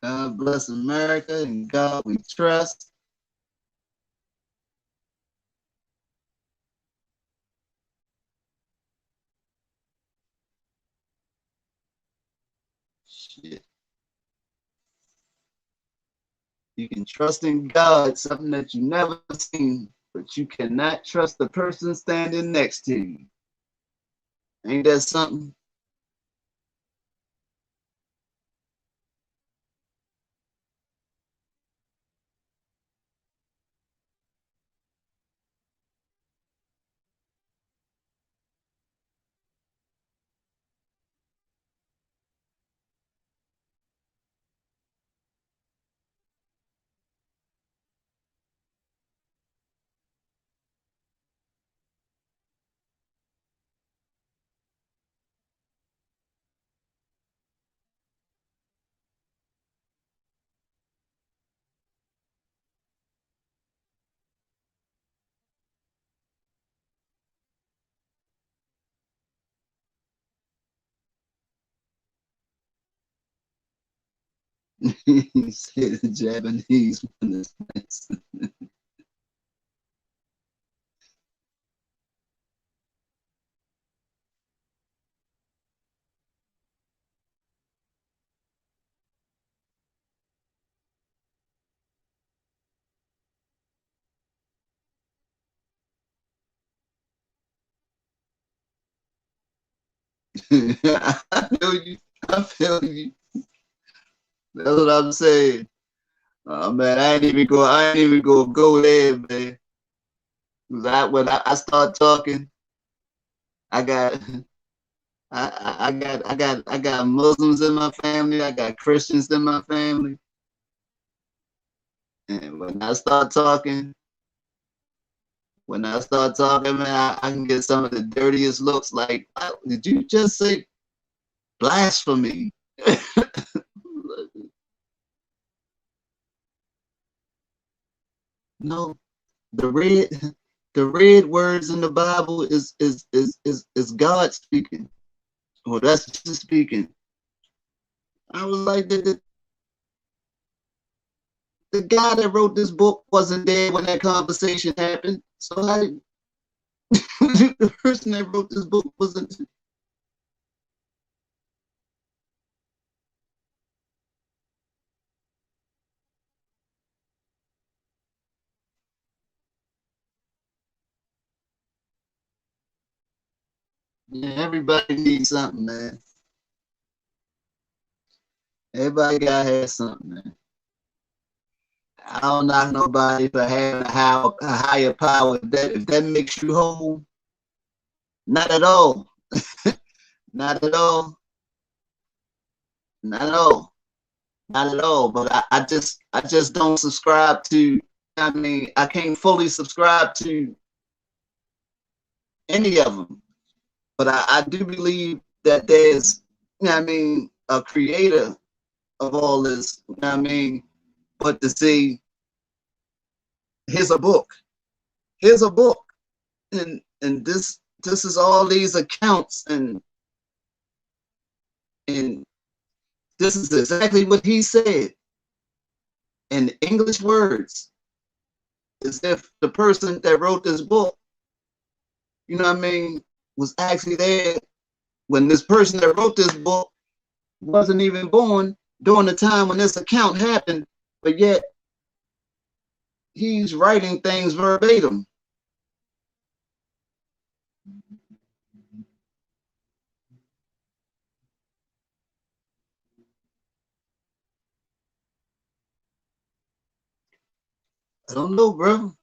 S1: God bless America and God we trust. Shit. You can trust in God, something that you never seen, but you cannot trust the person standing next to you. Ain't that something? He said the Japanese one is nice. I feel you. I feel you. That's what I'm saying. Oh man, I ain't even go there, man. 'Cause when I start talking, I got I got Muslims in my family, I got Christians in my family. And when I start talking, man, I can get some of the dirtiest looks like, did you just say blasphemy? No, the red the red words in the Bible is God speaking. Or that's Jesus speaking. I was like, the guy that wrote this book wasn't there when that conversation happened. So the person that wrote this book wasn't. Yeah, everybody needs something, man. Everybody gotta have something, man. I don't knock nobody for having a higher power. If that makes you whole, not at all. Not at all. Not at all. Not at all. But I just don't subscribe to. I mean, I can't fully subscribe to any of them. But I do believe that there's, I mean, a creator of all this. I mean, but to see, here's a book. Here's a book, and this is all these accounts, and this is exactly what he said in English words, as if the person that wrote this book, you know what I mean, was actually there when this person that wrote this book wasn't even born during the time when this account happened, but yet he's writing things verbatim. I don't know, bro.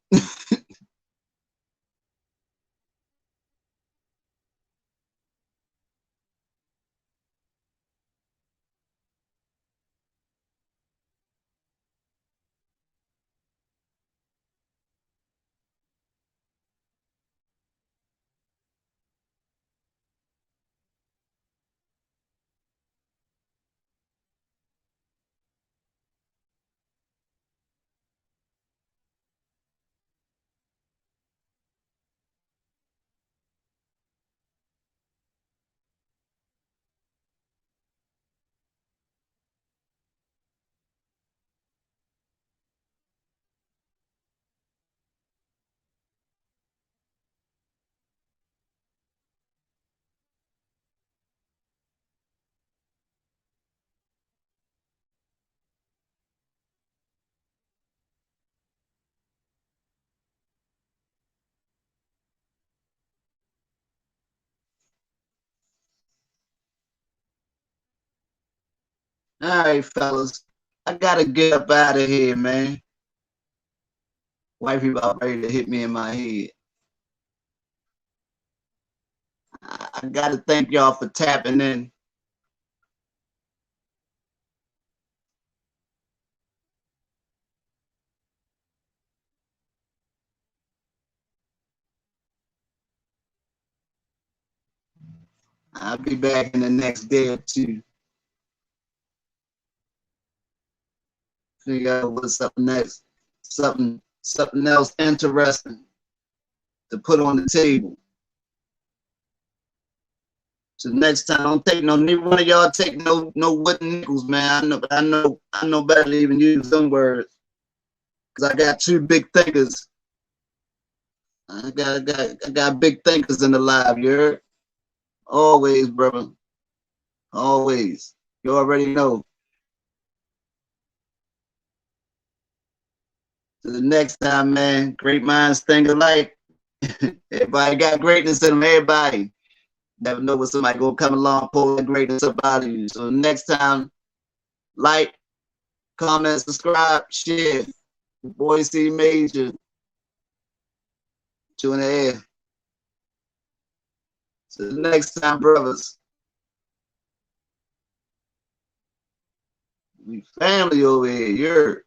S1: All right, fellas. I gotta get up out of here, man. Wifey about ready to hit me in my head. I gotta thank y'all for tapping in. I'll be back in the next day or two. Figure out what's up next. Something else interesting to put on the table. So next time, don't take neither one of y'all take no wooden nickels, man. I know better to even use them words. Cause I got two big thinkers. I got big thinkers in the live, you heard? Always, brother. Always. You already know. To the next time, man. Great minds think alike. Everybody got greatness in them. Everybody. Never know when somebody gonna come along, pull that greatness up out of you. So next time, like, comment, subscribe, share. Boy C Major. 2 and a half. So the next time, brothers. We family over here. You're